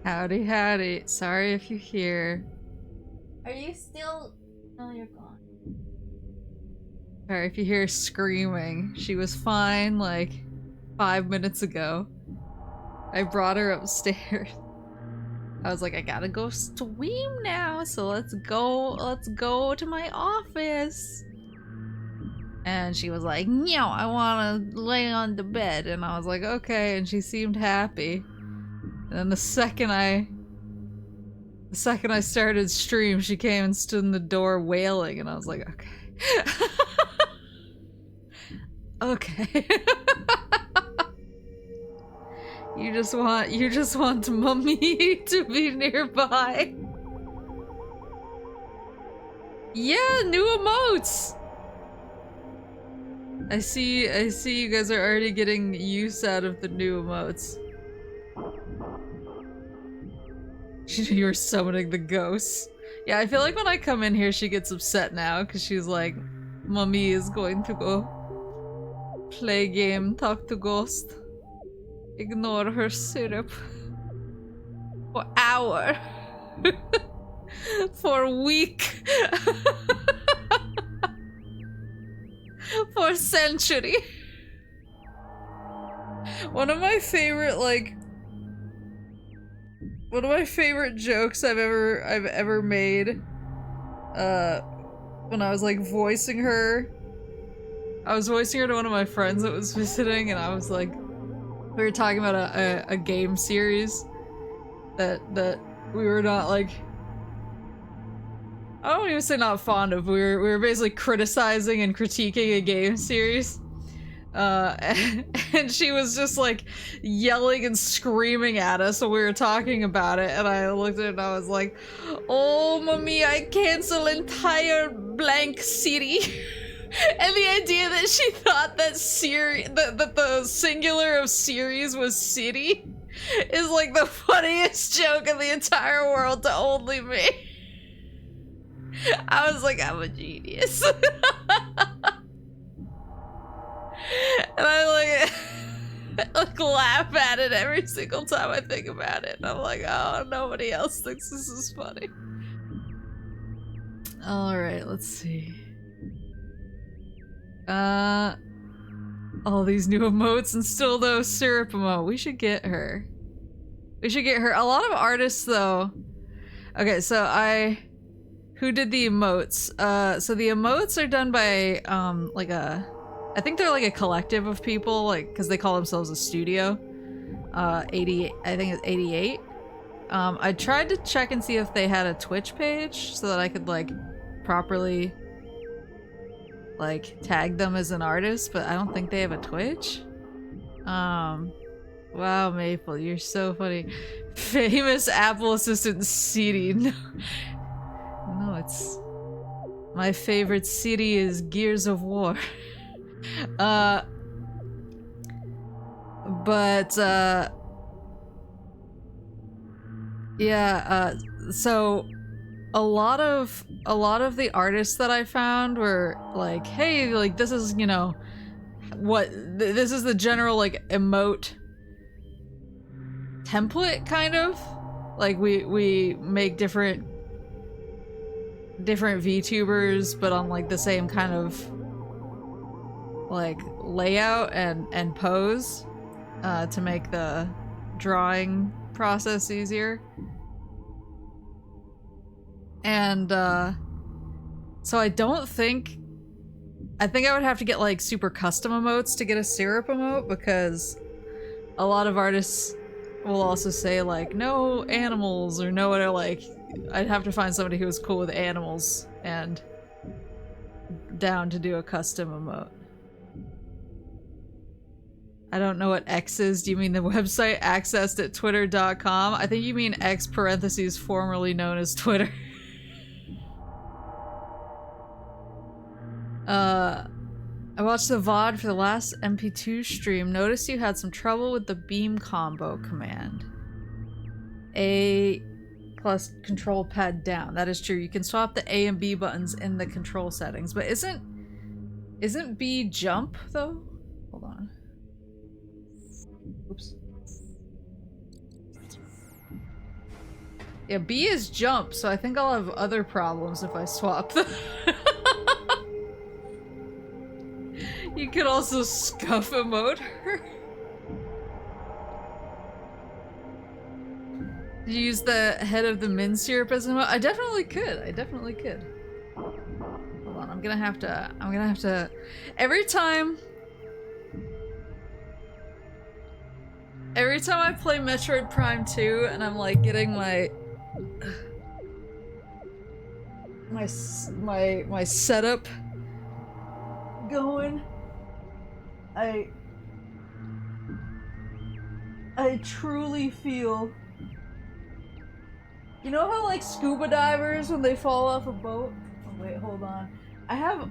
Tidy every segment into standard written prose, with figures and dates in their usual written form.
Howdy, howdy. Sorry if you're here. Are you still... No, you're gone. Sorry if you hear screaming. She was fine like 5 minutes ago. I brought her upstairs. I was like, I gotta go swim now, so let's go to my office. And she was like, no, I wanna lay on the bed. And I was like, okay, and she seemed happy. And then the second I started stream, she came and stood in the door wailing, and I was like, okay. Okay. You just want mommy to be nearby. Yeah, new emotes. I see you guys are already getting use out of the new emotes. You're summoning the ghosts. Yeah, I feel like when I come in here she gets upset now because she's like, mommy is going to go play game, talk to ghost. Ignore her syrup. For hour. For a week. For a century. One of my favorite jokes I've ever made when I was like voicing her. I was voicing her to one of my friends that was visiting, and I was like, we were talking about a game series that we were not like, I don't even say not fond of. We were basically criticizing and critiquing a game series. And she was just like yelling and screaming at us when we were talking about it, and I looked at it and I was like, oh mommy, I cancel entire blank city. And the idea that she thought that that the singular of series was city is like the funniest joke in the entire world to only me. I was like, I'm a genius. And I like laugh at it every single time I think about it. And I'm like, oh, nobody else thinks this is funny. Alright, let's see. All these new emotes and still no syrup emote. We should get her. We should get her. A lot of artists though. Okay, so who did the emotes? So the emotes are done by I think they're like a collective of people, like, because they call themselves a studio. 88, I think it's 88. I tried to check and see if they had a Twitch page so that I could like properly like tag them as an artist, but I don't think they have a Twitch. Wow, Maple, you're so funny. Famous Apple assistant city. No, it's my favorite city is Gears of War. So a lot of the artists that I found were like, hey, like this is, you know, this is the general like emote template kind of. Like we make different VTubers but on like the same kind of like layout and pose to make the drawing process easier. And so I think I would have to get like super custom emotes to get a syrup emote, because a lot of artists will also say like no animals or no other, like I'd have to find somebody who was cool with animals and down to do a custom emote. I don't know what X is. Do you mean the website accessed at twitter.com? I think you mean X parentheses formerly known as Twitter. I watched the VOD for the last MP2 stream. Noticed you had some trouble with the beam combo command. A plus control pad down. That is true. You can swap the A and B buttons in the control settings, but isn't B jump though? Hold on. Oops. Yeah, B is jump, so I think I'll have other problems if I swap them. You could also scuff emote her. Use the head of the mint syrup as an emote? I definitely could. I definitely could. Hold on, I'm gonna have to every time I play Metroid Prime 2 and I'm like getting my setup going, I truly feel, you know how like scuba divers when they fall off a boat? Oh wait, hold on. I have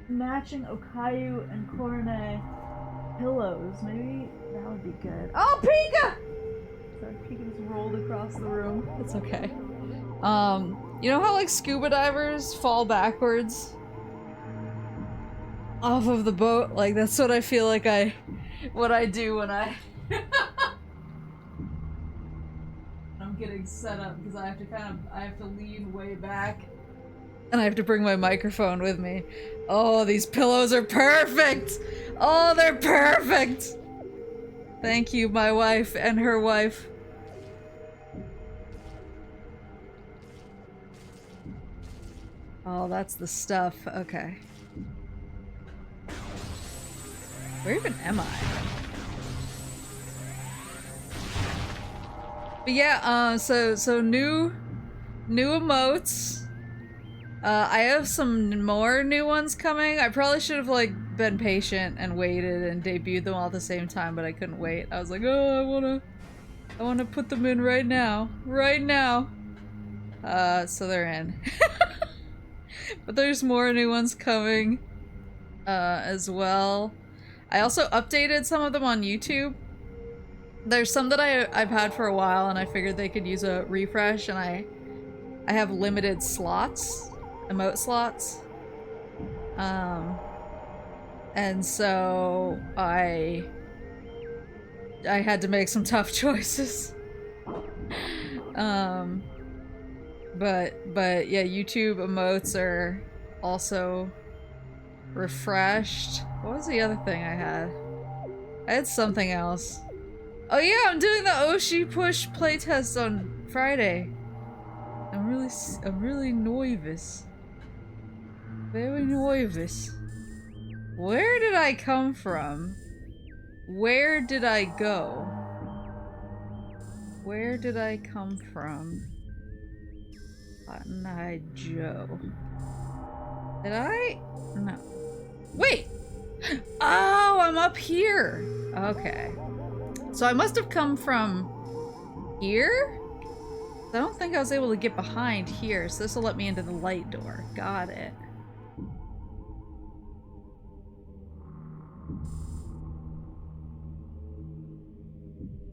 matching Okayu and Cornet pillows. Maybe that would be good. Oh, Pika! Sorry, Pika just rolled across the room. It's okay. You know how like scuba divers fall backwards off of the boat? Like that's what I feel like what I do when I'm getting set up, because I have to lean way back and I have to bring my microphone with me. Oh, these pillows are perfect! Oh, they're perfect! Thank you, my wife and her wife. Oh, that's the stuff. Okay. Where even am I? But yeah, so new emotes. I have some more new ones coming. I probably should have like been patient and waited and debuted them all at the same time, but I couldn't wait. I was like, oh, I wanna put them in right now. Right now. So they're in. But there's more new ones coming, as well. I also updated some of them on YouTube. There's some that I've had for a while and I figured they could use a refresh, and I have limited slots, emote slots. And so I had to make some tough choices. But yeah, YouTube emotes are also refreshed. What was the other thing I had? I had something else. Oh yeah, I'm doing the Oshi Push playtest on Friday. I'm really nervous. Very nervous. Where did I come from? Where did I go? Where did I come from? Cotton Eye Joe. Did I? No. Wait! Oh, I'm up here! Okay. So I must have come from here? I don't think I was able to get behind here, so this will let me into the light door. Got it.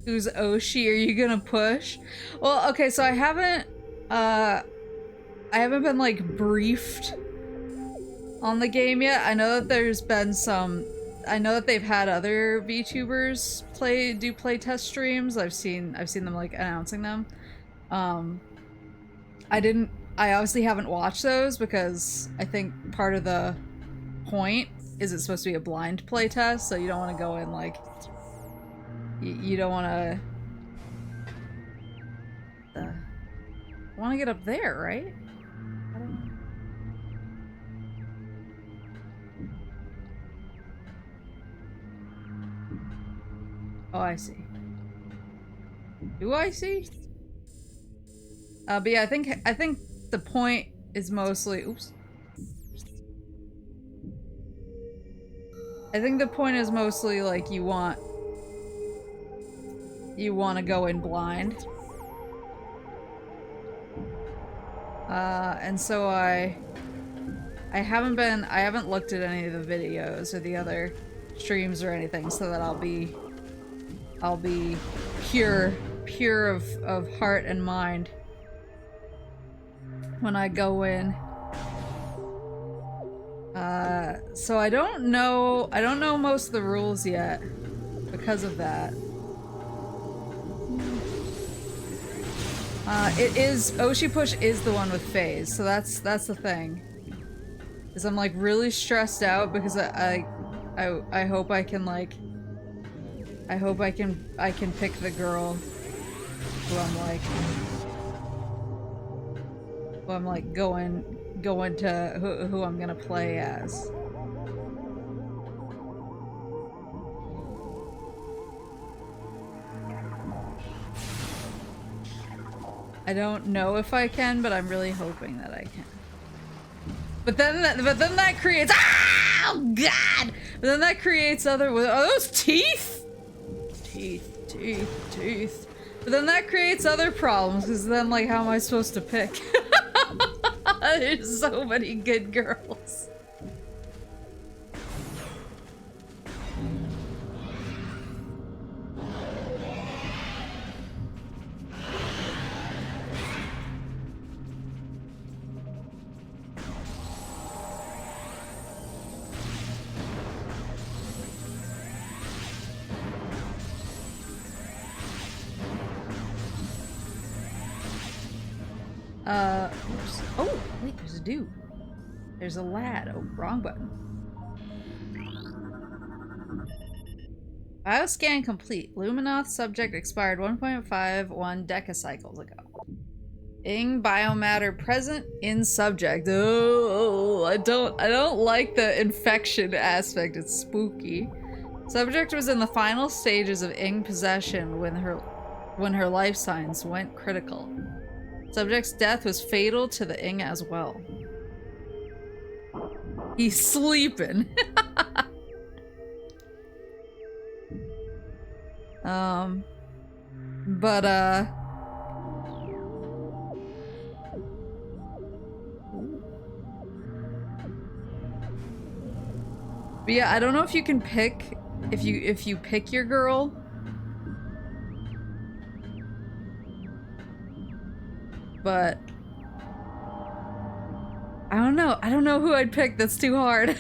Who's Oshi? Are you gonna push? Well, okay, so I haven't been like briefed on the game yet. I know that there's been some, I know that they've had other VTubers do playtest streams. I've seen them like announcing them. I obviously haven't watched those because I think part of the point is it's supposed to be a blind playtest, so you don't want to go in like, you don't want to get up there, right? I don't know. Oh, I see. Do I see? But yeah, I think the point is mostly, oops. I think the point is mostly like you want to go in blind. And so I haven't looked at any of the videos or the other streams or anything, so that I'll be pure of heart and mind when I go in. So I don't know most of the rules yet because of that. It is Oshi Push is the one with phase, so that's the thing. Is I'm like really stressed out because I hope I can like I hope I can pick the girl who I'm like going to who I'm gonna play as. I don't know if I can, but I'm really hoping that I can. But then that creates oh god! But then that creates other are those teeth? Teeth. But then that creates other problems because then like how am I supposed to pick? There's so many good girls. Oops. Oh, wait, there's a dude. There's a lad. Oh, wrong button. Bioscan complete. Luminoth subject expired 1.51 decacycles ago. Ing biomatter present in subject. Oh, I don't like the infection aspect. It's spooky. Subject was in the final stages of Ing possession when her life signs went critical. Subject's death was fatal to the Ing as well. He's sleeping. But yeah, I don't know if you can pick if you pick your girl. But I don't know. I don't know who I'd pick. That's too hard.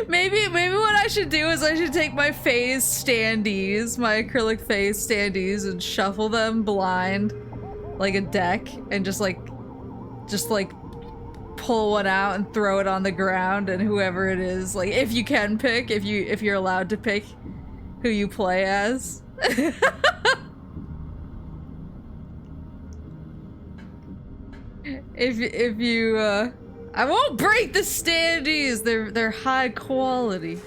Maybe what I should do is I should take my phase standees, my acrylic phase standees, and shuffle them blind like a deck and just like pull one out and throw it on the ground, and whoever it is, like if you can pick, if you're allowed to pick who you play as. If you I won't break the standees. They're high quality.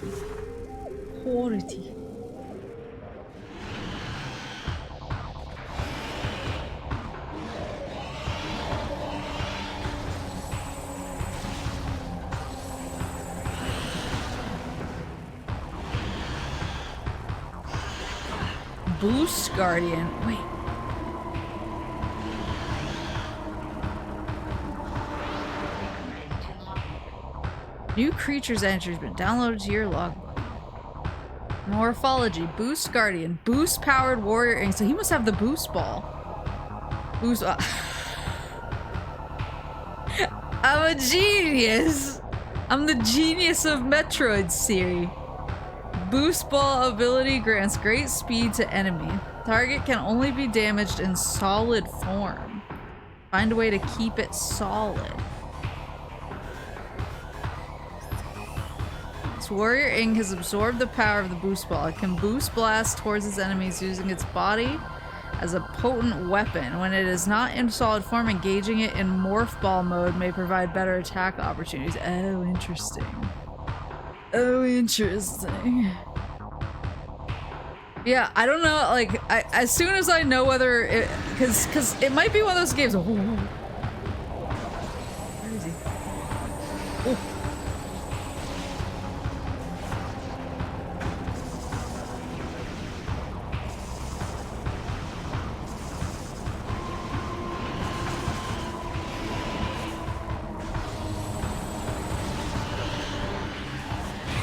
Boost Guardian. Wait. New creatures entry has been downloaded to your logbook. Morphology. Boost Guardian. Boost powered warrior ink. So he must have the boost ball. Boost. I'm a genius. I'm the genius of Metroid series. Boost ball ability grants great speed to enemy. Target can only be damaged in solid form. Find a way to keep it solid. Warrior Ink has absorbed the power of the boost ball. It can boost blast towards its enemies using its body as a potent weapon. When it is not in solid form, engaging it in morph ball mode may provide better attack opportunities. Oh, interesting. Oh, interesting. Yeah, I don't know, like, as soon as I know whether it, cause it might be one of those games. Where is he? Oh.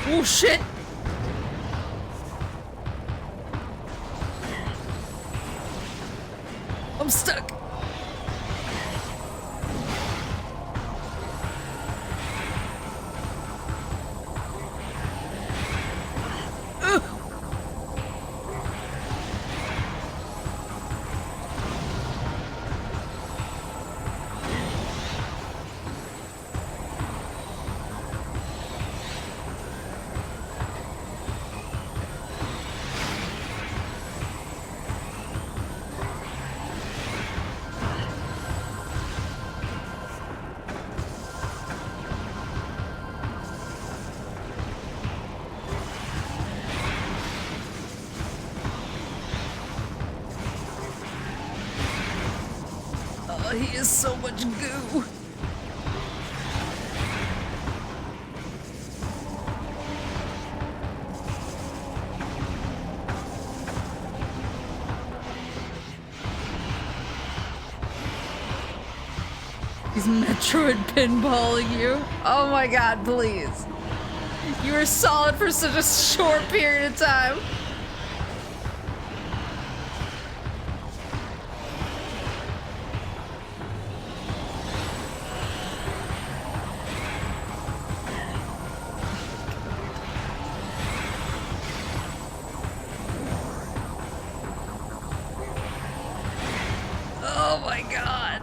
Oh shit! I'm stuck! Ugh. Oh, he is so much goo. He's Metroid pinballing you. Oh my god, please. You were solid for such a short period of time. Oh my god.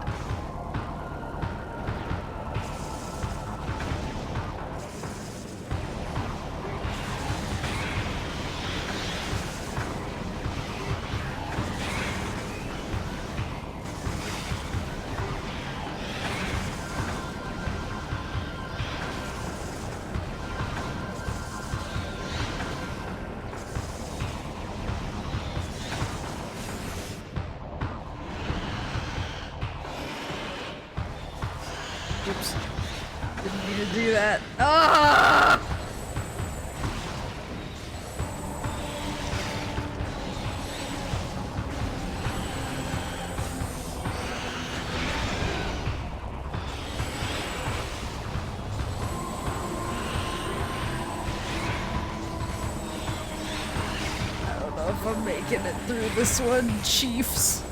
Oops. Didn't mean to do that. Ah! I don't know if I'm making it through this one, Chiefs.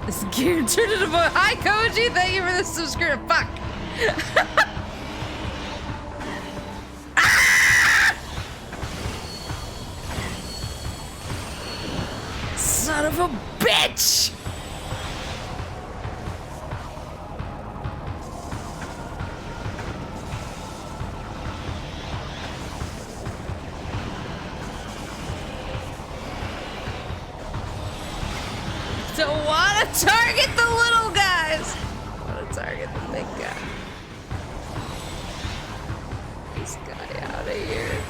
This gear turned into a hi Koji, thank you for the subscription. Fuck. Ah! Son of a bitch! Don't want to target the little guys. I want to target the big guy. This guy out of here.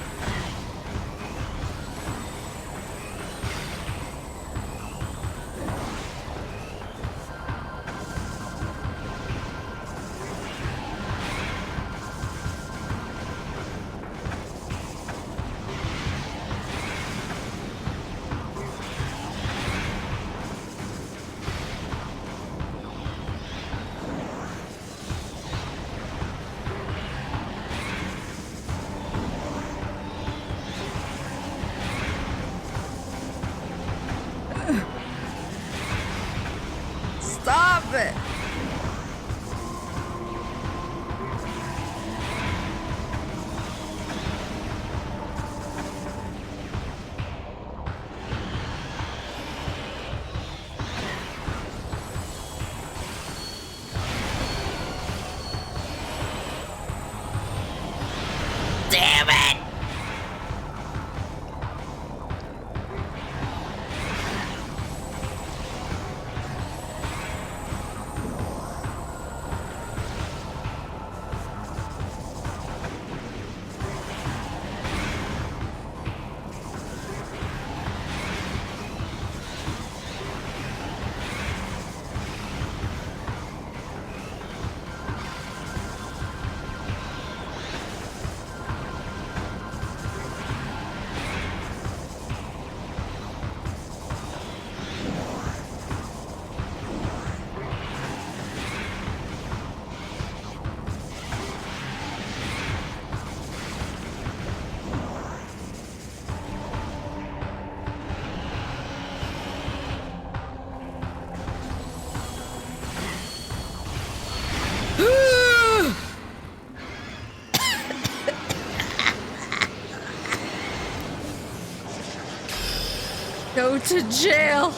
Go to jail!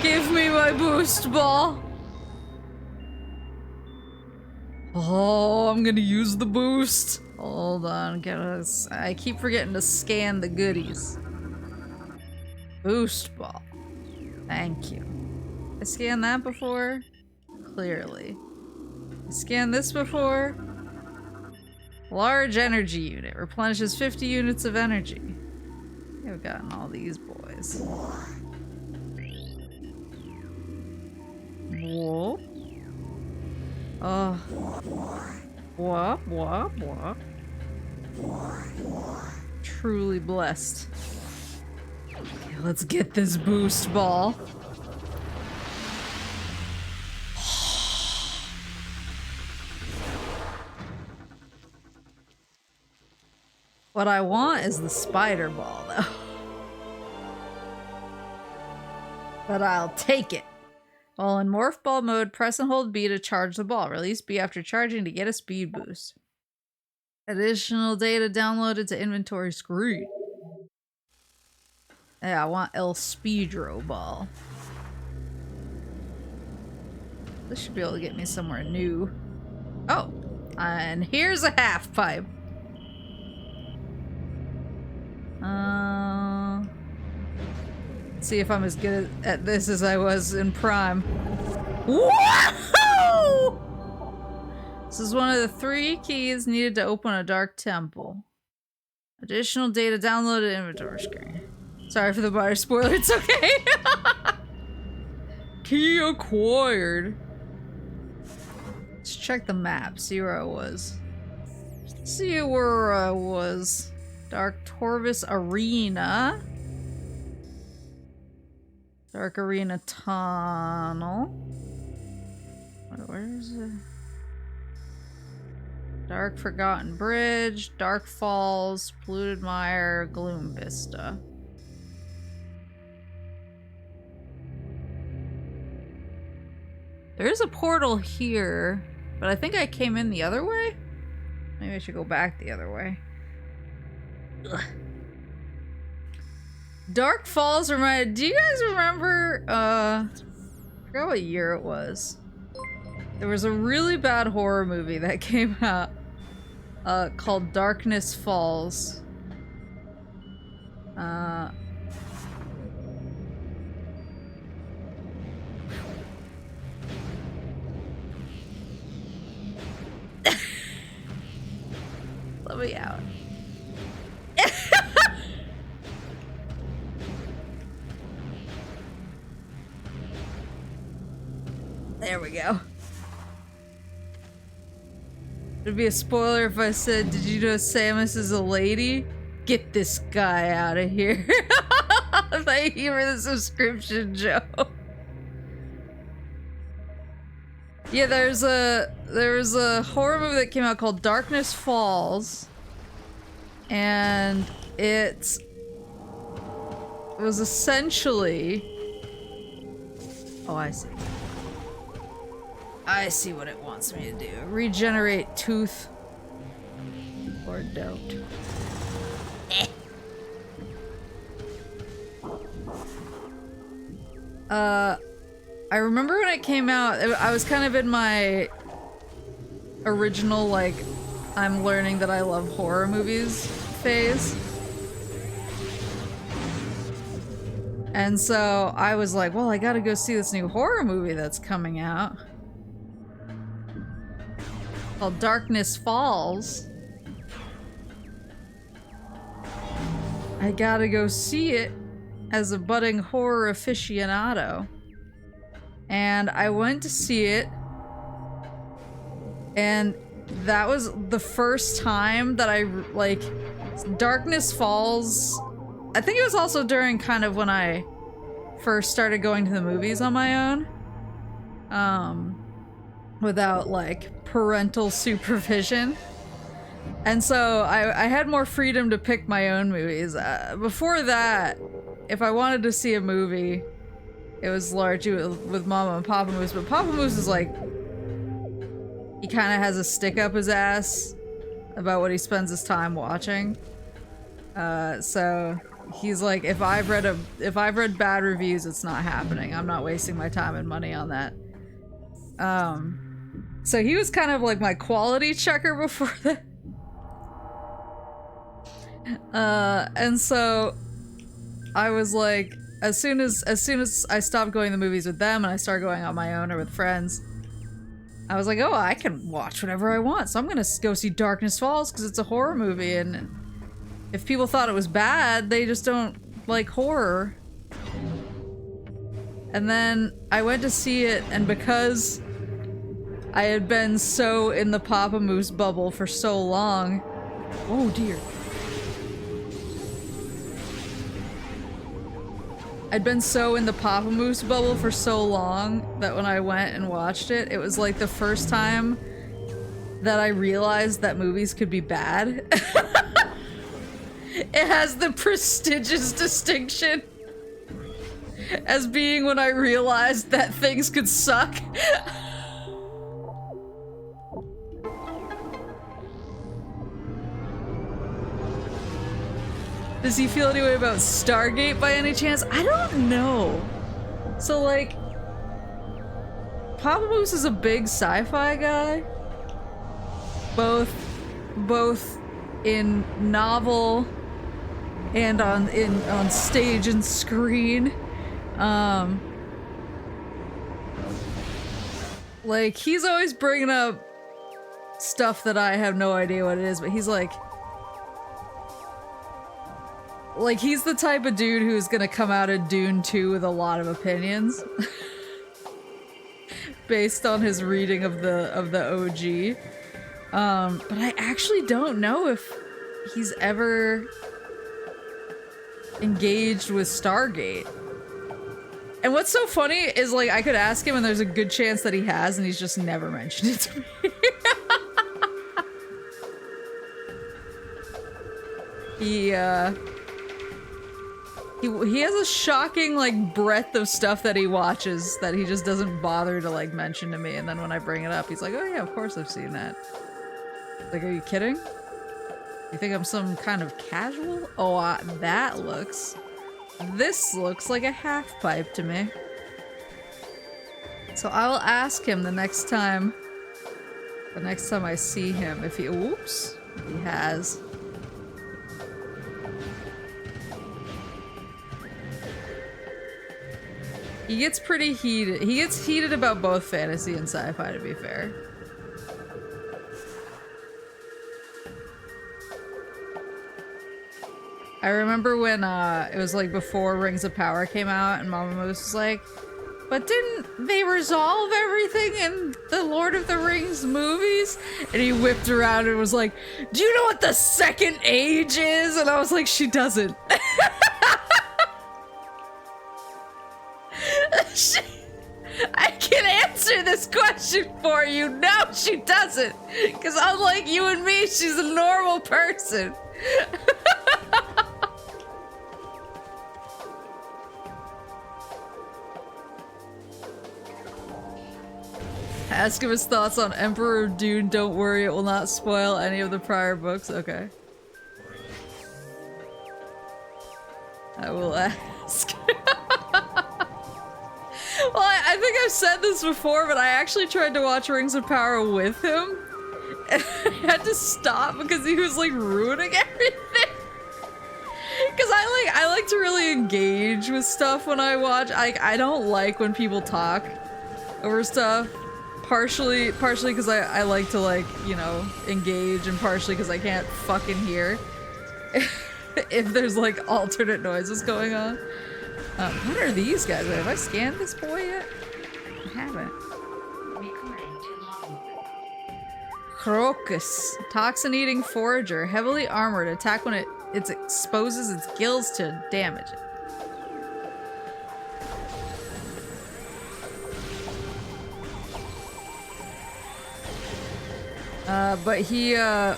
Give me my boost ball! Oh, I'm gonna use the boost. Hold on, I keep forgetting to scan the goodies. Boost ball. Thank you. I scanned that before? Clearly. I scanned this before? Large energy unit. Replenishes 50 units of energy. I've gotten all these boys. Whoa. Oh. Whoop. Truly blessed. Okay, let's get this boost ball. What I want is the spider ball, though. But I'll take it. While in morph ball mode, press and hold B to charge the ball. Release B after charging to get a speed boost. Additional data downloaded to inventory screen. Yeah, I want El Speedro ball. This should be able to get me somewhere new. Oh, and here's a half pipe. Let's see if I'm as good at this as I was in Prime. Whoa! This is one of the 3 keys needed to open a dark temple. Additional data downloaded inventory screen. Sorry for the minor spoiler, it's okay. Key acquired. Let's check the map, see where I was. See where I was. Dark Torvus Arena. Dark Arena Tunnel. Where is it? Dark Forgotten Bridge, Dark Falls, Polluted Mire, Gloom Vista. There is a portal here, but I think I came in the other way? Maybe I should go back the other way. Ugh. Dark Falls reminded— do you guys remember, I forgot what year it was. There was a really bad horror movie that came out, called Darkness Falls. Let me out. There we go. It'd be a spoiler if I said, did you know Samus is a lady? Get this guy out of here. Thank you for the subscription, Joe. Yeah, there was a horror movie that came out called Darkness Falls. And it was essentially— oh, I see. I see what it wants me to do. Regenerate tooth. Or don't. Eh. I remember when it came out, I was kind of in my original, like, I'm learning that I love horror movies phase. And so I was like, well, I gotta go see this new horror movie that's coming out. Called Darkness Falls. I gotta go see it as a budding horror aficionado. And I went to see it. And that was the first time that I, like, Darkness Falls. I think it was also during kind of when I first started going to the movies on my own. Without, like, parental supervision. And so I had more freedom to pick my own movies. Before that, if I wanted to see a movie, it was largely with Mama and Papa Moose. But Papa Moose is like, he kind of has a stick up his ass about what he spends his time watching. So he's like, if I've read bad reviews, it's not happening. I'm not wasting my time and money on that. So he was kind of like my quality checker before that. And so I was like, as soon as I stopped going to the movies with them and I started going on my own or with friends, I was like, oh, I can watch whatever I want. So I'm gonna go see Darkness Falls because it's a horror movie, and if people thought it was bad, they just don't like horror. And then I went to see it, and because I had been so in the Papa Moose bubble for so long. Oh dear. I'd been so in the Papa Moose bubble for so long that when I went and watched it, it was like the first time that I realized that movies could be bad. It has the prestigious distinction as being when I realized that things could suck. Does he feel any way about Stargate by any chance? I don't know. So like, Papa Moose is a big sci-fi guy. Both in novel and on stage and screen. Like, he's always bringing up stuff that I have no idea what it is, but he's like, he's the type of dude who's gonna come out of Dune 2 with a lot of opinions. Based on his reading of the OG. But I actually don't know if he's ever engaged with Stargate. And what's so funny is, like, I could ask him and there's a good chance that he has, and he's just never mentioned it to me. He has a shocking, like, breadth of stuff that he watches that he just doesn't bother to, like, mention to me, and then when I bring it up, he's like, oh yeah, of course I've seen that. Like, are you kidding? You think I'm some kind of casual? Oh, this looks like a half pipe to me. So I'll ask him the next time I see him if he, oops, he has. He gets pretty heated. He gets heated about both fantasy and sci-fi, to be fair. I remember when it was like before Rings of Power came out and Mama Moose was like, but didn't they resolve everything in the Lord of the Rings movies? And he whipped around and was like, do you know what the Second Age is? And I was like, she doesn't. I can answer this question for you. No, she doesn't. Because unlike you and me, she's a normal person. Ask him his thoughts on Emperor of Dune. Don't worry, it will not spoil any of the prior books. Okay. I will ask. Well, I think I've said this before, but I actually tried to watch Rings of Power with him. And I had to stop because he was like ruining everything. Because I like to really engage with stuff when I watch. I don't like when people talk over stuff. Partially because I like to, like, you know, engage, and partially because I can't fucking hear if there's like alternate noises going on. What are these guys? Wait, have I scanned this boy yet? I haven't. Crocus. Toxin-eating forager. Heavily armored. Attack when it exposes its gills to damage. But he, so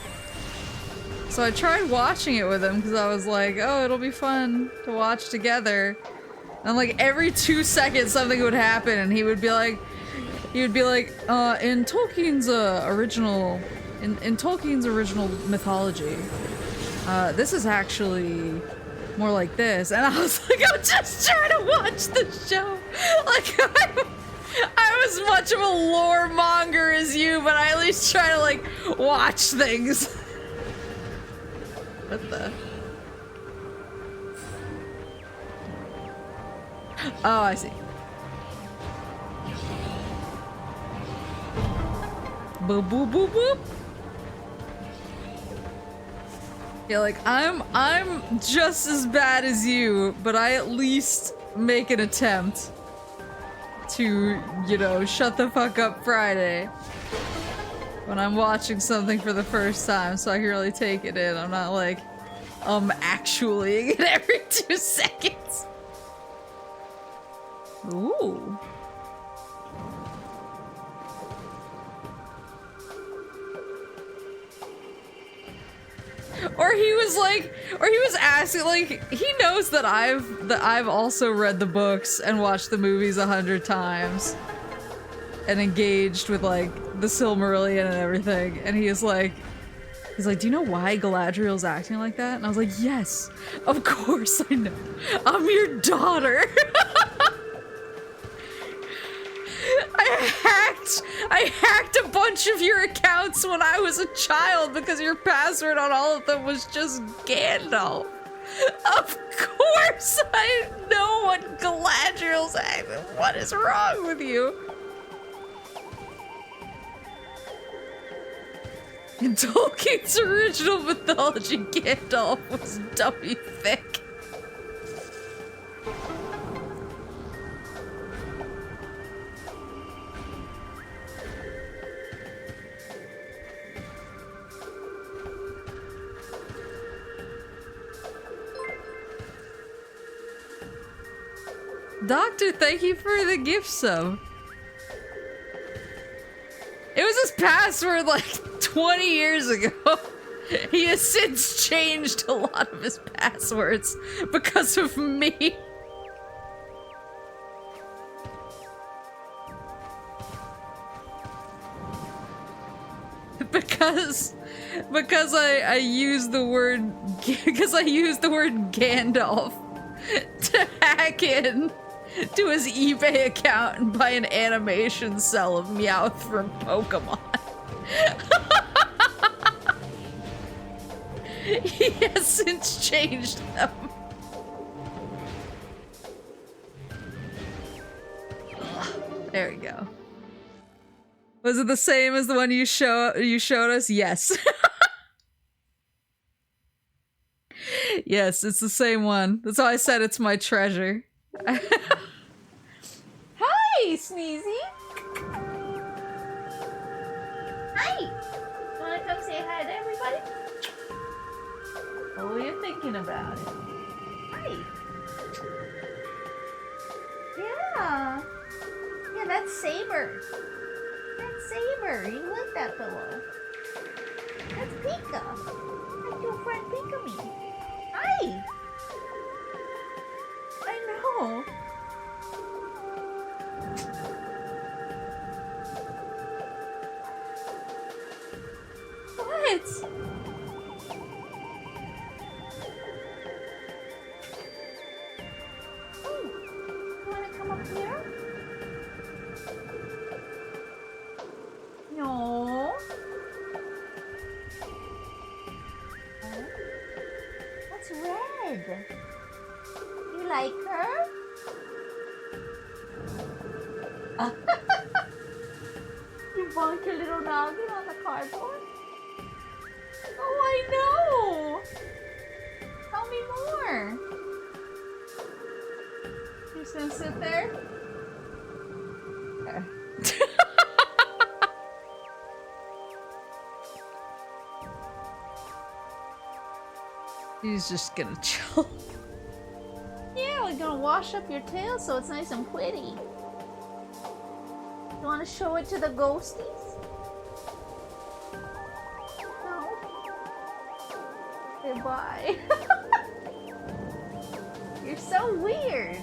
I tried watching it with him because I was like, oh, it'll be fun to watch together. And like every 2 seconds something would happen and he would be like, in Tolkien's original mythology, this is actually more like this. And I was like, I'm just trying to watch the show. Like, I was much of a lore monger as you, but I at least try to, like, watch things. What the? Oh, I see. Boop, boop, boop, boop. Yeah, like, I'm just as bad as you, but I at least make an attempt to, you know, shut the fuck up Friday when I'm watching something for the first time so I can really take it in. I'm not like, actually it every 2 seconds. Ooh. Or he was asking, like, he knows that I've also read the books and watched the movies 100 times and engaged with, like, the Silmarillion and everything, and he's like, do you know why Galadriel's acting like that? And I was like, yes, of course I know. I'm your daughter. I hacked a bunch of your accounts when I was a child because your password on all of them was just Gandalf. Of course I know what Galadriel's acting. What is wrong with you? In Tolkien's original mythology, Gandalf was dummy thick. Doctor, thank you for the gift sub. It was his password like 20 years ago. He has since changed a lot of his passwords because of me. Because I used the word Gandalf to hack in to his eBay account and buy an animation cell of Meowth from Pokemon. He has since changed them. There we go. Was it the same as the one you showed us? Yes. Yes, it's the same one. That's why I said it's my treasure. Hi, Sneezy. Hi. You wanna come say hi to everybody? What were you thinking about it? Hi. Yeah. Yeah, that's Saber. That's Saber. You like that pillow. That's Pika. That's your friend Pika-me. Hi. I know. What? Oh, you wanna come up here? No. Oh. What's red? You like her? You bonk your little noggin on the cardboard? Oh, I know! Tell me more! You're just gonna sit there? Okay. He's just gonna chill. Yeah, we're gonna wash up your tail so it's nice and pretty. You wanna show it to the ghosties? No? Say bye. You're so weird.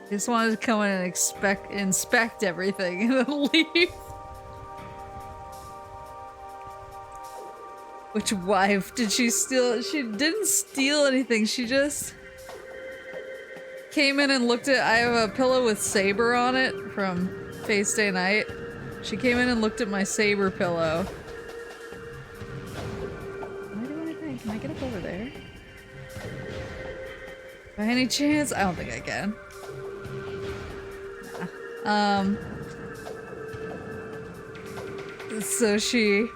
Just wanted to come in and inspect everything and then leave. Which wife did she steal? She didn't steal anything. She just came in and looked at— I have a pillow with Saber on it from Face Day Night. She came in and looked at my Saber pillow. Can I do anything? Can I get up over there? By any chance? I don't think I can. Nah. So she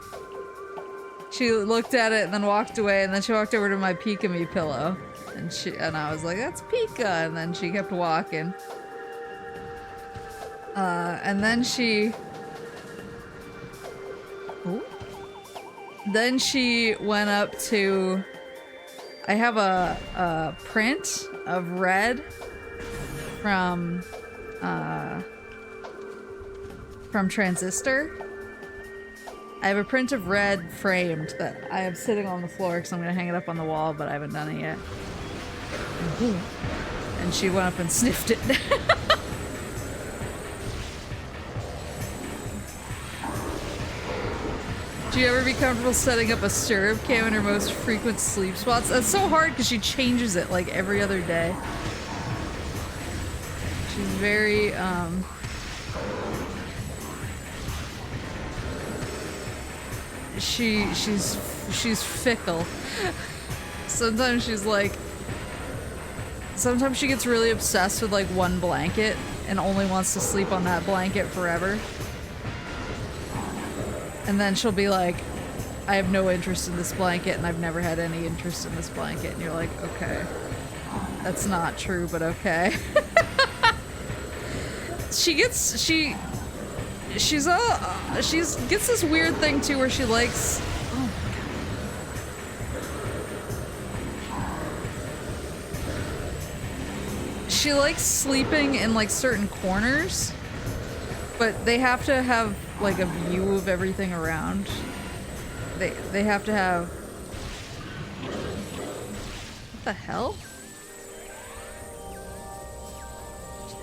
looked at it and then walked away, and then she walked over to my Pika-Me pillow. And I was like, that's Pika, and then she kept walking. And then she... Ooh. Then she went up to... I have a print of Red from Transistor. I have a print of Red framed that I have sitting on the floor because I'm going to hang it up on the wall, but I haven't done it yet. And she went up and sniffed it. Do you ever be comfortable setting up a stirrup cam in her most frequent sleep spots? That's so hard because she changes it like every other day. She's very, she's fickle. Sometimes she's like, sometimes she gets really obsessed with like one blanket and only wants to sleep on that blanket forever. And then she'll be like, I have no interest in this blanket and I've never had any interest in this blanket. And you're like, okay, that's not true, but okay. She gets this weird thing too where she likes, oh my god. She likes sleeping in like certain corners, but they have to have like a view of everything around. They have to have, what the hell?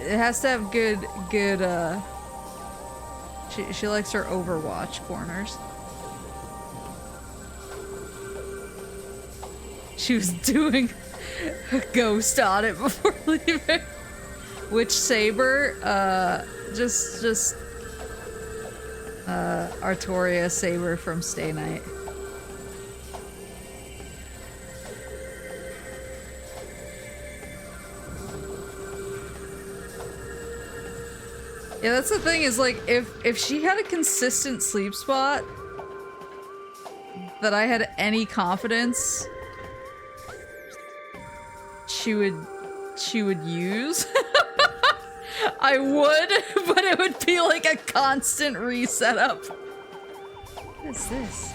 It has to have good, she likes her Overwatch corners. She was doing a ghost on it before leaving. Which Saber? Just Artoria Saber from Stay Night. Yeah, that's the thing is like if she had a consistent sleep spot that I had any confidence she would use, I would, but it would be like a constant reset up. What is this?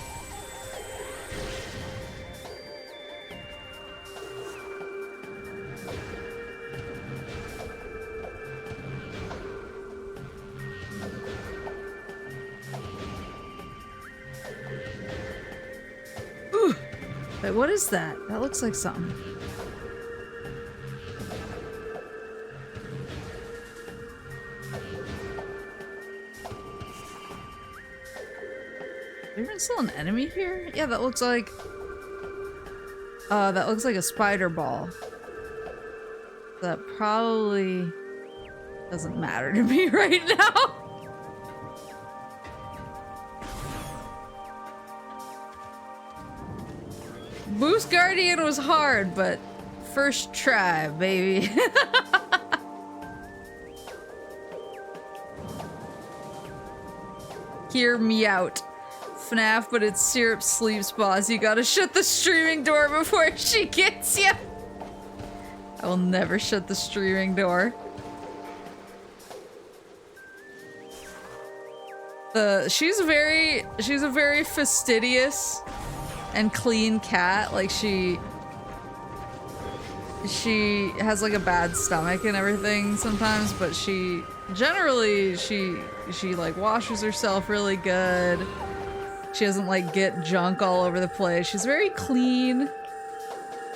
Ooh. Wait, what is that? That looks like something. Is there still an enemy here? Yeah, that looks like a spider ball. That probably doesn't matter to me right now. Boost Guardian was hard, but first try, baby. Hear me out. FNAF, but it's Syrup sleep spots. You gotta shut the streaming door before she gets you. I will never shut the streaming door. She's a very fastidious and clean cat. Like she has like a bad stomach and everything sometimes, but she generally like washes herself really good. She doesn't like get junk all over the place. She's very clean,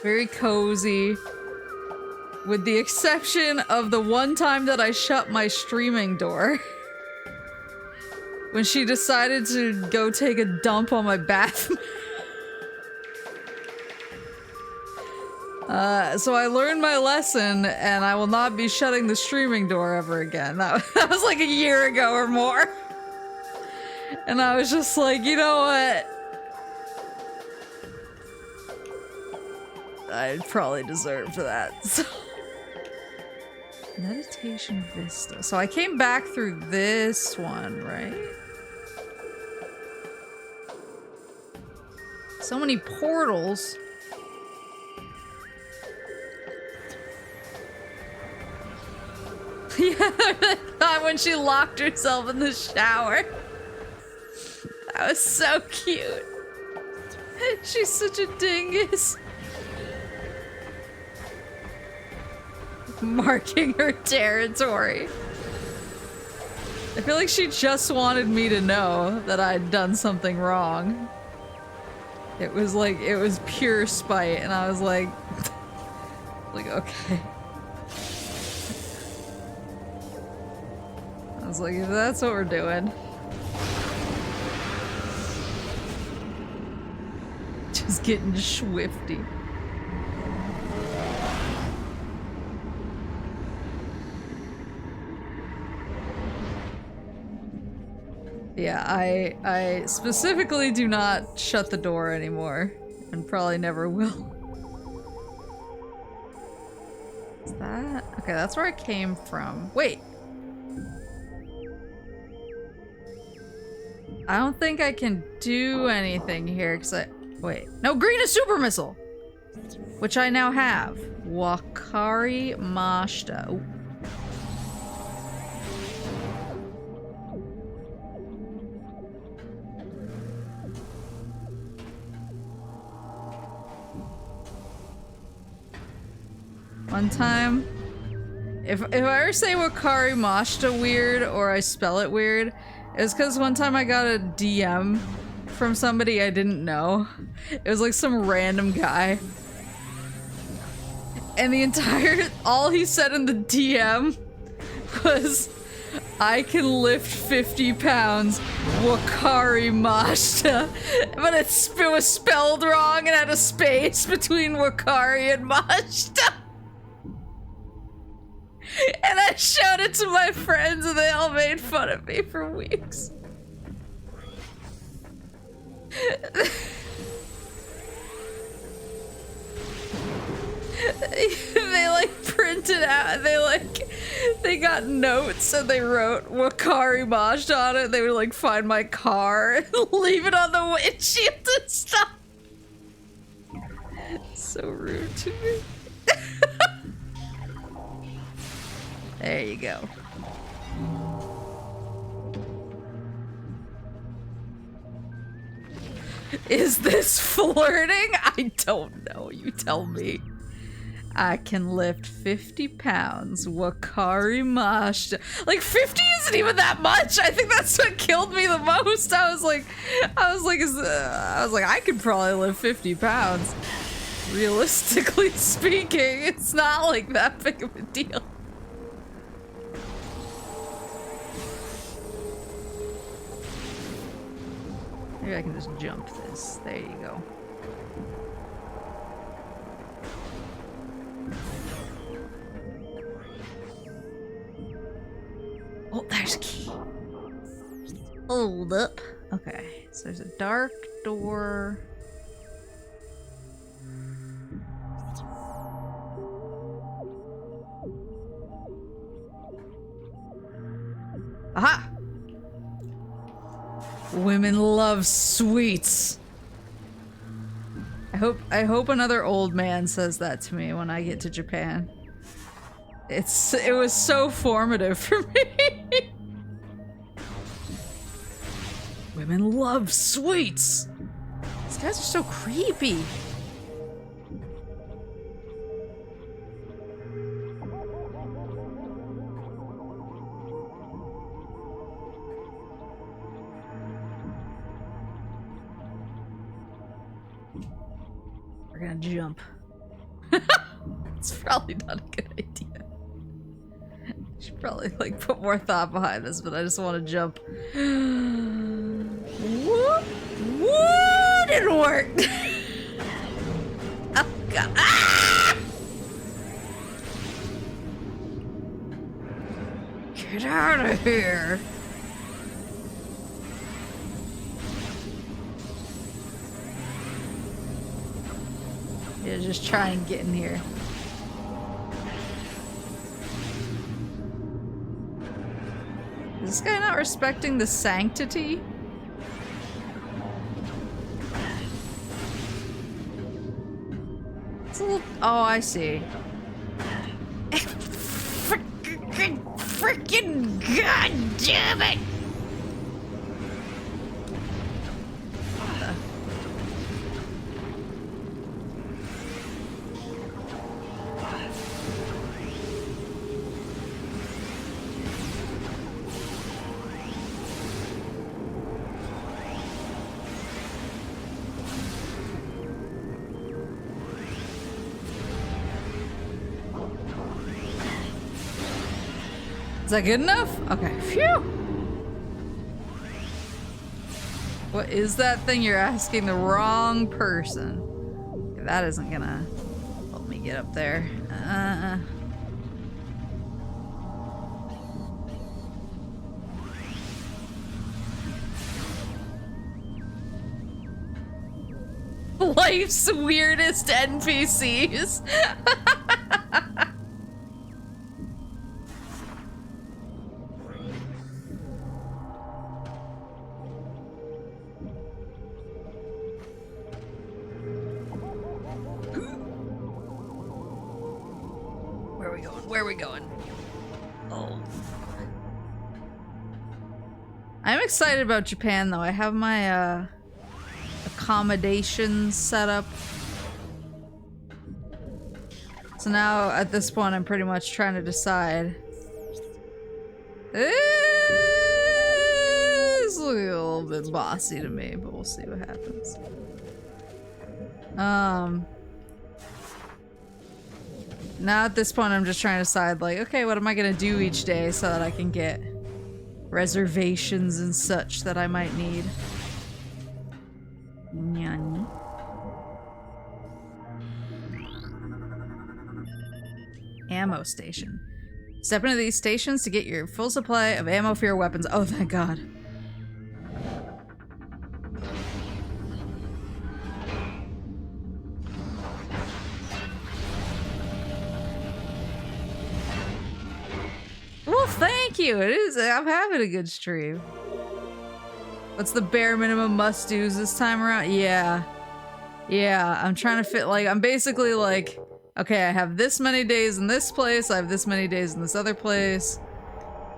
very cozy. With the exception of the one time that I shut my streaming door. When she decided to go take a dump on my bathroom. So I learned my lesson, and I will not be shutting the streaming door ever again. That was like a year ago or more. And I was just like, you know what? I probably deserved that. So. Meditation Vista. So I came back through this one, right? So many portals. Yeah, that when she locked herself in the shower. That was so cute. She's such a dingus. Marking her territory. I feel like she just wanted me to know that I'd done something wrong. It was like, it was pure spite, and I was like, okay. I was like, if that's what we're doing. Just getting swifty. Yeah, I specifically do not shut the door anymore, and probably never will. Is that? Okay, that's where I came from. Wait. I don't think I can do anything here, because wait. No, green is super missile! Which I now have. Wakari Mashta. Ooh. One time, if I ever say Wakari Mashta weird or I spell it weird, it's because one time I got a DM from somebody I didn't know. It was like some random guy. And the entire, all he said in the DM was, I can lift 50 pounds, Wakari Mashta. But it was spelled wrong and had a space between Wakari and Mashta. And I showed it to my friends and they all made fun of me for weeks. They like printed out, they got notes and they wrote Wakari Mashta on it. They would like find my car and leave it on the windshield and stuff. So rude to me. There you go. Is this flirting? I don't know. You tell me. I can lift 50 pounds. Wakari Mashta. Like 50 isn't even that much. I think that's what killed me the most. I was like, I could probably lift 50 pounds. Realistically speaking, it's not like that big of a deal. Maybe I can just jump this. There you go. Oh, there's a key. Hold up. Okay, so there's a dark door. Aha! Women love sweets. I hope another old man says that to me when I get to Japan. It was so formative for me. Women love sweets. These guys are so creepy. We're gonna jump. It's probably not a good idea. I should probably like put more thought behind this, but I just want to jump. Whoop! Whoop! Didn't work. Oh god! Ah! Get out of here! Yeah, just try and get in here. Is this guy not respecting the sanctity? It's a little... Oh, I see. Freaking god damn it! Is that good enough? Okay. Phew! What is that thing? You're asking the wrong person. That isn't gonna help me get up there. Life's weirdest NPCs. Where are we going? Oh. I'm excited about Japan though. I have my accommodations set up. So now at this point I'm pretty much trying to decide. It's looking a little bit bossy to me, but we'll see what happens. Now at this point I'm just trying to decide, like, okay, what am I gonna do each day so that I can get reservations and such that I might need. Nyan. Ammo station. Step into these stations to get your full supply of ammo for your weapons. Oh, thank God. Well, thank you. It is. I'm having a good stream. What's the bare minimum must-dos this time around? Yeah. Yeah, I'm trying to fit, like, I'm basically like, okay, I have this many days in this place, I have this many days in this other place.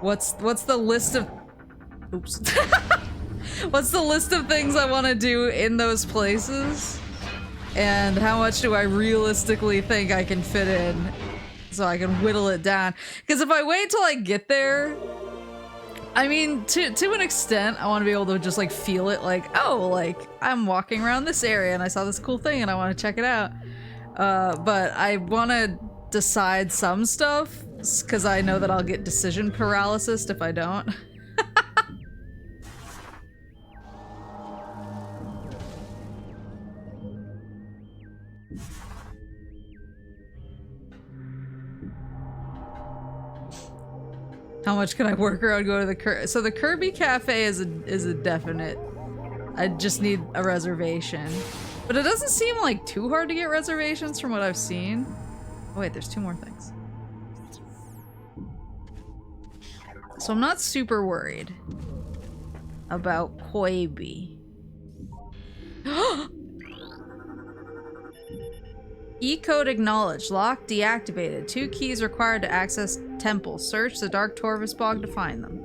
What's the list of... Oops. What's the list of things I want to do in those places? And how much do I realistically think I can fit in? So I can whittle it down. Because if I wait till I get there, I mean, to an extent, I want to be able to just like feel it, like, oh, like I'm walking around this area and I saw this cool thing and I want to check it out. But I want to decide some stuff because I know that I'll get decision paralysis if I don't. How much can I work around go to the so the Kirby Cafe is a definite. I just need a reservation. But it doesn't seem like too hard to get reservations from what I've seen. Oh wait, there's two more things. So I'm not super worried about Koibi. E-code acknowledged. Lock deactivated. 2 keys required to access temple. Search the Dark Torvus bog to find them.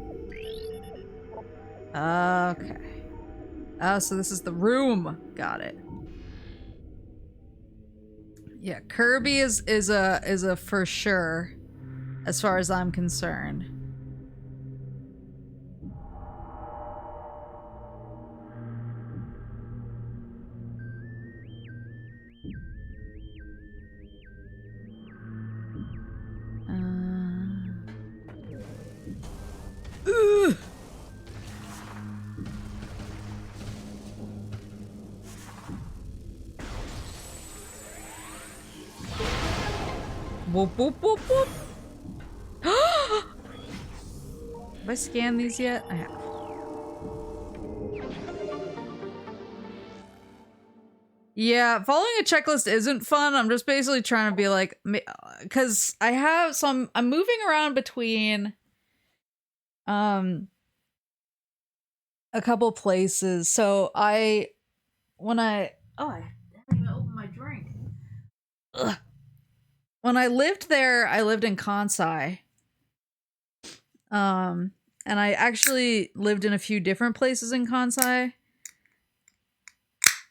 Okay. Oh, so this is the room. Got it. Yeah, Kirby is a for sure, as far as I'm concerned. Whoop, whoop, whoop, whoop. Have I scanned these yet? I have. Yeah, following a checklist isn't fun. I'm just basically trying to be like, because I have some, I'm moving around between, a couple places. So I haven't even opened my drink. Ugh. When I lived there, I lived in Kansai. And I actually lived in a few different places in Kansai.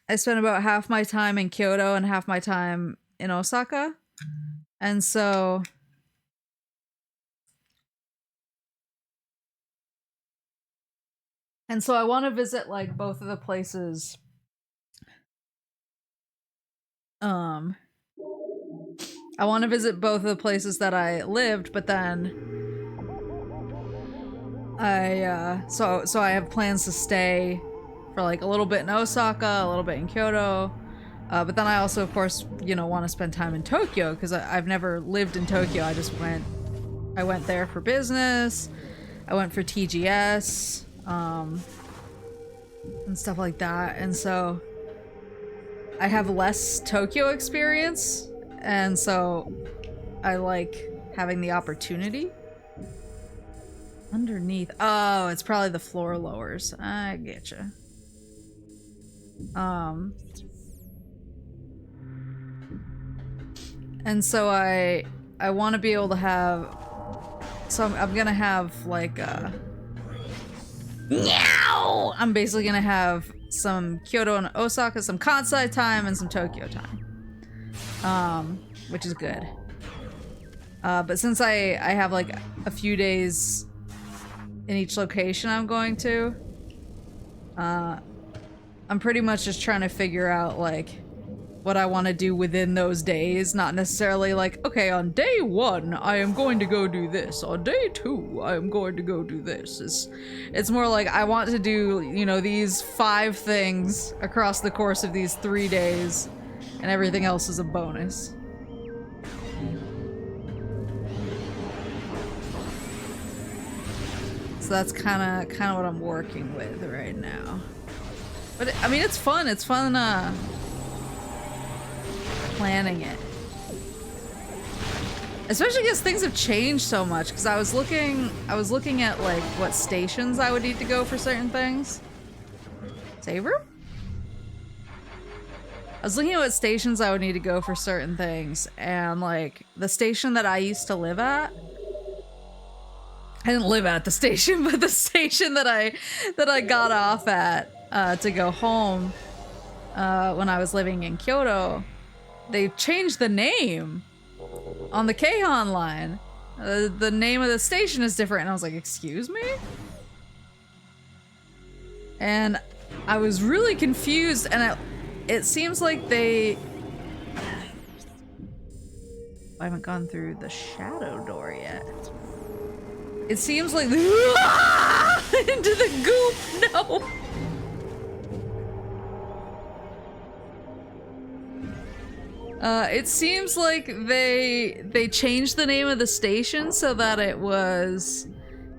I spent about half my time in Kyoto and half my time in Osaka. And so I want to visit like both of the places. I want to visit both of the places that I lived, but then so I have plans to stay for like a little bit in Osaka, a little bit in Kyoto. But then I also, of course, you know, want to spend time in Tokyo because I've never lived in Tokyo. I went there for business. I went for TGS, and stuff like that. And so I have less Tokyo experience. And so I like having the opportunity. Underneath. Oh, it's probably the floor lowers. I getcha. And so I want to be able to have, so I'm gonna have like meow! I'm basically gonna have some Kyoto and Osaka, some Kansai time, and some Tokyo time. Which is good. But since I have like a few days in each location I'm going to, I'm pretty much just trying to figure out like what I want to do within those days, not necessarily like, okay, on day 1 I am going to go do this, on day 2 I am going to go do this. It's more like I want to do, you know, these 5 things across the course of these 3 days, and everything else is a bonus. So that's kind of what I'm working with right now. But I mean, it's fun. It's fun planning it. Especially because things have changed so much. Because I was looking at like what stations I would need to go for certain things. Save room? I was looking at what stations I would need to go for certain things, and like the station that I used to live at. I didn't live at the station, but the station that I got off at to go home when I was living in Kyoto, they changed the name on the Keihan line. The name of the station is different, and I was like, excuse me? And I was really confused, and it seems like I haven't gone through the shadow door yet. It seems like into the goop. No. It seems like they changed the name of the station so that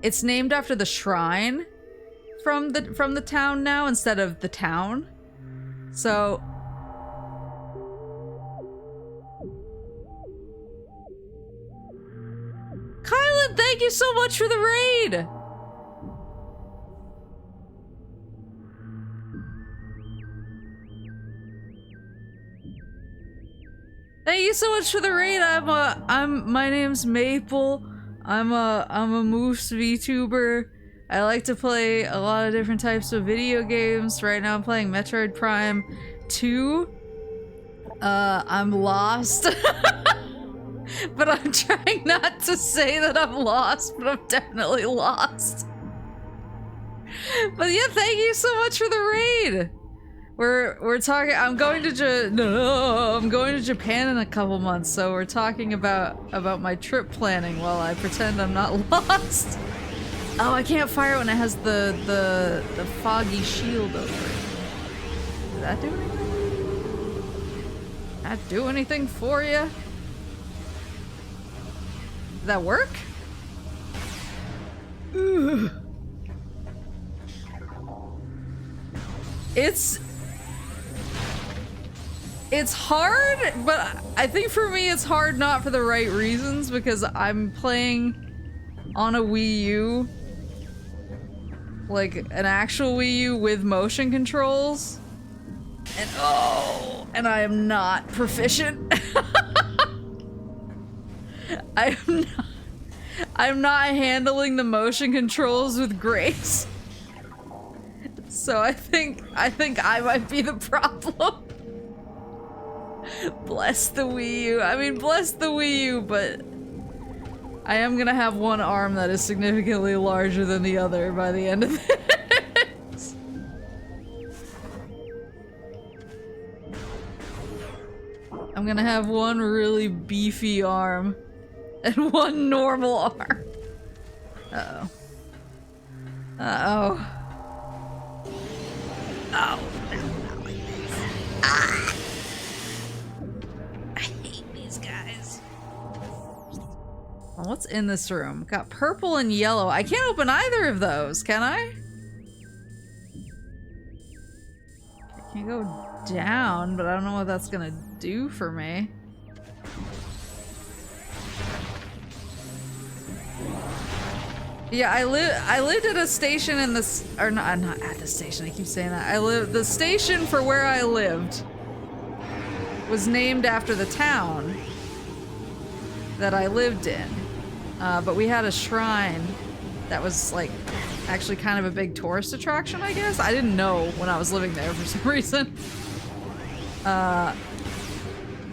it's named after the shrine from the town now instead of the town. So Kylan, thank you so much for the raid! Thank you so much for the raid. My name's Maple. I'm a Moose VTuber. I like to play a lot of different types of video games. Right now I'm playing Metroid Prime 2. I'm lost. But I'm trying not to say that I'm lost, but I'm definitely lost. But yeah, thank you so much for the raid. We're talking. I'm going to Japan in a couple months, so we're talking about my trip planning while I pretend I'm not lost. Oh, I can't fire it when it has the foggy shield over it. Did that do anything? Did that do anything for you? Did that work? It's hard, but I think for me it's hard not for the right reasons because I'm playing on a Wii U, like an actual Wii U with motion controls, and I am not proficient. I'm not handling the motion controls with grace. So I think I might be the problem. Bless the Wii U. I mean, bless the Wii U, but I am gonna have one arm that is significantly larger than the other by the end of this. I'm gonna have one really beefy arm and one normal arm. Uh-oh. Uh-oh. Oh, not like this. Ah! I hate these guys. Well, what's in this room? Got purple and yellow. I can't open either of those, can I? I can go down, but I don't know what that's gonna do for me. Yeah, I lived at a station in this, or not at the station, I keep saying that. The station for where I lived was named after the town that I lived in. But we had a shrine that was like actually kind of a big tourist attraction, I guess. I didn't know when I was living there for some reason. But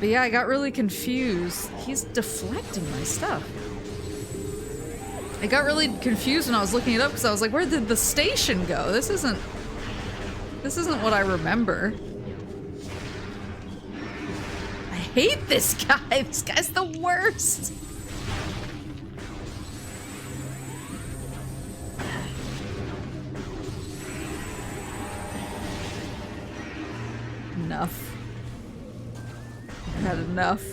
yeah, I got really confused. He's deflecting my stuff. I got really confused when I was looking it up because I was like, where did the station go? This isn't what I remember. I hate this guy. This guy's the worst. Enough. I've had enough.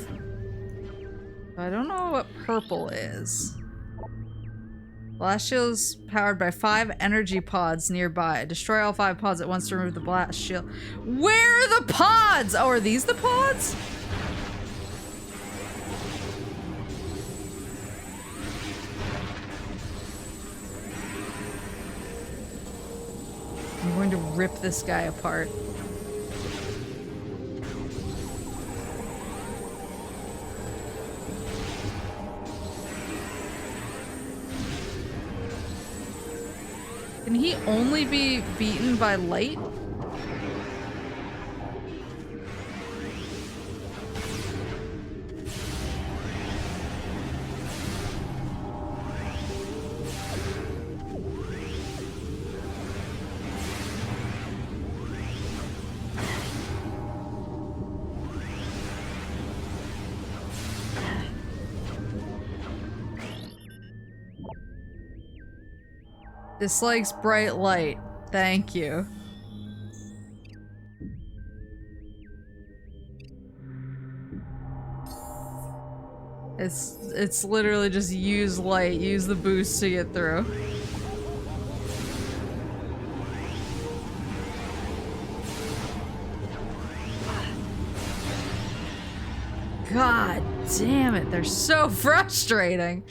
I don't know what purple is. Blast shield's powered by 5 energy pods nearby. Destroy all 5 pods at once to remove the blast shield. Where are the pods? Oh, are these the pods? I'm going to rip this guy apart. Can he only be beaten by light? Dislikes bright light. Thank you. It's literally just use light, use the boost to get through. God damn it, they're so frustrating.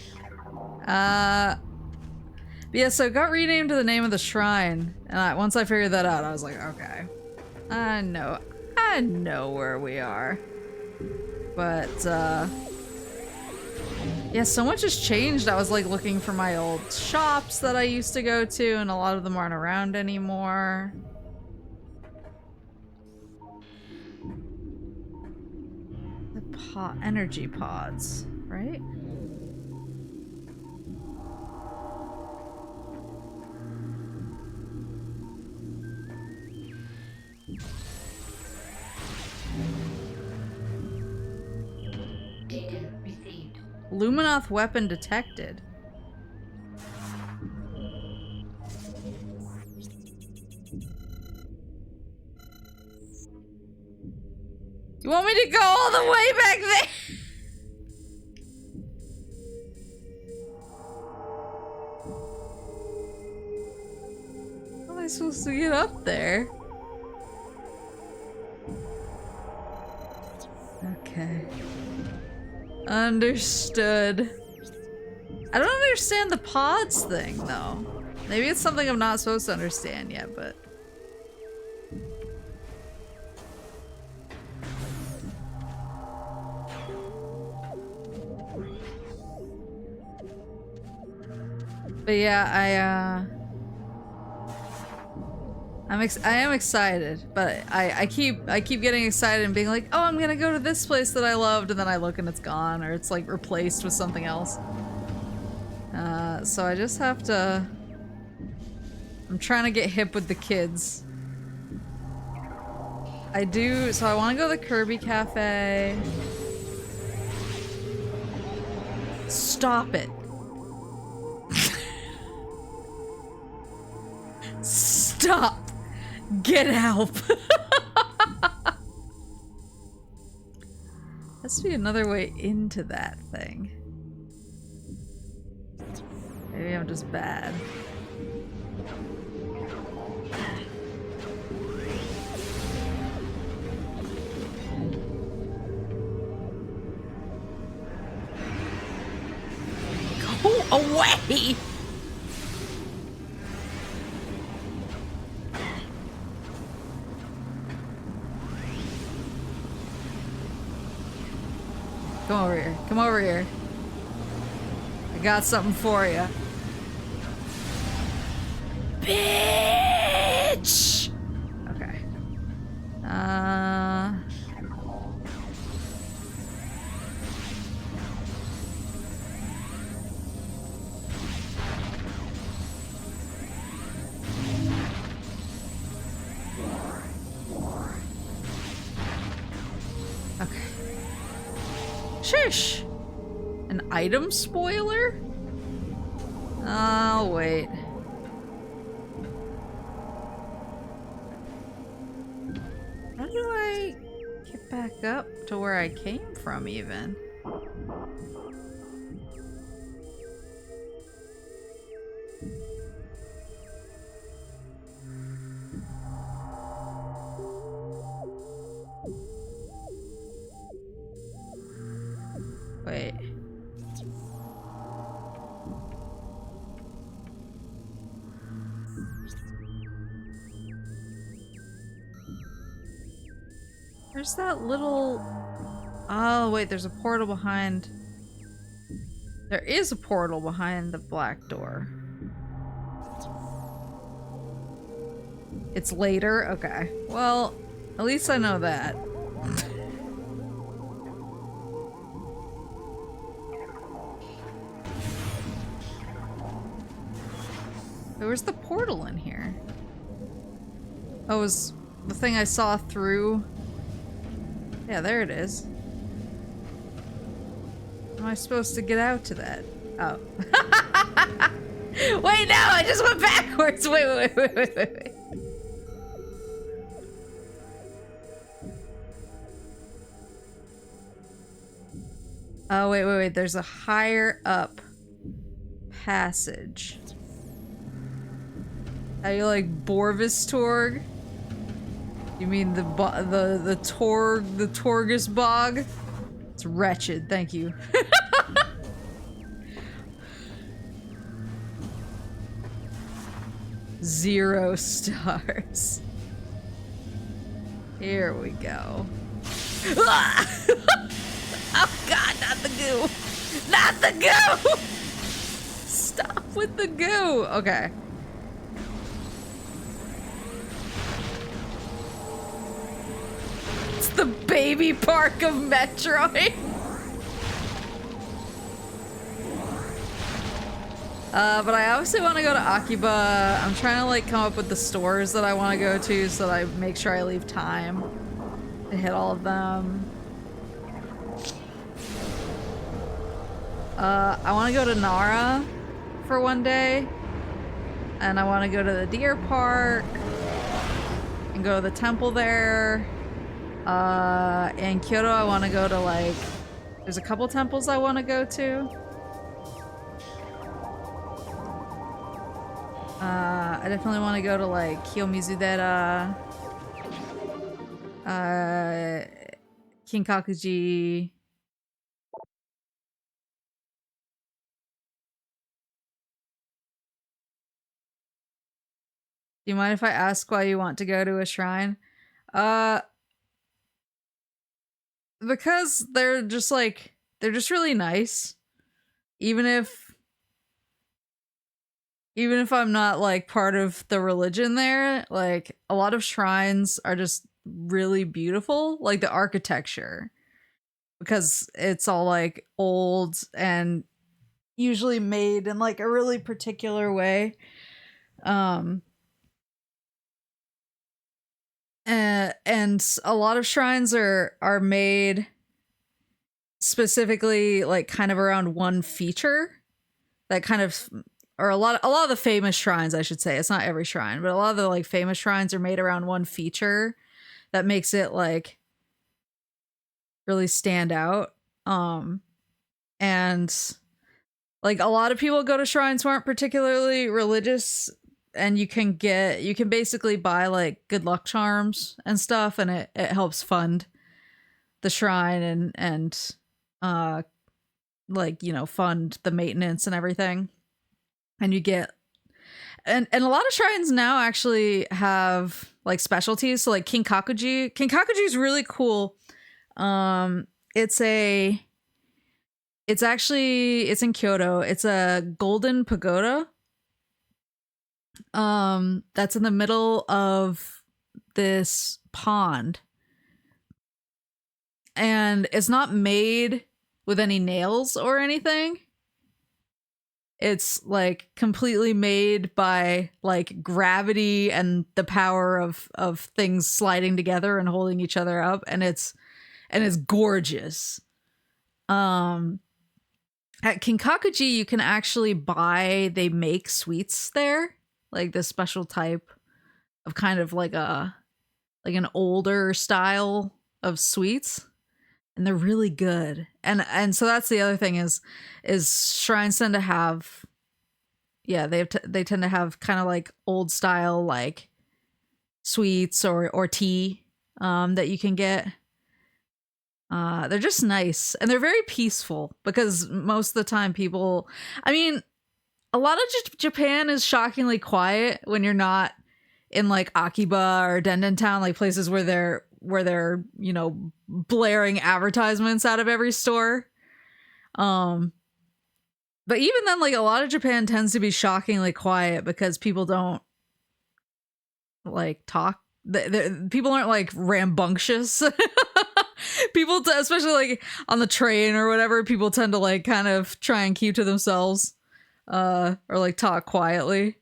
Yeah, so it got renamed to the name of the shrine, and once I figured that out, I was like, okay, I know where we are. But, yeah, so much has changed. I was, like, looking for my old shops that I used to go to, and a lot of them aren't around anymore. The energy pods, right? Luminoth weapon detected. You want me to go all the way back there? supposed to get up there? Okay. Understood. I don't understand the pods thing, though. Maybe it's something I'm not supposed to understand yet, but... But yeah, I am excited, but I keep getting excited and being like, oh, I'm gonna go to this place that I loved, and then I look and it's gone, or it's like replaced with something else. So I just have to... I'm trying to get hip with the kids. So I want to go to the Kirby Cafe. Stop it. Stop! Get help! Has to be another way into that thing. Maybe I'm just bad. Go away! Come over here. Come over here. I got something for you. Bitch! Okay. Okay. Shush! An item spoiler? Oh, wait. How do I get back up to where I came from, even? Wait. There's that little... Oh, wait, there's a portal behind... There is a portal behind the black door. It's later? Okay. Well, at least I know that. Where's the portal in here? Oh, it was the thing I saw through... Yeah, there it is. How am I supposed to get out to that? Oh. Wait, no! I just went backwards! Wait. Oh, wait. There's a higher up passage. How you like Borvistorg? You mean the Torgus bog? It's wretched, thank you. Zero stars. Here we go. Oh god, not the goo! Not the goo! Stop with the goo! Okay. It's the baby park of Metroid. But I obviously want to go to Akiba. I'm trying to like come up with the stores that I want to go to so that I make sure I leave time to hit all of them. I want to go to Nara for one day. And I want to go to the deer park and go to the temple there. In Kyoto, I want to go to like, there's a couple temples I want to go to. I definitely want to go to like Kiyomizudera, Kinkakuji. Do you mind if I ask why you want to go to a shrine? Uh, because they're just really nice. Even if I'm not like part of the religion there, like a lot of shrines are just really beautiful, like the architecture, because it's all like old and usually made in like a really particular way. Um and a lot of shrines are made specifically like kind of around one feature that kind of, or a lot of the famous shrines, I should say. It's not every shrine, but a lot of the like famous shrines are made around one feature that makes it like really stand out. And like a lot of people go to shrines who aren't particularly religious, and you can basically buy like good luck charms and stuff, and it helps fund the shrine and like, you know, fund the maintenance and everything. And you get, and a lot of shrines now actually have like specialties. So like Kinkakuji is really cool. It's in Kyoto. It's a golden pagoda. That's in the middle of this pond. And it's not made with any nails or anything. It's like completely made by like gravity and the power of things sliding together and holding each other up, and it's gorgeous. At Kinkakuji, you can actually they make sweets there, like this special type of kind of like an older style of sweets, and they're really good. And so that's the other thing is shrines tend to have, yeah, they tend to have kind of like old style like sweets or tea that you can get. They're just nice, and they're very peaceful, because most of the time people, I mean, a lot of Japan is shockingly quiet when you're not in like Akiba or Denden Town, like places where they're, you know, blaring advertisements out of every store. But even then, like a lot of Japan tends to be shockingly quiet because people don't like talk. People aren't like rambunctious. People, especially like on the train or whatever, people tend to like kind of try and keep to themselves, or like talk quietly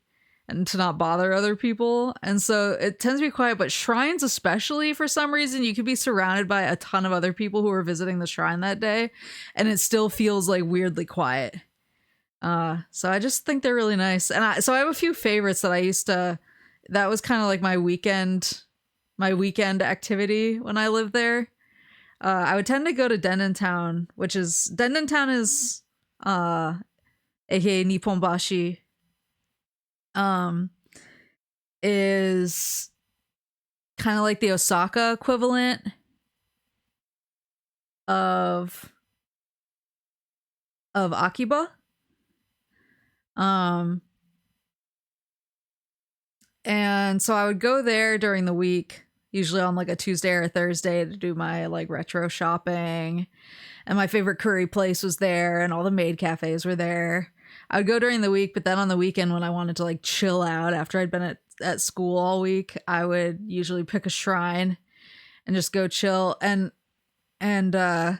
and to not bother other people. And so it tends to be quiet, but shrines especially, for some reason, you could be surrounded by a ton of other people who are visiting the shrine that day, and it still feels like weirdly quiet. So I just think they're really nice. And so I have a few favorites that I used to, that was kind of like my weekend activity when I lived there. I would tend to go to Denden Town, Denden Town is, aka Nipponbashi, is kind of like the Osaka equivalent of Akiba. And so I would go there during the week, usually on like a Tuesday or a Thursday, to do my like retro shopping. And my favorite curry place was there, and all the maid cafes were there. I would go during the week, but then on the weekend when I wanted to like chill out after I'd been at school all week, I would usually pick a shrine and just go chill. And yeah,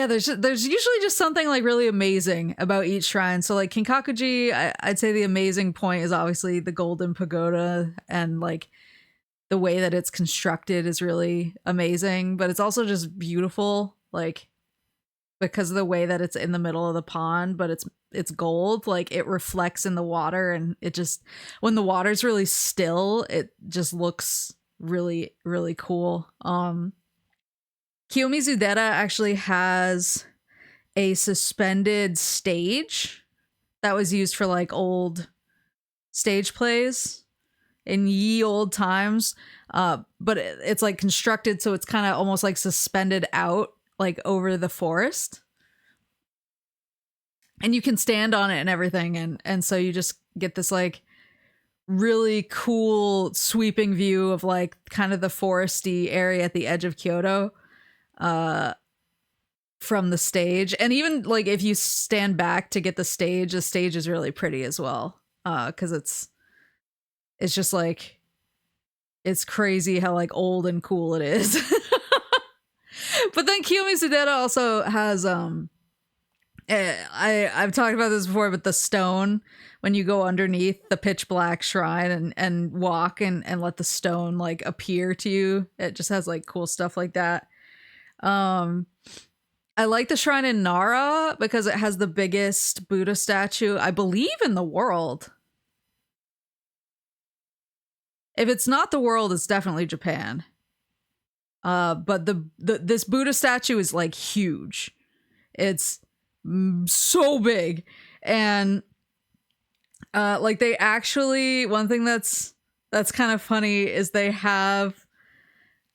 there's usually just something like really amazing about each shrine. So like Kinkakuji, I'd say the amazing point is obviously the golden pagoda, and like the way that it's constructed is really amazing, but it's also just beautiful, like because of the way that it's in the middle of the pond, but it's gold, like it reflects in the water, and it just, when the water's really still, it just looks really, really cool. Kiyomizudera actually has a suspended stage that was used for like old stage plays in ye old times. But it's like constructed so it's kind of almost like suspended out like over the forest. And you can stand on it and everything, and so you just get this like really cool sweeping view of like kind of the foresty area at the edge of Kyoto from the stage. And even like if you stand back to get the stage is really pretty as well, because it's just like, it's crazy how like old and cool it is. But then Kiyomi Sudeta also has I've talked about this before, but the stone, when you go underneath the pitch black shrine and walk and let the stone like appear to you, it just has like cool stuff like that. I like the shrine in Nara because it has the biggest Buddha statue, I believe, in the world. If it's not the world, it's definitely Japan. But this Buddha statue is like huge. It's so big. And like they actually, one thing that's kind of funny is they have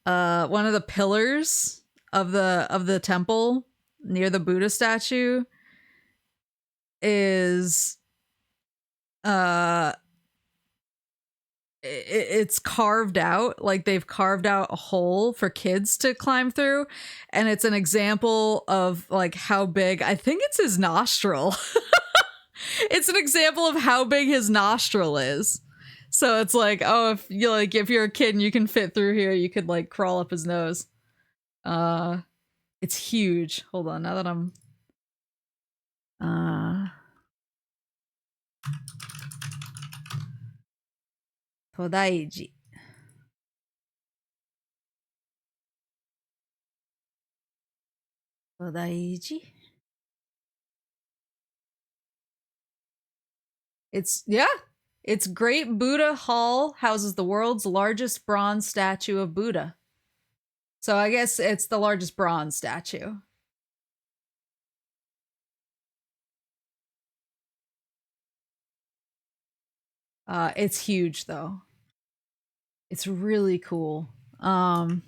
one of the pillars of the temple near the Buddha statue is it's carved out, like they've carved out a hole for kids to climb through, and it's an example of like how big, I think it's his nostril. It's an example of how big his nostril is. So it's like, oh, if you're a kid and you can fit through here, you could like crawl up his nose. It's huge. Hold on, now that I'm Todaiji. Todaiji. It's Great Buddha Hall houses the world's largest bronze statue of Buddha. So I guess it's the largest bronze statue. It's huge though. It's really cool. And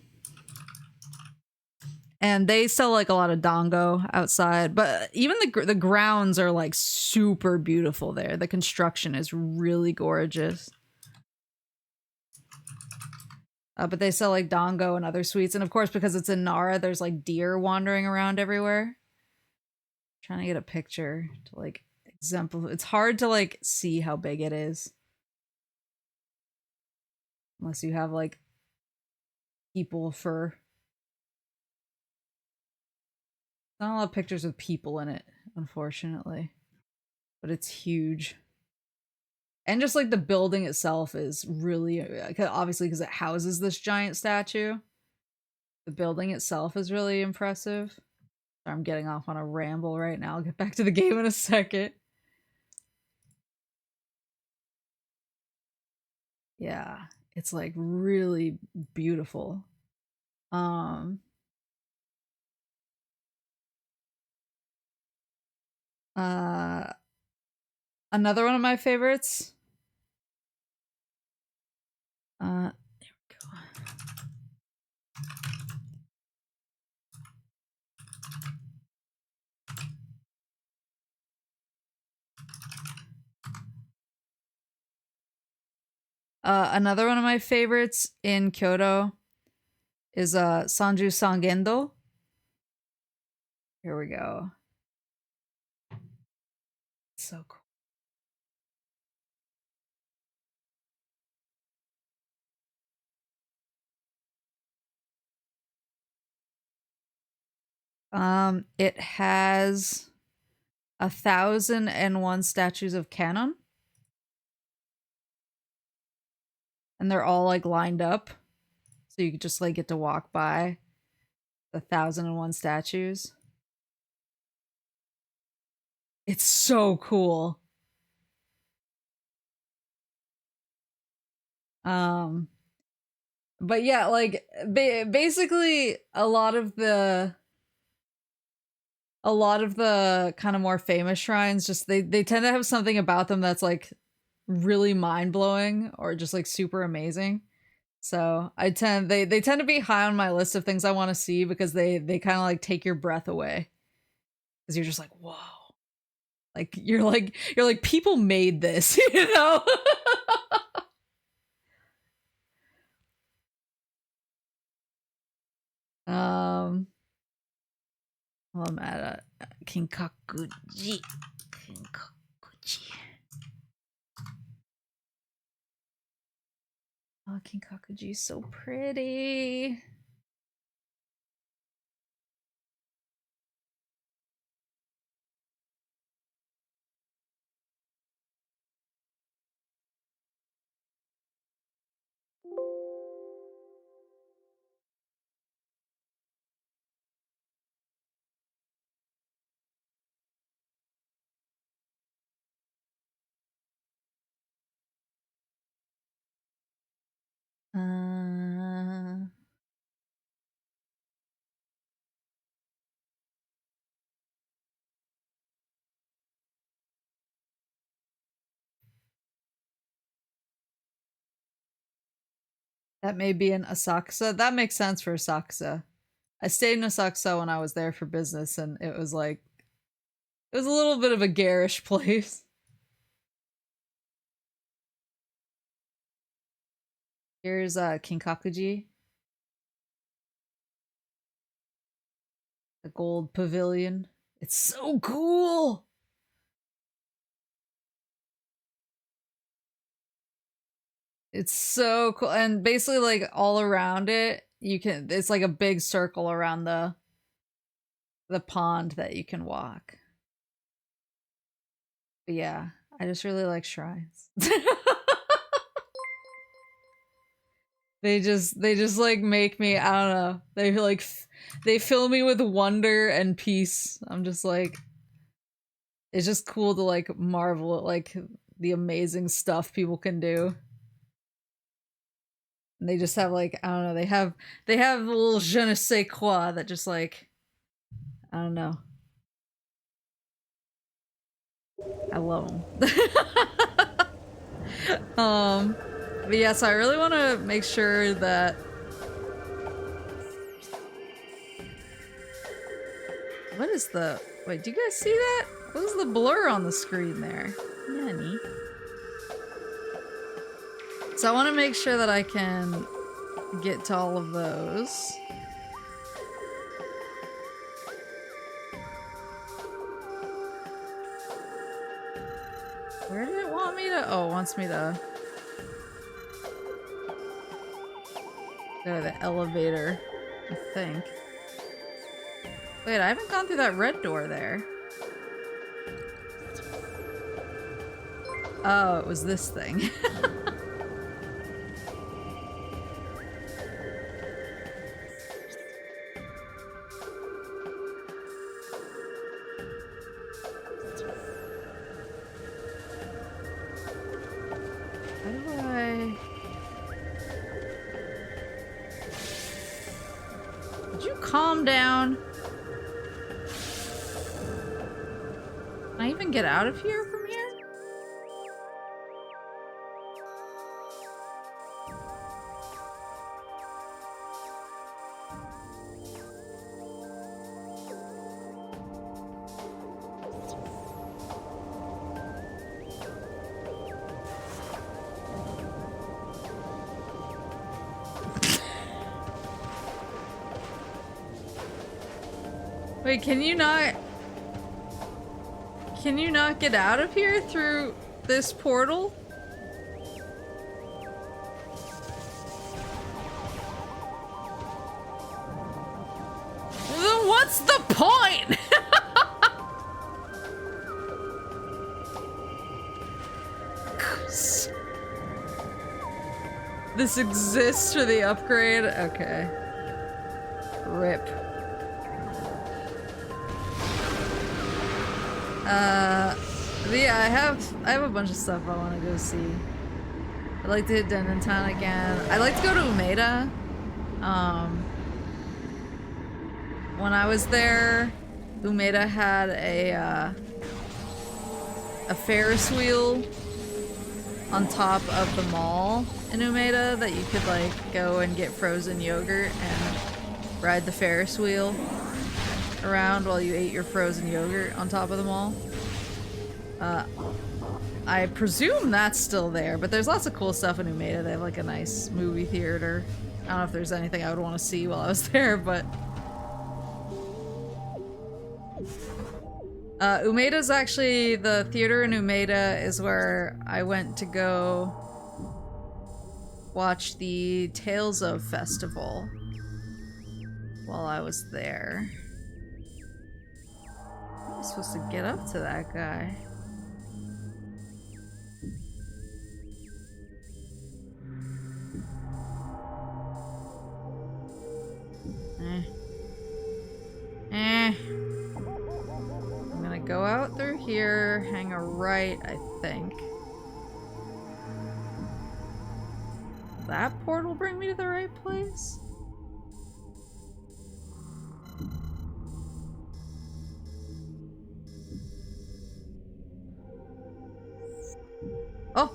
they sell like a lot of dango outside, but even the grounds are like super beautiful there. The construction is really gorgeous. But they sell like dango and other sweets, and of course because it's in Nara, there's like deer wandering around everywhere. I'm trying to get a picture to like exemplify. It's hard to like see how big it is unless you have like people for. Not a lot of pictures with people in it, unfortunately. But it's huge. And just like the building itself is really, obviously because it houses this giant statue. The building itself is really impressive. I'm getting off on a ramble right now. I'll get back to the game in a second. Yeah, it's like really beautiful. Another one of my favorites. There we go. Another one of my favorites in Kyoto is Sanju Sangendo. Here we go. So cool. It has 1,001 statues of Kannon. And they're all like lined up. So you just like get to walk by the 1,001 statues. It's so cool. But yeah, like basically a lot of the kind of more famous shrines, just they tend to have something about them that's like really mind-blowing or just like super amazing. So they tend to be high on my list of things I want to see because they kind of like take your breath away. Because you're just like, whoa. Like you're like people made this, you know? Well, I'm at a Kinkakuji. Kinkakuji. Oh, Kinkakuji is so pretty. That may be in Asakusa. That makes sense for Asakusa. I stayed in Asakusa when I was there for business, and it was like it was a little bit of a garish place. Here's Kinkakuji. The gold pavilion. It's so cool! It's so cool. And basically like all around it, it's like a big circle around the pond that you can walk. But yeah, I just really like shrines. They just like make me, I don't know. They fill me with wonder and peace. I'm just like, it's just cool to like marvel at like the amazing stuff people can do. And they just have like, I don't know, they have a little je ne sais quoi that just like, I don't know. I love them. But yeah, so I really want to make sure that... What is the... Wait, do you guys see that? What is the blur on the screen there? Nanny. So I want to make sure that I can get to all of those. Where did it want me to... Oh, it wants me to... go to the elevator, I think. Wait, I haven't gone through that red door there. Oh, it was this thing. How do I... Would you calm down? Can I even get out of here from here? Wait, can you not get out of here through this portal? Then what's the point? This exists for the upgrade? Okay. RIP. Yeah, I have a bunch of stuff I want to go see. I'd like to hit Dendentown again. I'd like to go to Umeda. When I was there, Umeda had a Ferris wheel on top of the mall in Umeda that you could like go and get frozen yogurt and ride the Ferris wheel around while you ate your frozen yogurt on top of the mall. I presume that's still there, but there's lots of cool stuff in Umeda. They have like a nice movie theater. I don't know if there's anything I would want to see while I was there, but Umeda's actually, the theater in Umeda is where I went to go watch the Tales of Festival while I was there. I'm supposed to get up to that guy. I'm gonna go out through here, hang a right, I think. That portal will bring me to the right place? Oh!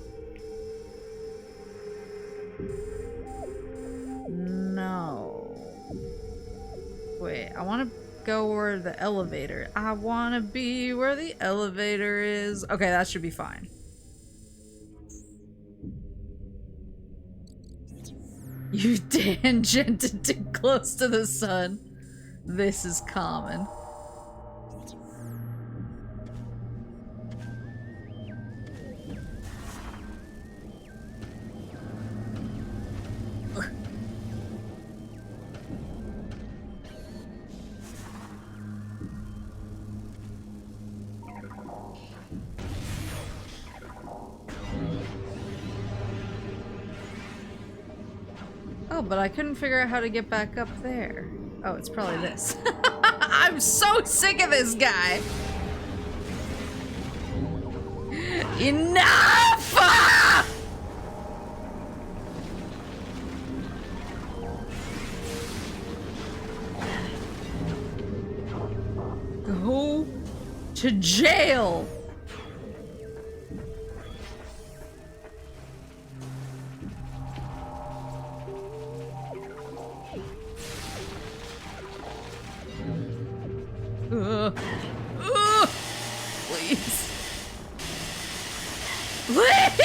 No. Wait, I want to go where the elevator. I want to be where the elevator is. Okay, that should be fine. You tangented too close to the sun. This is common. Oh, but I couldn't figure out how to get back up there. Oh, it's probably this. I'm so sick of this guy! Enough! Ah! Go to jail! Please. Please!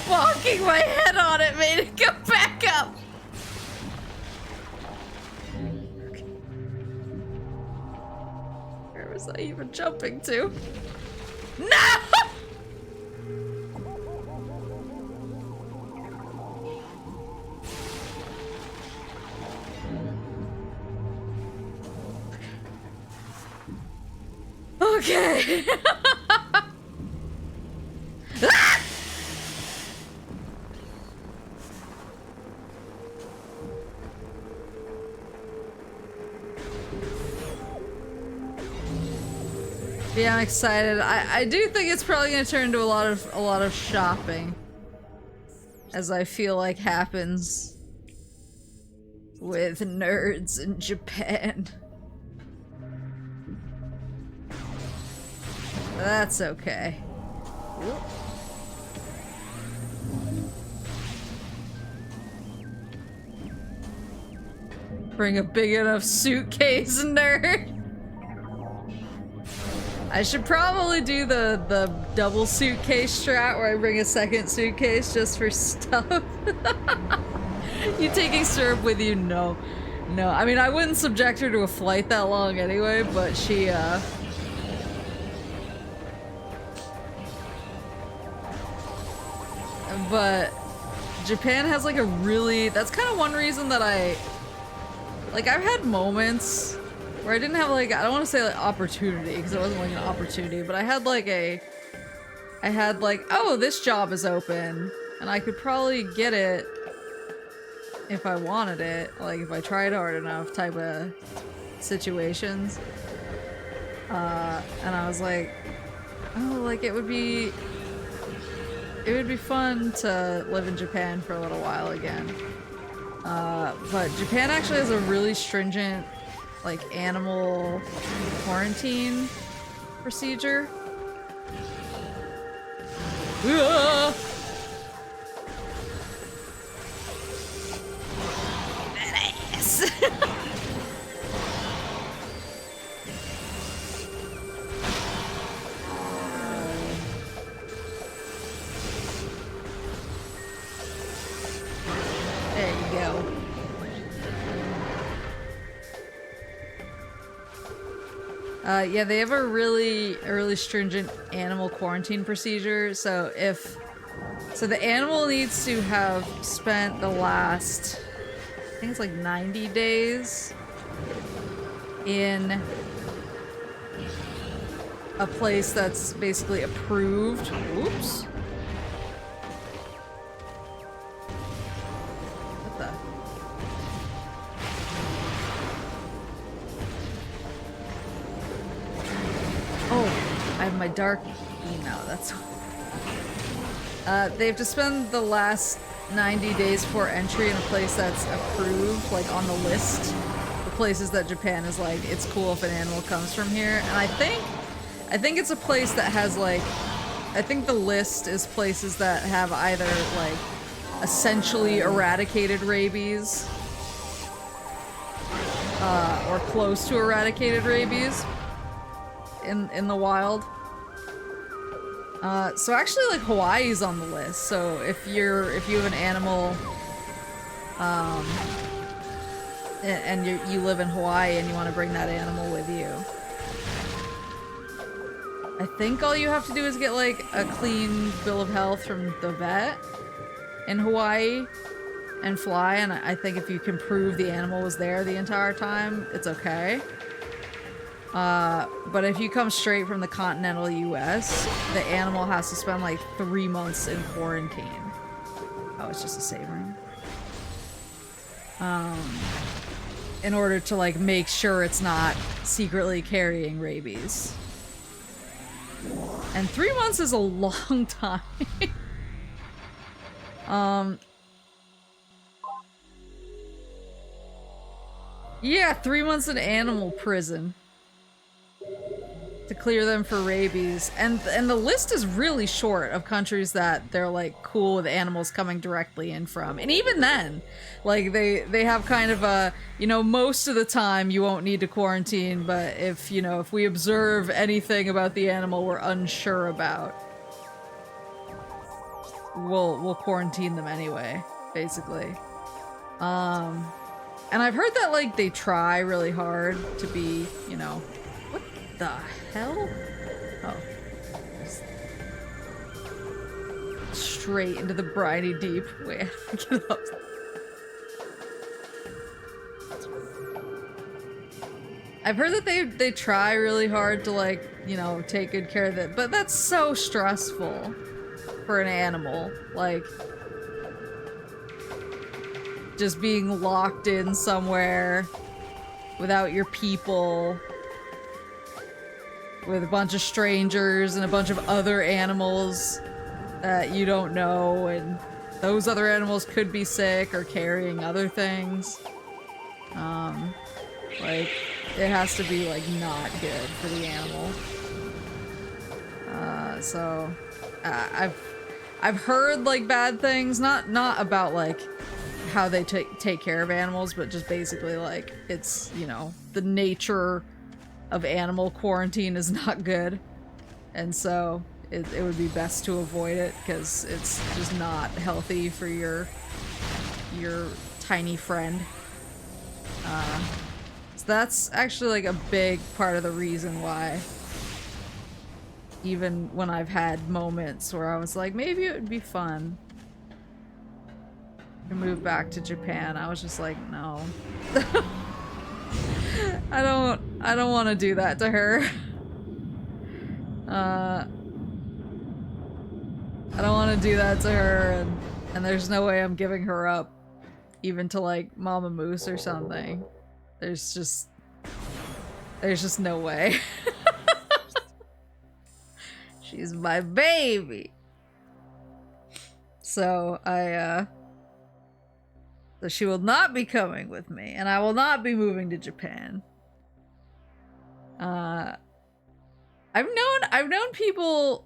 Bonking my head on it made it go back up! Okay. Where was I even jumping to? No! Okay. Ah! Yeah, I'm excited. I do think it's probably gonna turn into a lot of shopping, as I feel like happens with nerds in Japan. That's okay. Bring a big enough suitcase, nerd. I should probably do the double suitcase strat where I bring a second suitcase just for stuff. You taking syrup with you? No. No, I mean, I wouldn't subject her to a flight that long anyway, but she, but Japan has like a really, that's kind of one reason that like I've had moments where I didn't have like, I don't want to say like opportunity because it wasn't like an opportunity, but I had like oh, this job is open and I could probably get it if I wanted it, like if I tried hard enough type of situations. And I was like, oh, like it would be fun to live in Japan for a little while again. But Japan actually has a really stringent like animal quarantine procedure. Badass. There you go. Yeah, they have a really stringent animal quarantine procedure. So the animal needs to have spent the last, I think it's like 90 days in a place that's basically approved. Oops. What the? Oh, I have my dark email. That's they have to spend the last 90 days for entry in a place that's approved, like on the list. The places that Japan is like, it's cool if an animal comes from here. And I think it's a place that has like, I think the list is places that have either like essentially eradicated rabies or close to eradicated rabies in the wild. So actually, like, Hawaii's on the list. So if you have an animal, and you live in Hawaii and you want to bring that animal with you, I think all you have to do is get like a clean bill of health from the vet in Hawaii and fly. And I think if you can prove the animal was there the entire time, it's okay. But if you come straight from the continental US, the animal has to spend like 3 months in quarantine. Oh, it's just a save ring. In order to like make sure it's not secretly carrying rabies. And 3 months is a long time. Yeah, 3 months in animal prison. To clear them for rabies. And the list is really short of countries that they're like cool with animals coming directly in from. And even then, like they have kind of a, you know, most of the time you won't need to quarantine, but if, you know, if we observe anything about the animal we're unsure about, we'll quarantine them anyway, basically. And I've heard that like they try really hard to be, you know, what the hell? Oh. Straight into the briny deep. Wait, I have to get up. I've heard that they try really hard to like, you know, take good care of it, but that's so stressful for an animal. Like, just being locked in somewhere without your people, with a bunch of strangers and a bunch of other animals that you don't know, and those other animals could be sick or carrying other things. Like, it has to be, like, not good for the animal. I've heard, like, bad things, not about, like, how they take care of animals, but just basically, like, it's, you know, the nature of animal quarantine is not good. And so, it would be best to avoid it, because it's just not healthy for your tiny friend. So that's actually like a big part of the reason why, even when I've had moments where I was like, maybe it would be fun to move back to Japan, I was just like, no. I don't want to do that to her. I don't want to do that to her, and there's no way I'm giving her up, even to like Mama Moose or something. There's just no way. She's my baby. So so she will not be coming with me, and I will not be moving to Japan. I've known people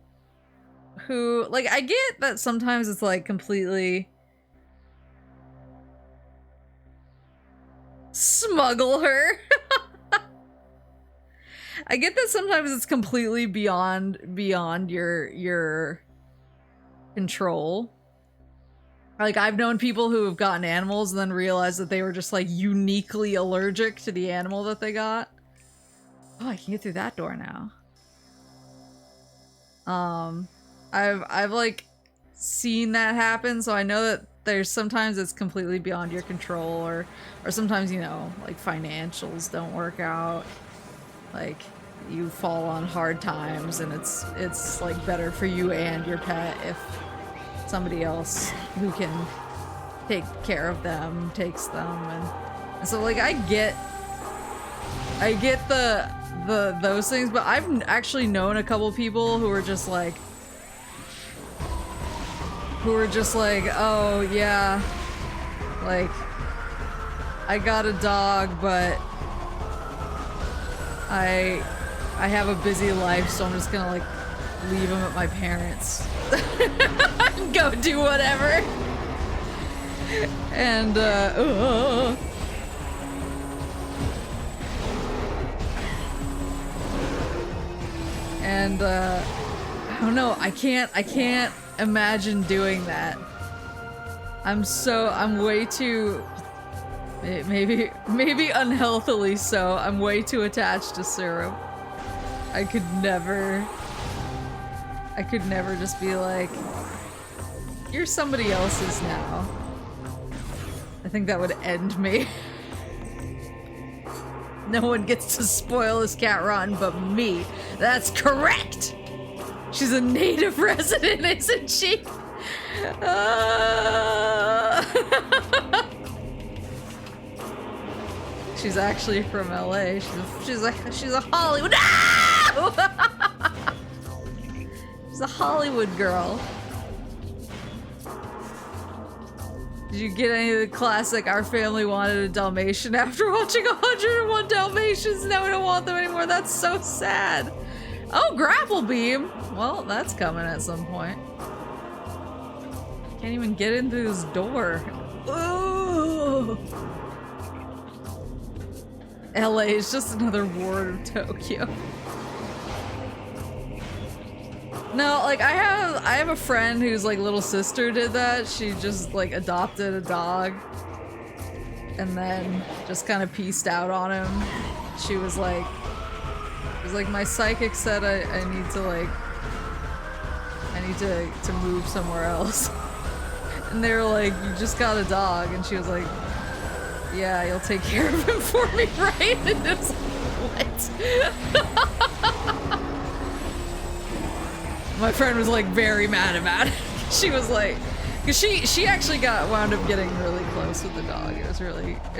who, like, I get that sometimes it's like completely smuggle her. I get that sometimes it's completely beyond your control. Like, I've known people who have gotten animals and then realized that they were just like uniquely allergic to the animal that they got. Oh, I can get through that door now. I've like seen that happen, so I know that there's sometimes it's completely beyond your control, or sometimes, you know, like financials don't work out. Like, you fall on hard times and it's like better for you and your pet if somebody else who can take care of them takes them, and so like I get those things, but I've actually known a couple people who are just like oh yeah, like I got a dog but I have a busy life, so I'm just gonna like leave him at my parents and go do whatever. And I don't know, I can't imagine doing that. I'm way too, maybe unhealthily so, I'm way too attached to syrup. I could never just be like, you're somebody else's now. I think that would end me. No one gets to spoil his cat rotten but me. That's correct! She's a native resident, isn't she? She's actually from LA. She's a Hollywood. No! She's a Hollywood girl. Did you get any of the classic "Our family wanted a Dalmatian" after watching 101 Dalmatians? Now we don't want them anymore. That's so sad. Oh, grapple beam. Well, that's coming at some point. Can't even get in through this door. Ooh. LA is just another ward of Tokyo. No, like I have a friend whose like little sister did that. She just like adopted a dog and then just kind of pieced out on him. She was like, my psychic said I need to move somewhere else. And they were like, you just got a dog, and she was like, yeah, you'll take care of him for me, right? And it was like, what? My friend was like very mad about it. She was like, because she actually wound up getting really close with the dog. It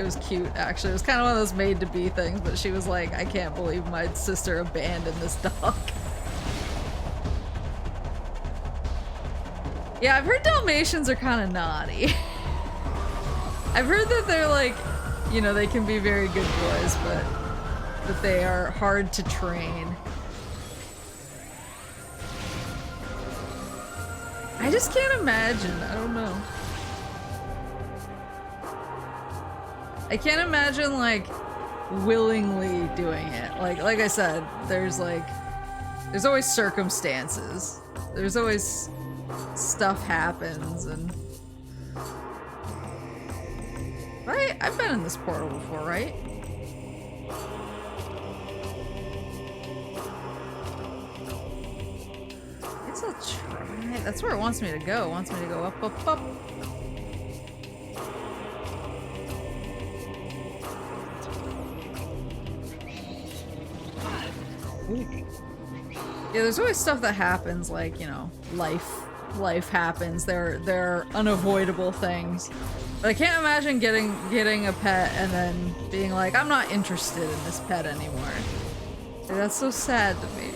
was cute actually. It was kind of one of those made to be things, but she was like, I can't believe my sister abandoned this dog. Yeah, I've heard Dalmatians are kind of naughty. I've heard that they're like, you know, they can be very good boys, but that they are hard to train. I just can't imagine. I don't know. I can't imagine like willingly doing it. Like I said, there's always circumstances. There's always stuff happens, and right? I've been in this portal before, right? It's a try. That's where it wants me to go. It wants me to go up, up, up. Ooh. Yeah, there's always stuff that happens, like, you know, life happens. There are unavoidable things. But I can't imagine getting a pet and then being like, I'm not interested in this pet anymore. That's so sad to me.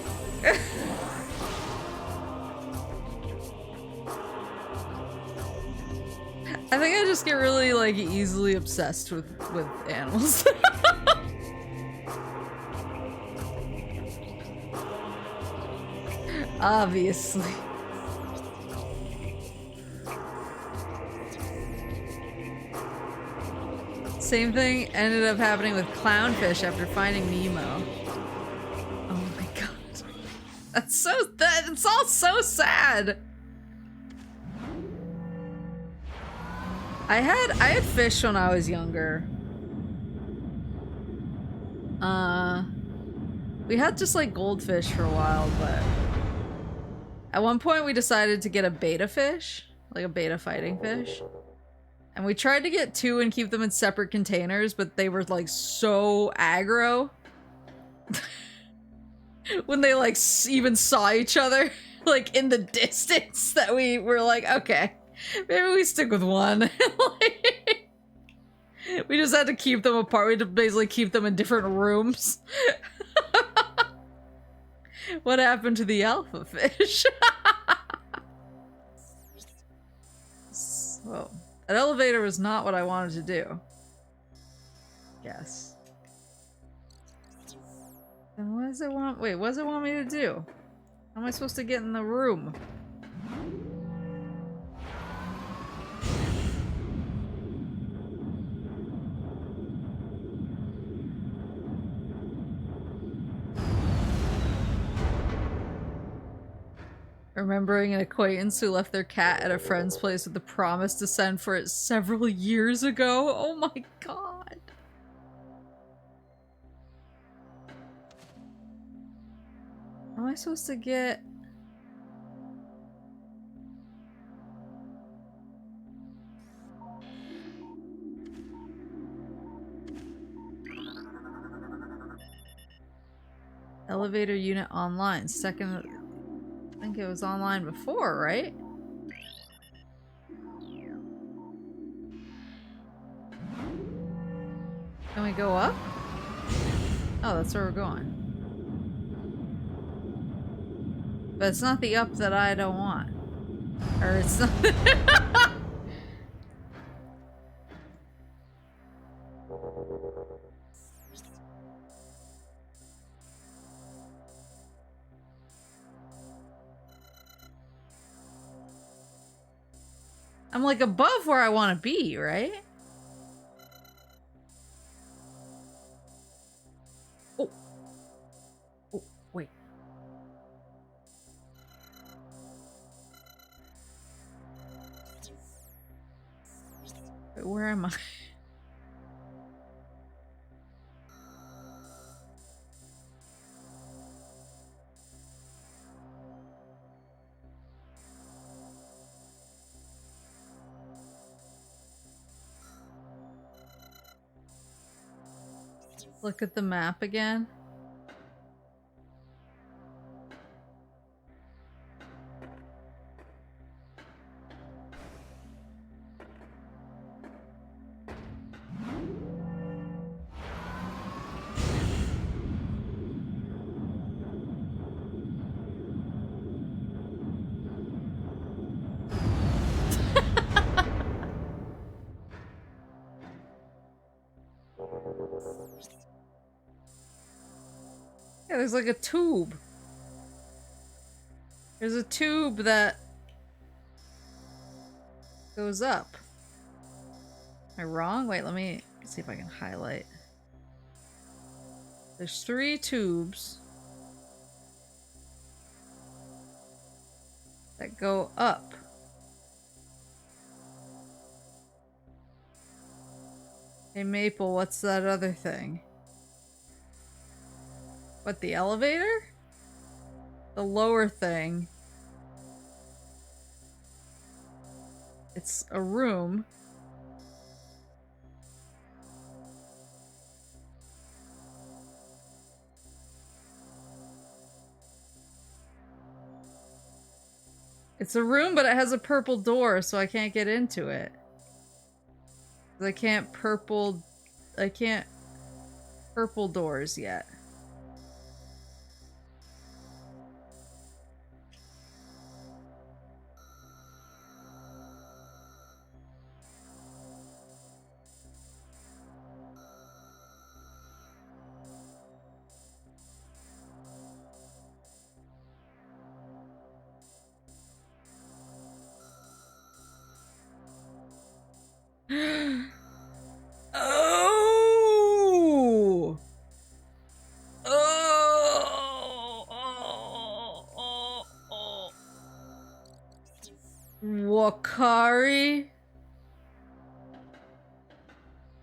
I think I just get really like easily obsessed with animals. Obviously. Same thing ended up happening with clownfish after finding Nemo. Oh my god. It's all so sad. I had fish when I was younger. We had just like goldfish for a while, but at one point we decided to get a beta fish, like a beta fighting fish. And we tried to get two and keep them in separate containers, but they were like so aggro. When they like even saw each other like in the distance that we were like, okay, maybe we stick with one. Like, we just had to keep them apart. We had to basically keep them in different rooms. What happened to the alpha fish? So, an elevator was not what I wanted to do. Yes. Then what does it want? Wait, what does it want me to do? How am I supposed to get in the room? Remembering an acquaintance who left their cat at a friend's place with the promise to send for it several years ago. Oh my god. How am I supposed to get... Elevator unit online. Second... I think it was online before, right? Can we go up? Oh, that's where we're going. But it's not the up that I don't want. Or it's not... I'm like above where I want to be, right? Oh. Oh, wait. Wait, where am I? Look at the map again. Yeah, there's like a tube. There's a tube that goes up. Am I wrong? Wait, let me see if I can highlight. There's 3 tubes that go up. Hey Maple, what's that other thing? What, the elevator? The lower thing. It's a room. It's a room, but it has a purple door, so I can't get into it. I can't purple doors yet.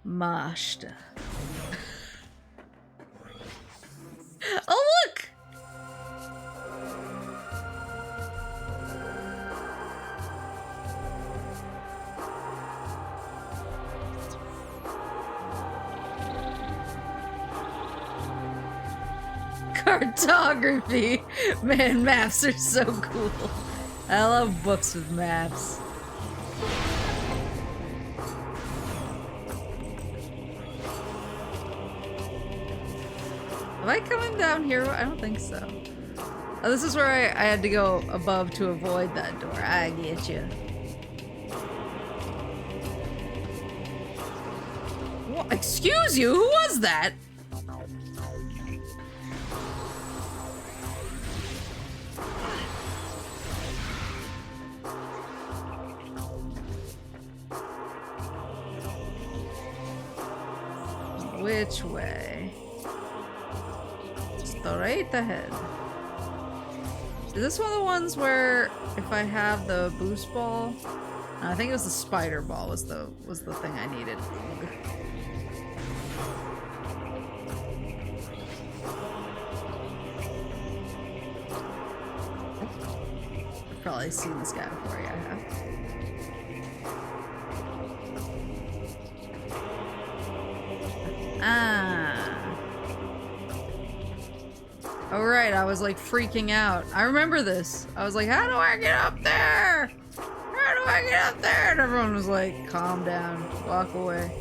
Mashta. Oh, look! Cartography. Man, maps are so cool. I love books with maps. Am I coming down here? I don't think so. Oh, this is where I had to go above to avoid that door. I get you. What? Excuse you? Who was that? Which way? Straight ahead. Is this one of the ones where if I have the boost ball? I think it was the spider ball was the thing I needed. I've probably seen this guy before, yeah, I have. Ah. Alright, I was like freaking out. I remember this. I was like, how do I get up there? How do I get up there? And everyone was like, calm down, walk away.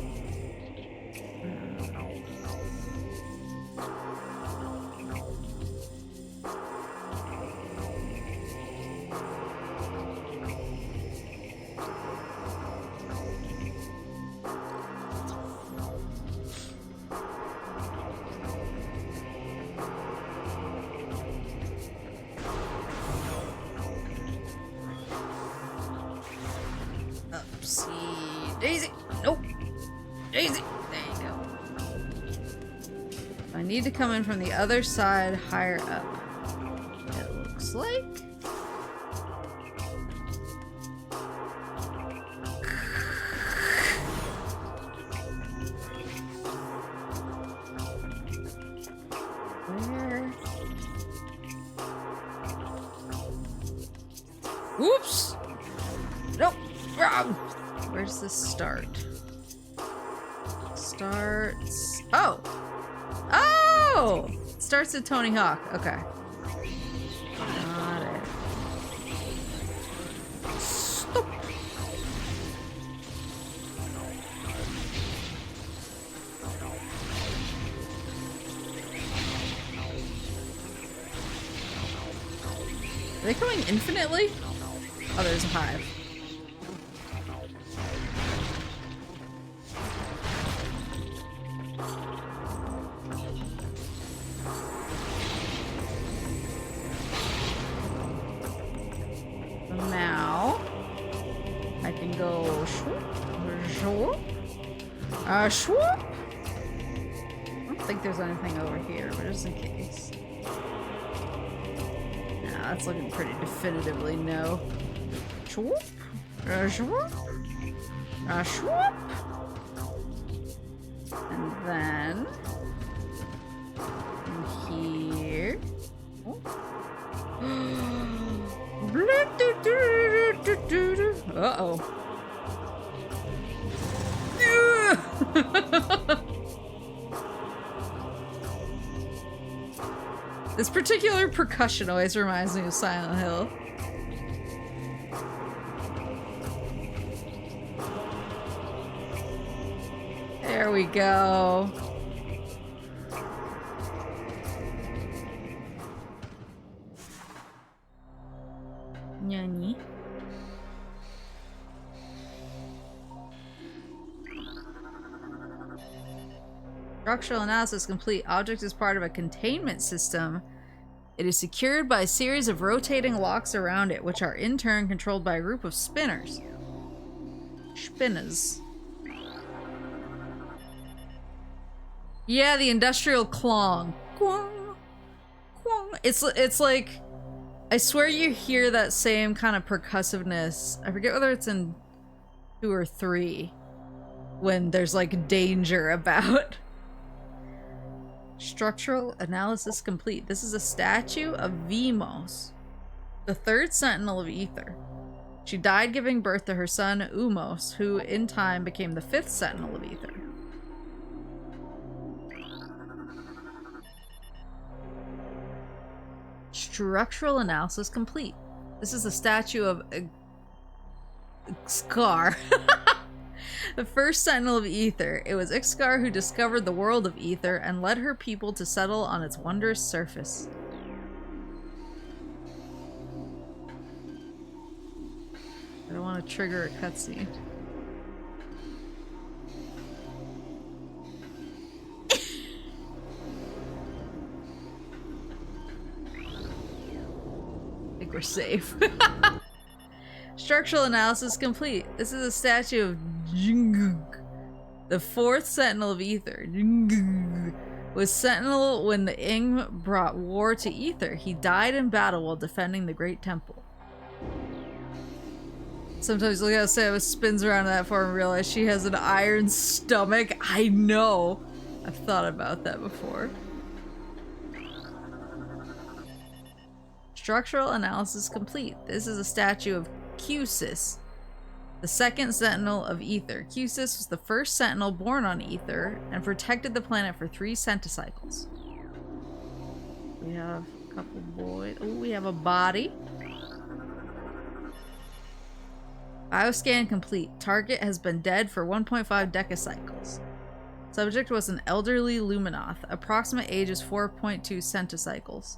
Daisy! Nope! Daisy! There you go. I need to come in from the other side higher up. It looks like. Where? Whoops! Nope! Wrong! Where's this start? Starts... Oh! Oh! It starts at Tony Hawk. Okay. Got it. Stop! Are they coming infinitely? Oh, there's a hive. Swoop! I don't think there's anything over here, but just in case. Nah, that's looking pretty definitively no. Swoop! Swoop! Swoop! And then... in here... Uh-oh. This particular percussion always reminds me of Silent Hill. There we go. Nani? Structural analysis complete. Object is part of a containment system. It is secured by a series of rotating locks around it, which are in turn controlled by a group of spinners. Spinners. Yeah, the industrial clong. Quong. Quong. It's like, I swear you hear that same kind of percussiveness. I forget whether it's in 2 or 3. when there's like danger about. Structural analysis complete. This is a statue of Vimos, the third sentinel of Ether. She died giving birth to her son Umos, who in time became the fifth sentinel of Ether. Structural analysis complete. This is a statue of Ixcar, the first sentinel of Ether. It was Ixcar who discovered the world of Ether and led her people to settle on its wondrous surface. I don't want to trigger a cutscene. I think we're safe. Structural analysis complete. This is a statue of Jingug, the fourth sentinel of Ether. Jingug was sentinel when the Ing brought war to Ether. He died in battle while defending the Great Temple. Sometimes look how Sam spins around in that form and realize she has an iron stomach. I know. I've thought about that before. Structural analysis complete. This is a statue of Cusis, the second sentinel of Ether. Cusis was the first sentinel born on Ether and protected the planet for 3 centicycles. We have a couple boys. Oh, we have a body. Bioscan complete. Target has been dead for 1.5 decacycles. Subject was an elderly Luminoth. Approximate age is 4.2 centicycles.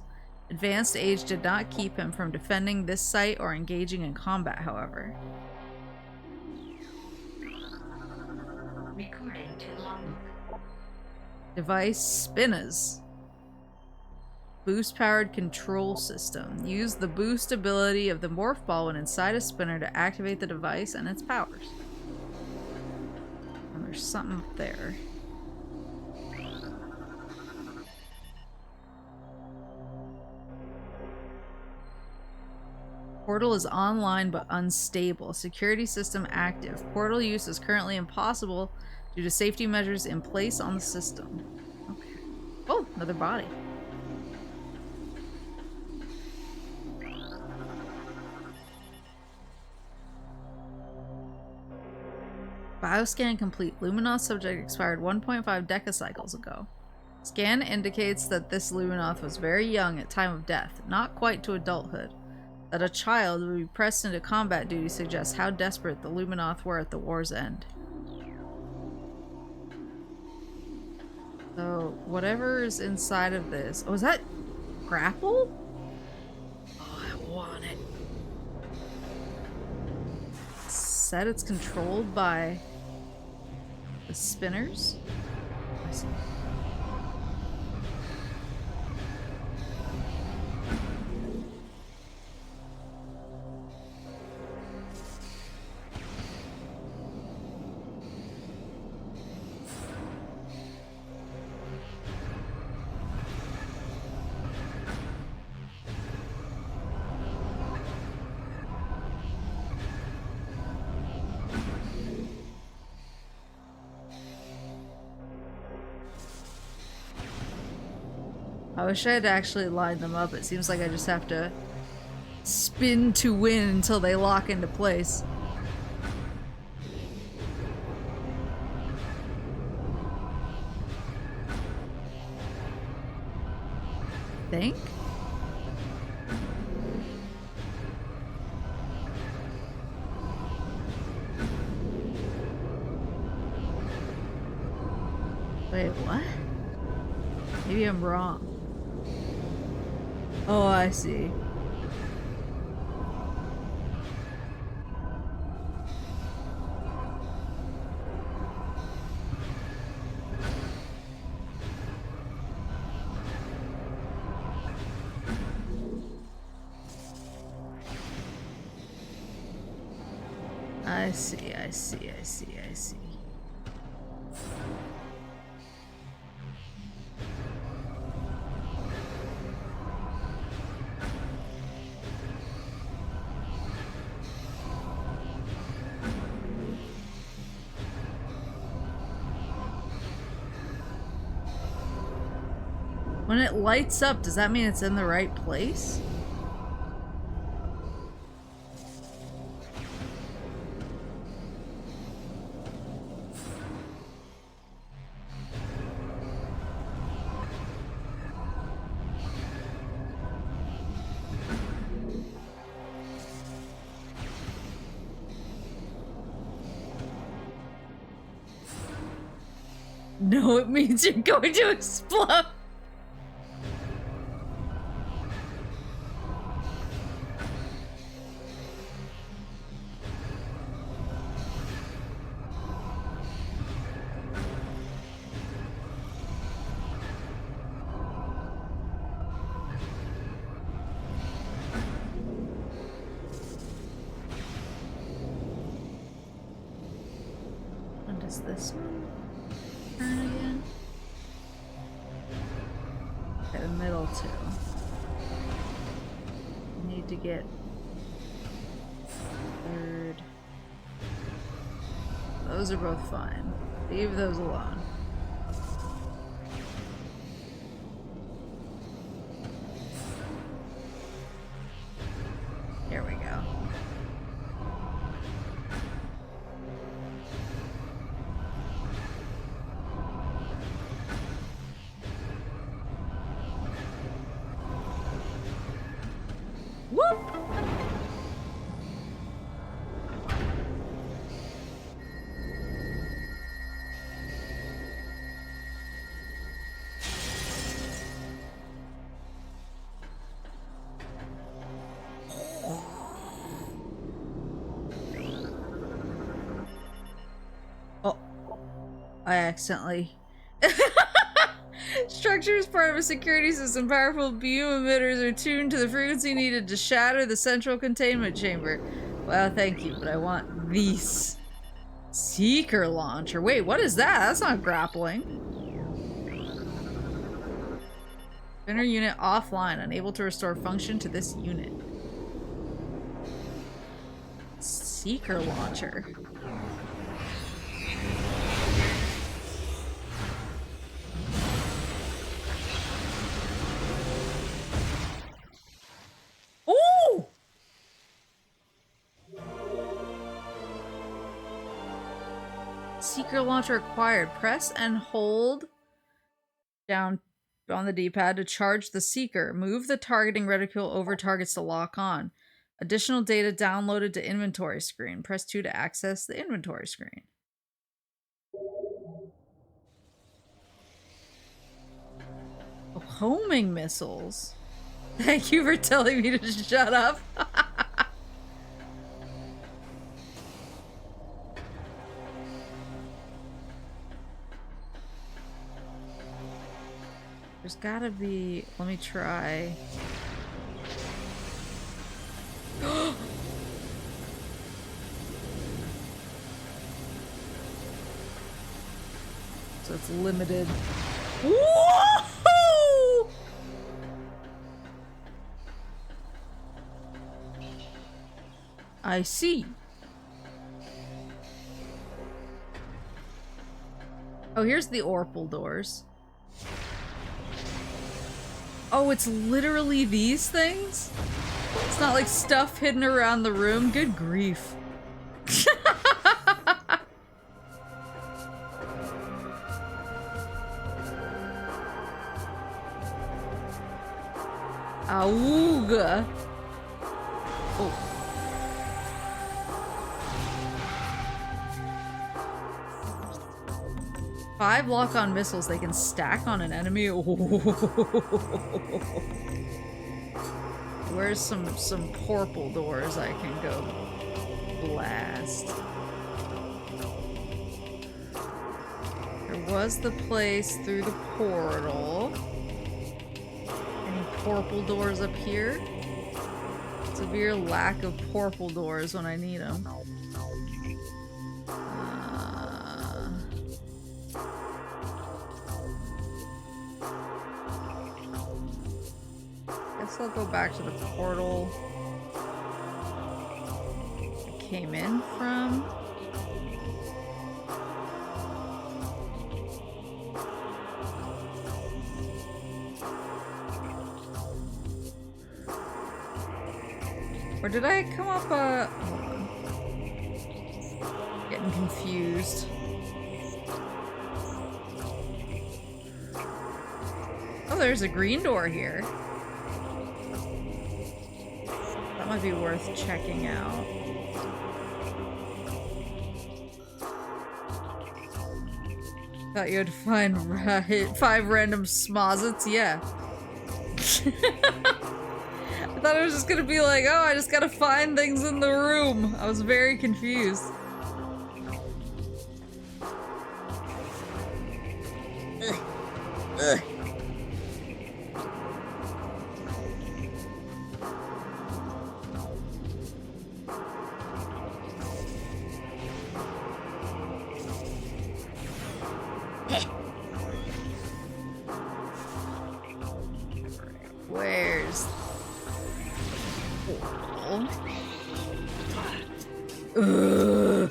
Advanced age did not keep him from defending this site or engaging in combat, however. Recording to logbook. Device spinners. Boost-powered control system. Use the boost ability of the morph ball when inside a spinner to activate the device and its powers. And there's something up there. Portal is online but unstable. Security system active. Portal use is currently impossible due to safety measures in place on the system. Okay. Oh, another body. Bioscan complete. Luminoth subject expired 1.5 decacycles ago. Scan indicates that this Luminoth was very young at time of death, not quite to adulthood. That a child would be pressed into combat duty suggests how desperate the Luminoth were at the war's end. So, whatever's inside of this... Oh, is that grapple? Oh, I want it. Said it's controlled by the spinners? I see. I wish I had actually lined them up. It seems like I just have to spin to win until they lock into place. Think? Wait, what? Maybe I'm wrong. Oh, I see. I see, I see, I see, I see. When it lights up, does that mean it's in the right place? No, it means you're going to explode. When does this one turn again? Okay, the middle two. Need to get third. Those are both fine. Leave those alone. Here we go. Whoop! Oh, I accidentally. Structure is part of a security system. Powerful beam emitters are tuned to the frequency needed to shatter the central containment chamber. Well, thank you, but I want these. Seeker launcher. Wait, what is that? That's not grappling. Inner unit offline, unable to restore function to this unit. Seeker launcher. Ooh! Seeker launcher acquired. Press and hold down on the D-pad to charge the Seeker. Move the targeting reticule over targets to lock on. Additional data downloaded to inventory screen. Press 2 to access the inventory screen. Oh, homing missiles. Thank you for telling me to shut up. There's gotta be... Let me try. So it's limited. Woohoo! I see. Oh, here's the Orpal doors. Oh, it's literally these things? It's not like stuff hidden around the room. Good grief. Auga. Oh. Five lock-on missiles they can stack on an enemy. Where's some purple doors I can go blast? There was the place through the portal. Any purple doors up here? Severe lack of purple doors when I need them. Guess I'll go back to the portal I came in from. Or did I come up, hold on. Getting confused. Oh, there's a green door here. That might be worth checking out. Thought you had to find 5 random smosets? Yeah. I thought it was just gonna be like, oh, I just gotta find things in the room. I was very confused. Ugh. Ugh. Where's the portal? Ugh.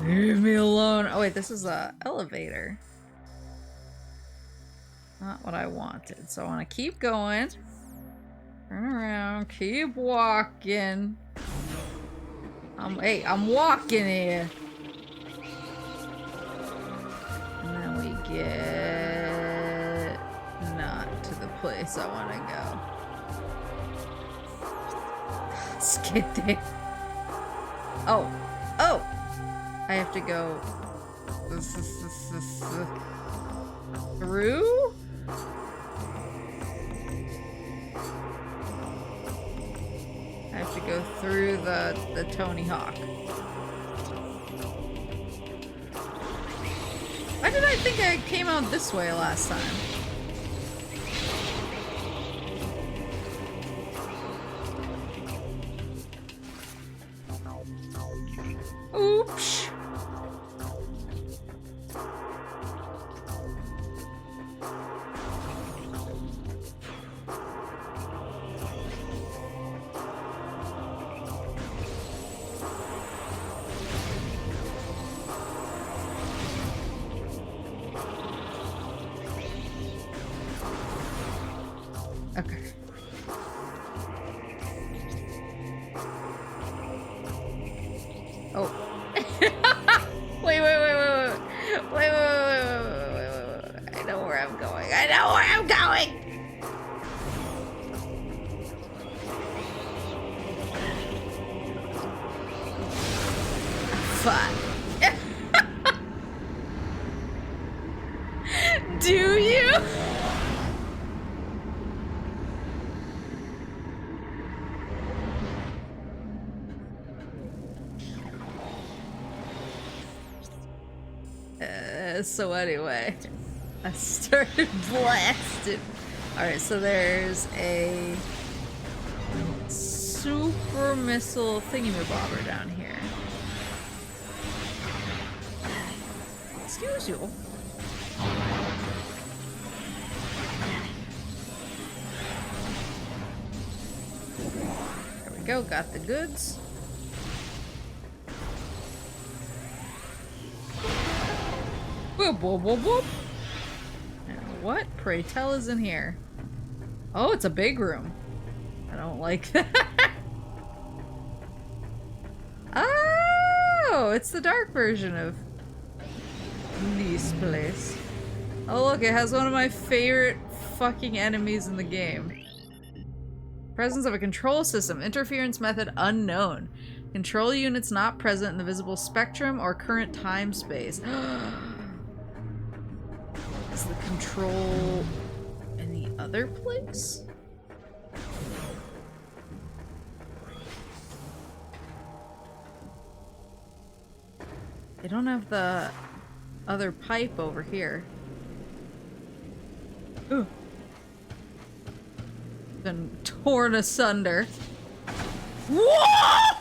Leave me alone. Oh wait, this is a elevator. Not what I wanted. So I want to keep going. Turn around. Keep walking. Hey, I'm walking here. And then we get not to the place I want to go. Let's get there. Oh. Oh! I have to go through? I have to go through the Tony Hawk. Why did I think I came out this way last time? Oops. Okay. Oh. Wait. I know where I'm going. I know where I'm going! Fuck. Do you? So anyway, I started blasting. Alright, so there's a super missile thingamabobber down here. Excuse you. There we go, got the goods. Whoop, whoop, whoop, whoop. Now what, pray tell, is in here? Oh, it's a big room. I don't like that. Oh, it's the dark version of this place. Oh look, it has one of my favorite fucking enemies in the game. Presence of a control system. Interference method unknown. Control units not present in the visible spectrum or current time space. Is the control in the other place? They don't have the other pipe over here. Ooh. Been torn asunder. Whoa!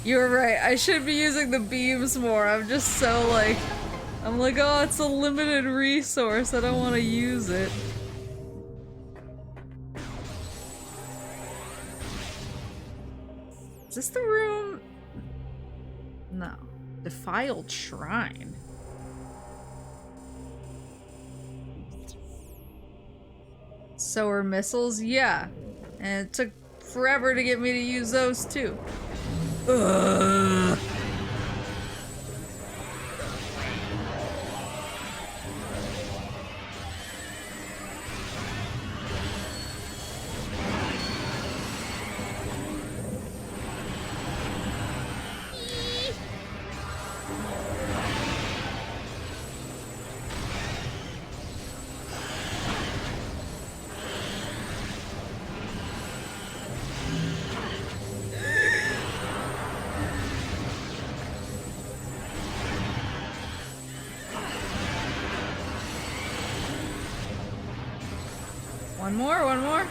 You're right. I should be using the beams more. I'm just so like I'm like, oh, it's a limited resource. I don't want to use it. Is this the room? No. Defiled shrine. Sower missiles? Yeah. And it took forever to get me to use those too. Ugh. One more.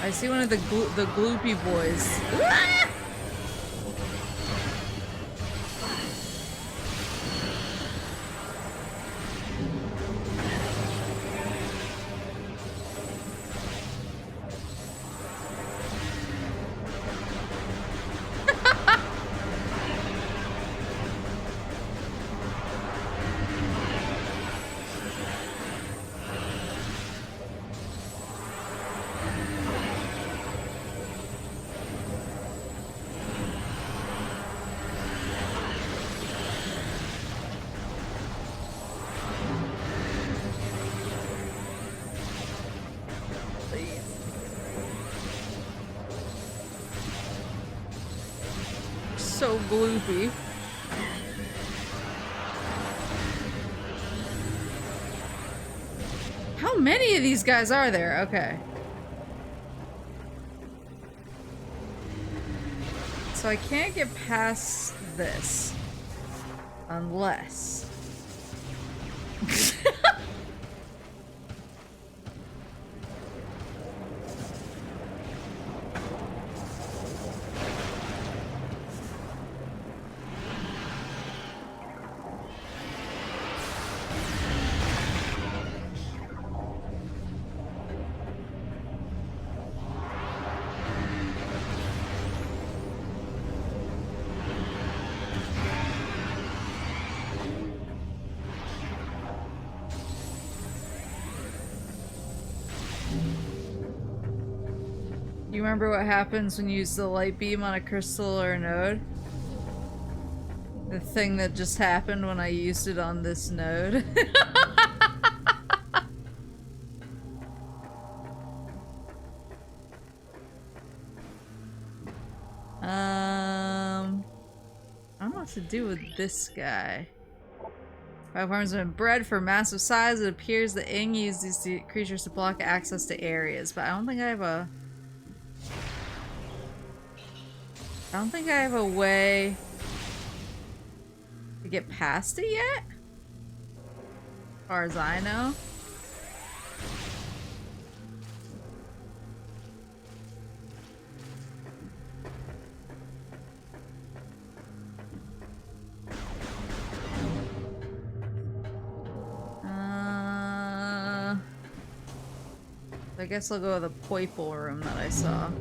I see one of the gloopy boys. Ah! So gloopy. How many of these guys are there? Okay. So I can't get past this. Unless... You remember what happens when you use the light beam on a crystal or a node? The thing that just happened when I used it on this node. I don't know what to do with this guy. Five arms have been bred for massive size. It appears that Ing used these creatures to block access to areas, but I don't think I have a way to get past it yet, as far as I know. I guess I'll go with the Poiple room that I saw.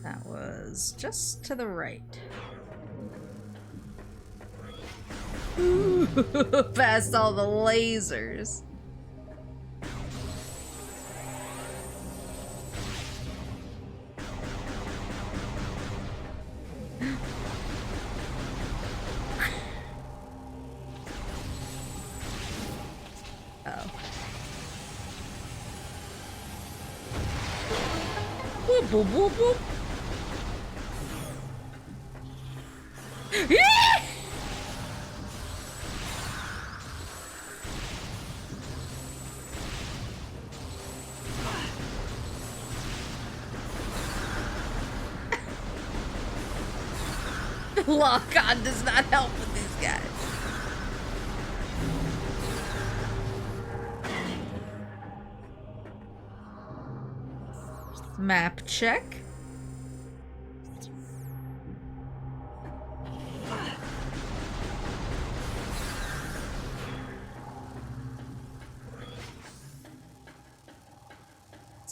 That was just to the right. Ooh, past all the lasers. Oh. Whoop, whoop, whoop, whoop. Lock-on does not help with these guys. Map check.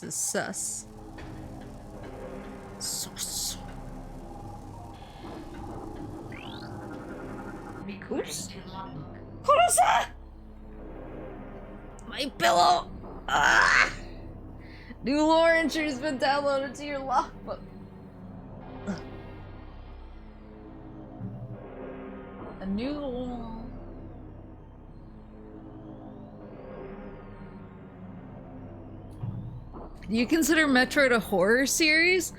This is sus. Sus. Oops. What is that? My pillow! Ah! New lore entry has been downloaded to your logbook. A new lore. Do you consider Metroid a horror series?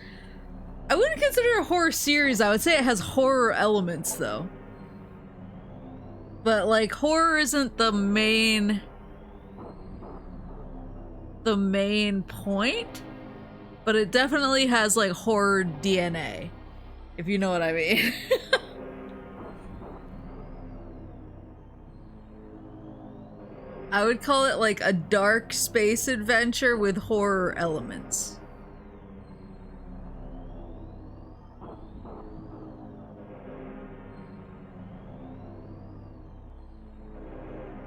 I wouldn't consider it a horror series. I would say it has horror elements, though. But, like, horror isn't the main point, but it definitely has, like, horror DNA, if you know what I mean. I would call it, like, a dark space adventure with horror elements.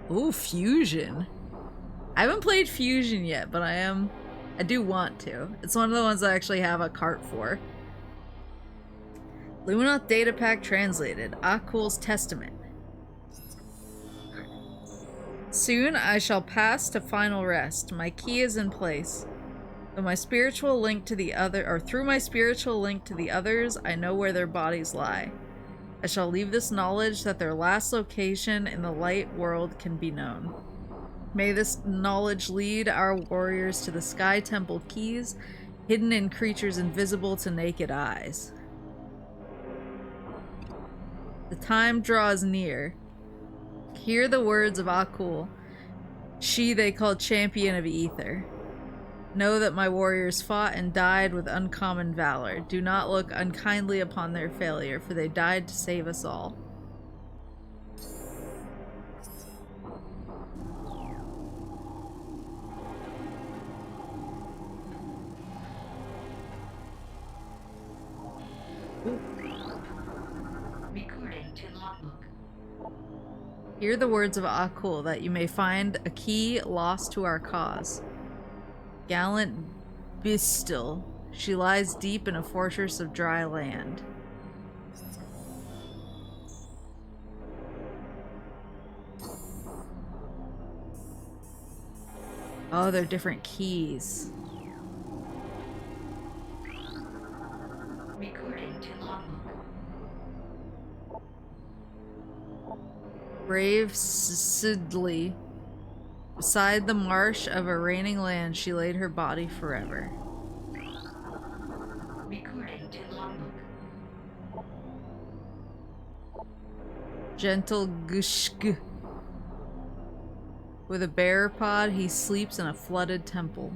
Ooh, Fusion. I haven't played Fusion yet, but I do want to. It's one of the ones I actually have a cart for. Luminoth data pack translated. Akul's Testament. Soon I shall pass to final rest. My key is in place. Through my spiritual link to the others, I know where their bodies lie. I shall leave this knowledge that their last location in the light world can be known. May this knowledge lead our warriors to the Sky Temple keys, hidden in creatures invisible to naked eyes. The time draws near. Hear the words of Akul, she they call champion of ether. Know that my warriors fought and died with uncommon valor. Do not look unkindly upon their failure, for they died to save us all. Recording to logbook. Hear the words of Akul, that you may find a key lost to our cause. Gallant Bistil, she lies deep in a fortress of dry land. Oh, they're different keys. Recording to logbook. Brave Sidley. Beside the marsh of a raining land, she laid her body forever. Recording to logbook. Gentle Gushg. With a bear pod, he sleeps in a flooded temple.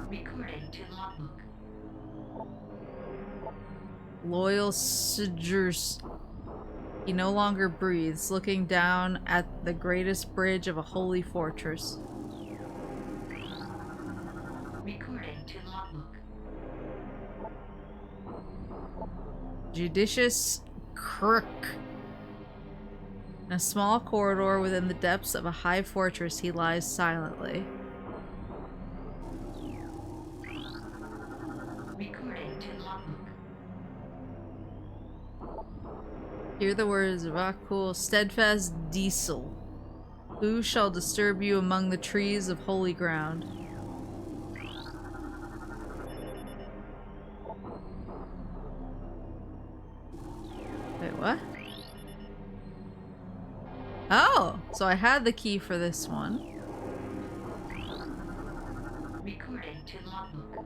Recording to logbook. Loyal Sidgers. He no longer breathes, looking down at the greatest bridge of a holy fortress. Recording to logbook. Judicious Crook. In a small corridor within the depths of a high fortress, he lies silently. Recording to logbook. Hear the words of Akul, steadfast Diesel. Who shall disturb you among the trees of holy ground? Wait, what? Oh, so I had the key for this one. Recording to logbook.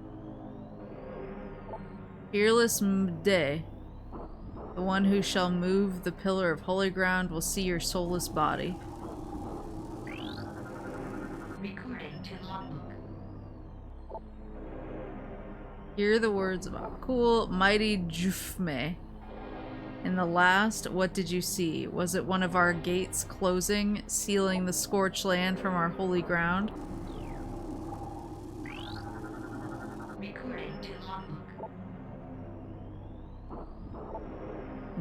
Fearless Mde. The one who shall move the pillar of holy ground will see your soulless body. Recording to logbook. Hear the words of Akul, mighty Jufme. In the last, what did you see? Was it one of our gates closing, sealing the scorched land from our holy ground? Recording to logbook.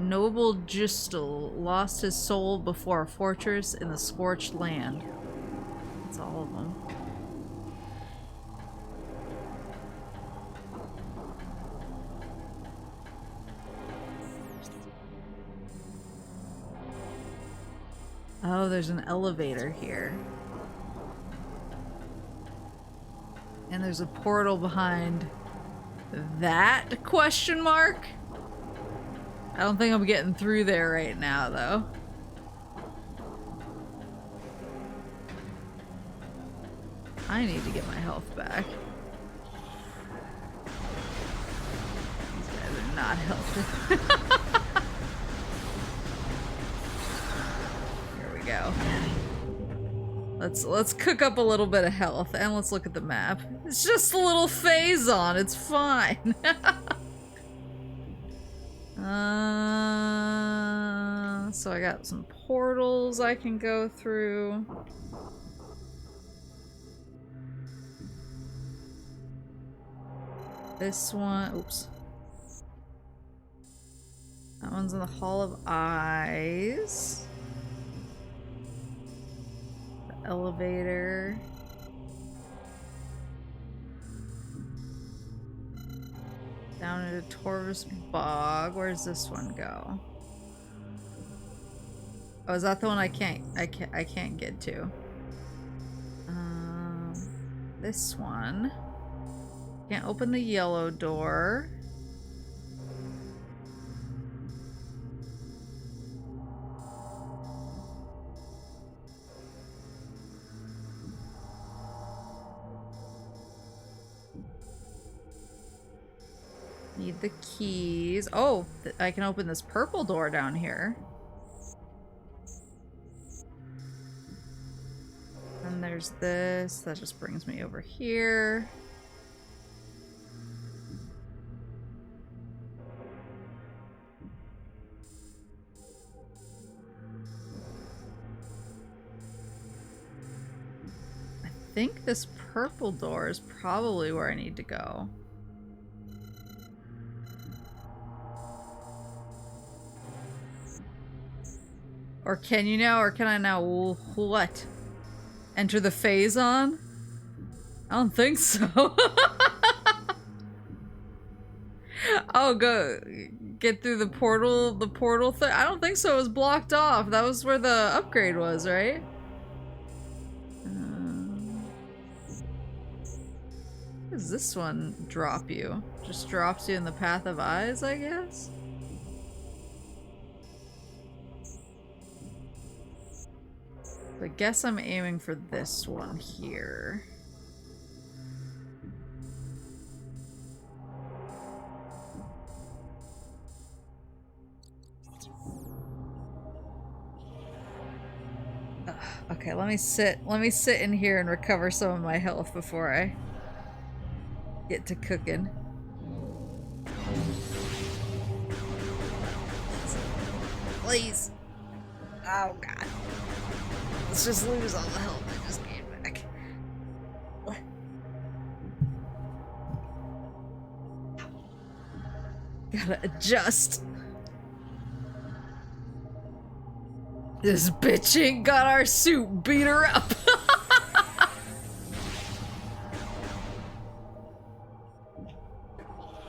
noble Justel lost his soul before a fortress in the scorched land. That's all of them. Oh, there's an elevator here. And there's a portal behind that question mark? I don't think I'm getting through there right now, though. I need to get my health back. These guys are not helping. Here we go. Let's cook up a little bit of health, and let's look at the map. It's just a little phase on. It's fine. So I got some portals I can go through. This one, oops. That one's in the Hall of Eyes. The elevator. Down into Torvus Bog. Where's this one go? Oh, is that the one I can't get to? This one. Can't open the yellow door. Need the keys. Oh, I can open this purple door down here. And there's this. That just brings me over here. I think this purple door is probably where I need to go. Or can you now, or can I now, what? Enter the phase on? I don't think so. Oh, go get through the portal thing? I don't think so, it was blocked off. That was where the upgrade was, right? What does this one drop you? Just drops you in the Path of Eyes, I guess? I guess I'm aiming for this one here. Okay, let me sit in here and recover some of my health before I get to cooking. Please. Oh god. Let's just lose all the health I just gained back. What? Gotta adjust. This bitch ain't got our suit, beat her up.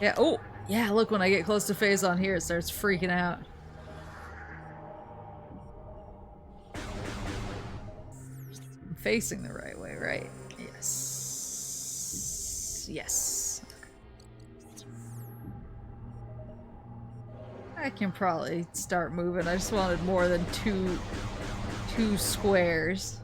Yeah, oh, yeah, look, when I get close to phase on here, it starts freaking out. I'm facing the right way, right? Yes. Yes. I can probably start moving. I just wanted more than two squares.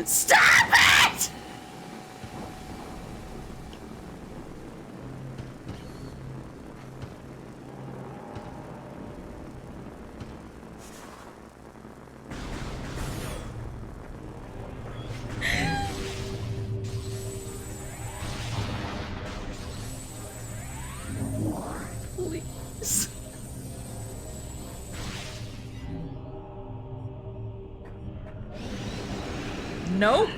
Stop it! Please. Nope.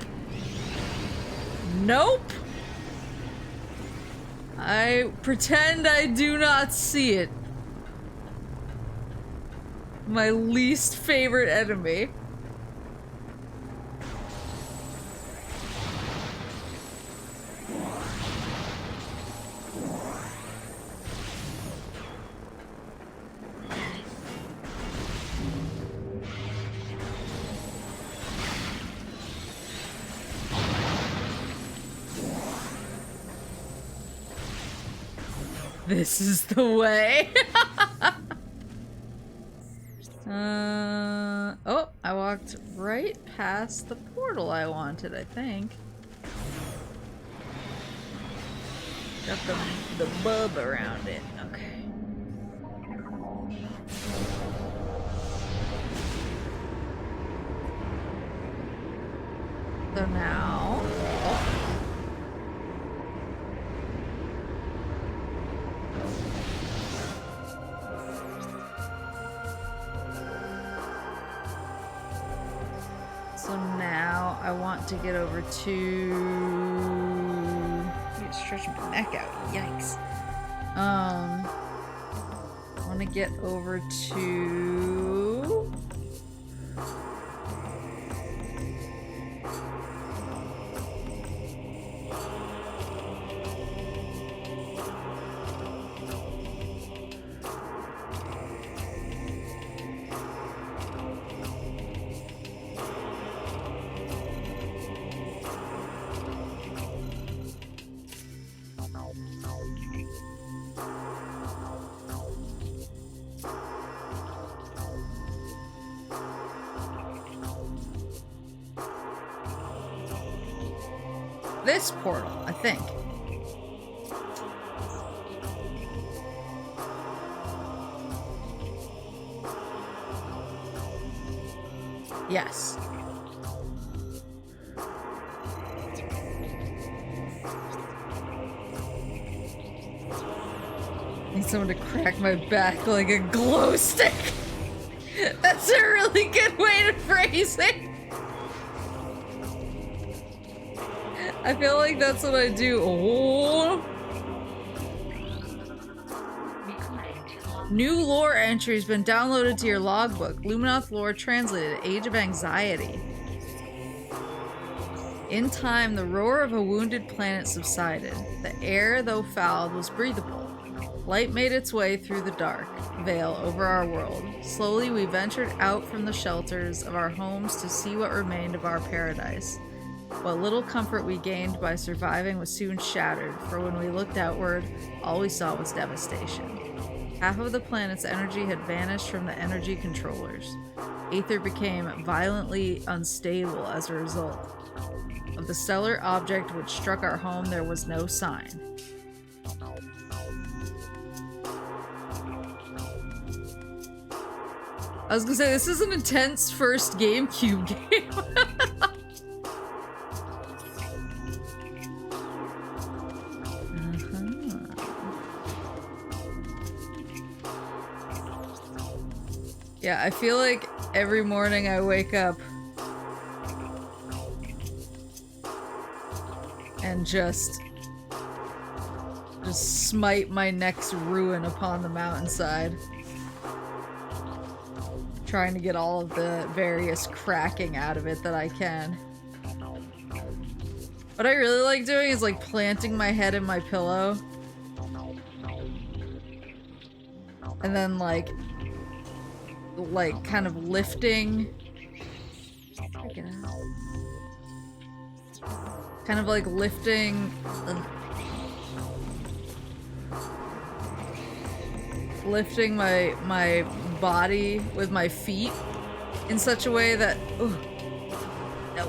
Nope. I pretend I do not see it. My least favorite enemy. This is the way. Oh, I walked right past the portal I wanted, I think. Got the bub around it. Okay. So now... Oh. So now I want to get over to... I need to stretch my neck out. Yikes. I want to get over to... this portal, I think. Yes. Need someone to crack my back like a glow stick. That's a really good way to phrase it. I feel like that's what I do. Oh. New lore entry's been downloaded to your logbook. Luminoth lore translated. Age of Anxiety. In time, the roar of a wounded planet subsided. The air, though fouled, was breathable. Light made its way through the dark veil over our world. Slowly, we ventured out from the shelters of our homes to see what remained of our paradise. What little comfort we gained by surviving was soon shattered, for when we looked outward, all we saw was devastation. Half of the planet's energy had vanished from the energy controllers. Aether became violently unstable as a result. Of the stellar object which struck our home, there was no sign. I was gonna say, this is an intense first GameCube game. Yeah, I feel like every morning I wake up and just smite my next ruin upon the mountainside. Trying to get all of the various cracking out of it that I can. What I really like doing is like planting my head in my pillow. And then like kind of lifting. Kind of like lifting my body with my feet in such a way that no.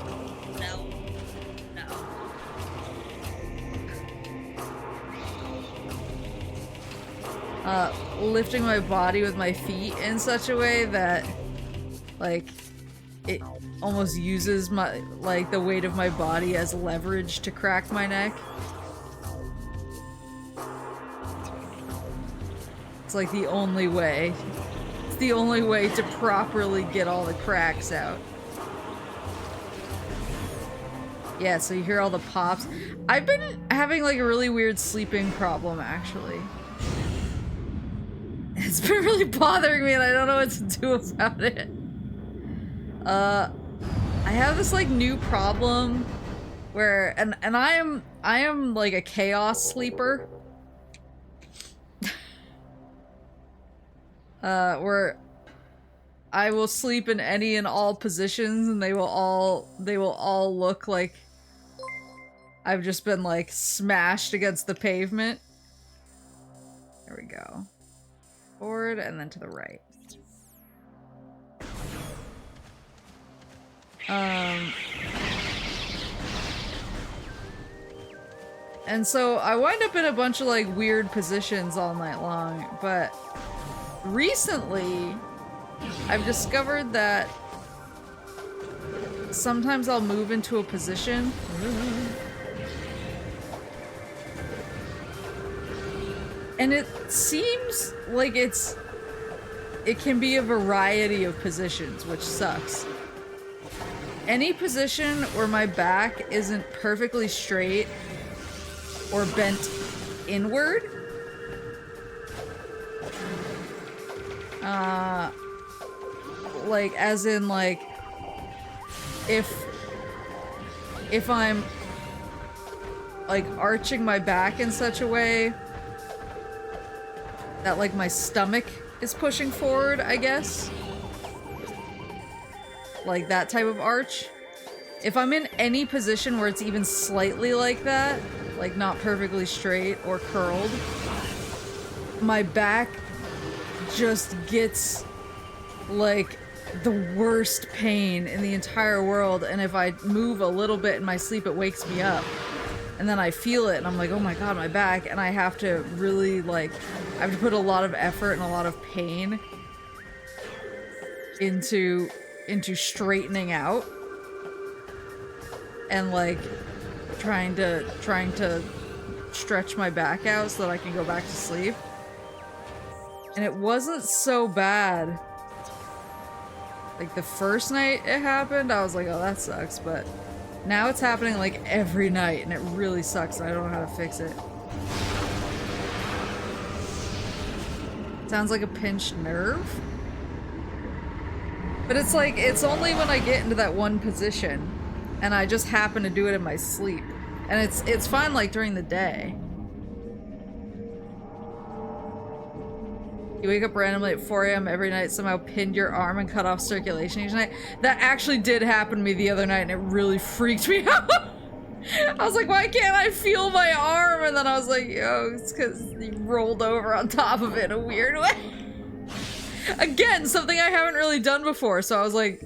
lifting my body with my feet in such a way that, like, it almost uses my, like, the weight of my body as leverage to crack my neck. It's like the only way. It's the only way to properly get all the cracks out. Yeah, so you hear all the pops. I've been having like a really weird sleeping problem, actually. It's been really bothering me and I don't know what to do about it. I have this like new problem where, and I am like a chaos sleeper. Where I will sleep in any and all positions and they will all look like I've just been like smashed against the pavement. There we go. Forward and then to the right. And so I wind up in a bunch of like weird positions all night long, but recently I've discovered that sometimes I'll move into a position and it seems like it can be a variety of positions, which sucks. Any position where my back isn't perfectly straight or bent inward, like as in like if I'm like arching my back in such a way that like my stomach is pushing forward, I guess. Like that type of arch. If I'm in any position where it's even slightly like that, like not perfectly straight or curled, my back just gets like the worst pain in the entire world, and if I move a little bit in my sleep it wakes me up. And then I feel it and I'm like, oh my god, my back, and I have to really like, I have to put a lot of effort and a lot of pain into straightening out and like trying to stretch my back out so that I can go back to sleep. And it wasn't so bad. Like the first night it happened, I was like, oh, that sucks, but now it's happening like every night and it really sucks and I don't know how to fix it. Sounds like a pinched nerve. But it's like, it's only when I get into that one position and I just happen to do it in my sleep. And it's fine like during the day. You wake up randomly at 4 AM every night, somehow pinned your arm and cut off circulation each night. That actually did happen to me the other night and it really freaked me out. I was like, why can't I feel my arm? And then I was like, yo, it's because you rolled over on top of it in a weird way. Again, something I haven't really done before, so I was like,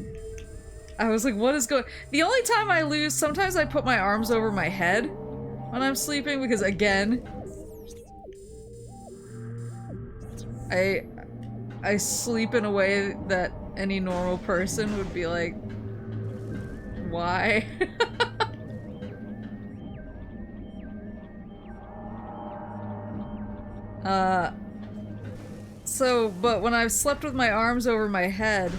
what is going... The only time I lose, sometimes I put my arms over my head when I'm sleeping, because again, I sleep in a way that any normal person would be like, why? So, but when I've slept with my arms over my head,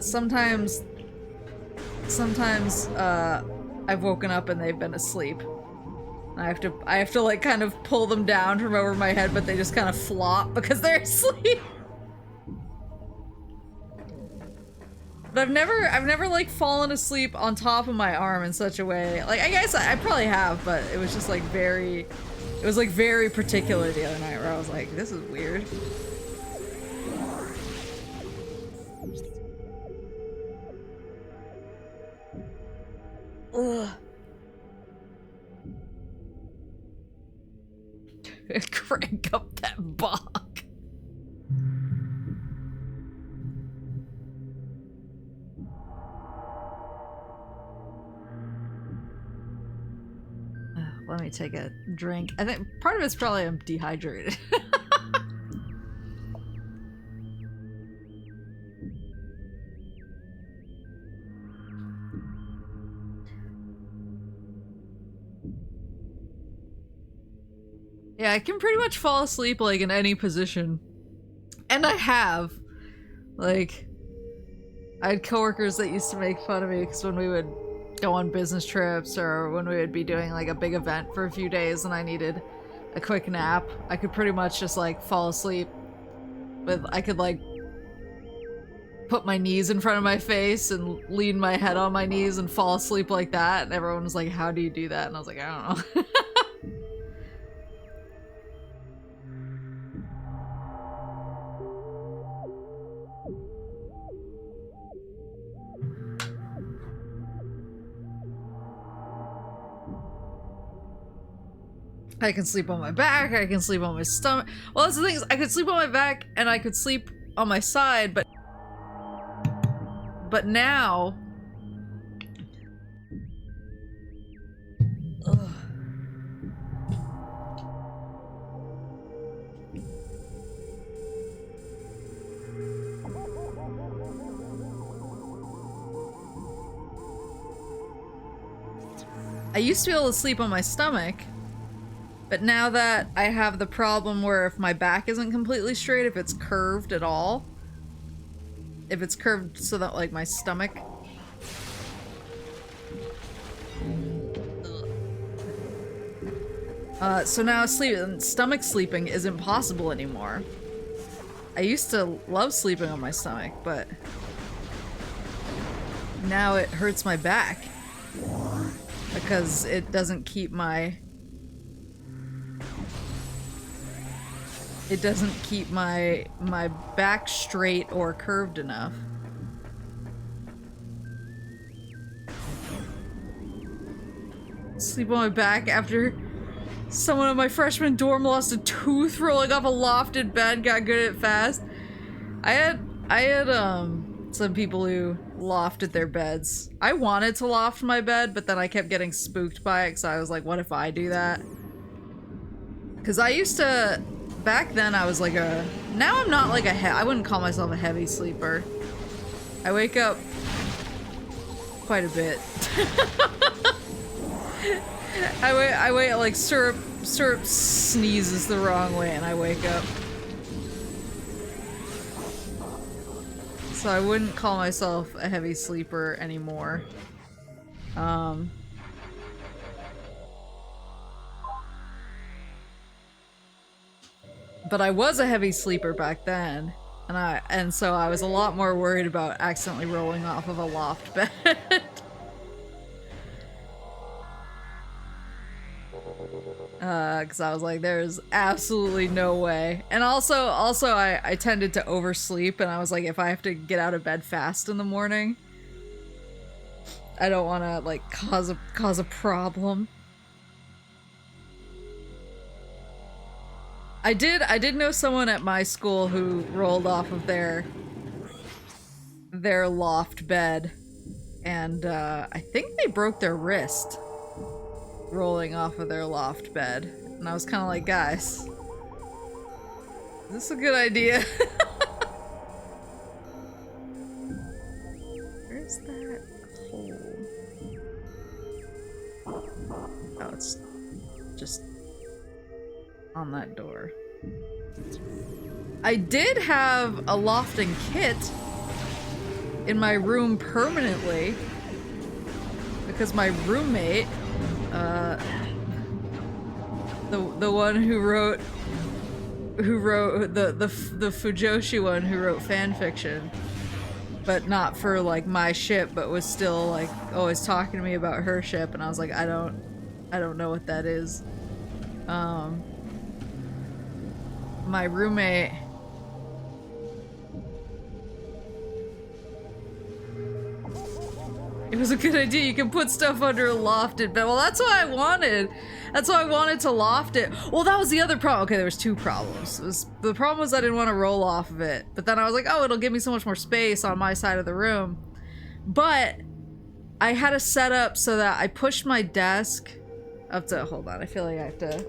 sometimes, I've woken up and they've been asleep. I have to like kind of pull them down from over my head, but they just kind of flop because they're asleep. But I've never like fallen asleep on top of my arm in such a way. Like, I guess I probably have, but it was just like very particular the other night where I was like, this is weird. Ugh. Crank up that bog. let me take a drink. I think part of it's probably I'm dehydrated. Yeah, I can pretty much fall asleep like in any position. And I have. Like, I had coworkers that used to make fun of me because when we would go on business trips or when we would be doing like a big event for a few days and I needed a quick nap, I could pretty much just like fall asleep. I could like put my knees in front of my face and lean my head on my knees and fall asleep like that. And everyone was like, how do you do that? And I was like, I don't know. I can sleep on my back, I can sleep on my stomach. Well, that's the thing is, I could sleep on my back and I could sleep on my side, but now... Ugh. I used to be able to sleep on my stomach. But now that I have the problem where if my back isn't completely straight, if it's curved at all, if it's curved so that like my stomach... so now stomach sleeping isn't possible anymore. I used to love sleeping on my stomach, but now it hurts my back because it doesn't keep my... It doesn't keep my back straight or curved enough. Sleep on my back after someone in my freshman dorm lost a tooth rolling off a lofted bed, got good at it fast. I had some people who lofted their beds. I wanted to loft my bed, but then I kept getting spooked by it because I was like, what if I do that? Because I used to... Back then I was like a... Now I'm not like I wouldn't call myself a heavy sleeper. I wake up quite a bit. I wait like syrup sneezes the wrong way and I wake up. So I wouldn't call myself a heavy sleeper anymore. But I was a heavy sleeper back then, and so I was a lot more worried about accidentally rolling off of a loft bed. Because I was like, there's absolutely no way. And also I tended to oversleep, and I was like, if I have to get out of bed fast in the morning, I don't want to like cause a problem. I did know someone at my school who rolled off of their loft bed, and I think they broke their wrist rolling off of their loft bed. And I was kind of like, guys, is this a good idea? Where's that hole? Oh, it's just on that door. I did have a lofting kit in my room permanently because my roommate, the one who wrote the Fujoshi one who wrote fan fiction, but not for like my ship, but was still like always talking to me about her ship, and I was like, I don't know what that is. My roommate... It was a good idea, you can put stuff under a lofted bed. Well, that's what I wanted. That's why I wanted to loft it. Well, that was the other problem. Okay, there was two problems. The problem was I didn't want to roll off of it. But then I was like, oh, it'll give me so much more space on my side of the room. But I had a setup so that I pushed my desk I have to, hold on, I feel like I have to...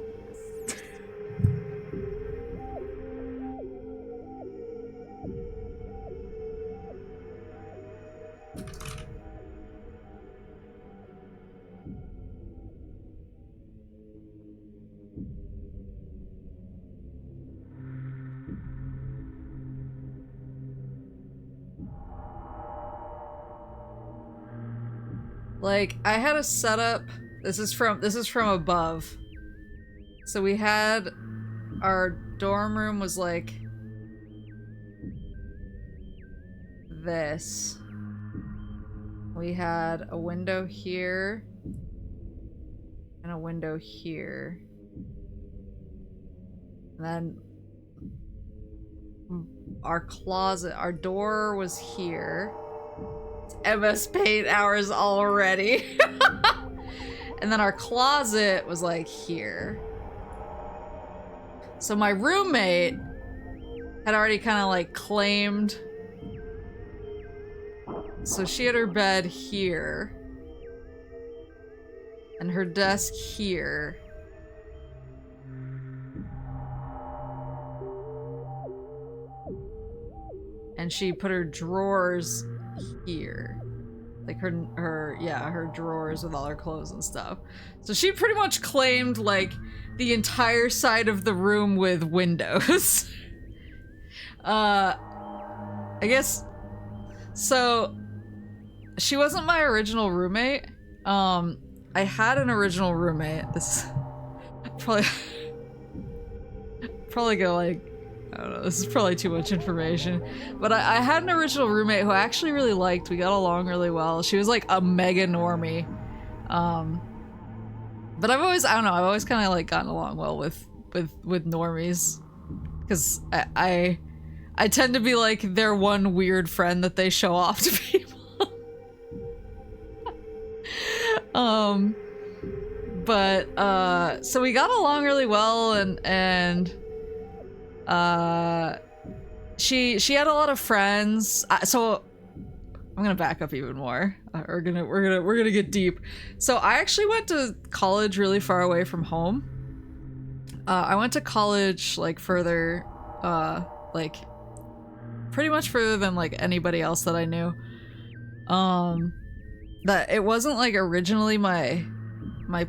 Like, I had a setup. This is from above. So we had our dorm room was like this. We had a window here and a window here. And then our closet, our door was here. MS Paint hours already. And then our closet was like here. So my roommate had already kind of like claimed. So she had her bed here. And her desk here. And she put her drawers here. Like her drawers with all her clothes and stuff. So she pretty much claimed like the entire side of the room with windows. I guess, so she wasn't my original roommate. I had an original roommate. This probably gonna like, I don't know, this is probably too much information. But I had an original roommate who I actually really liked. We got along really well. She was like a mega normie. But I've always kind of like gotten along well with normies. Because I tend to be like their one weird friend that they show off to people. So we got along really well, and she had a lot of friends. So I'm gonna back up even more. We're gonna get deep. So I actually went to college really far away from home. I went to college like further, like pretty much further than like anybody else that I knew. That it wasn't like originally my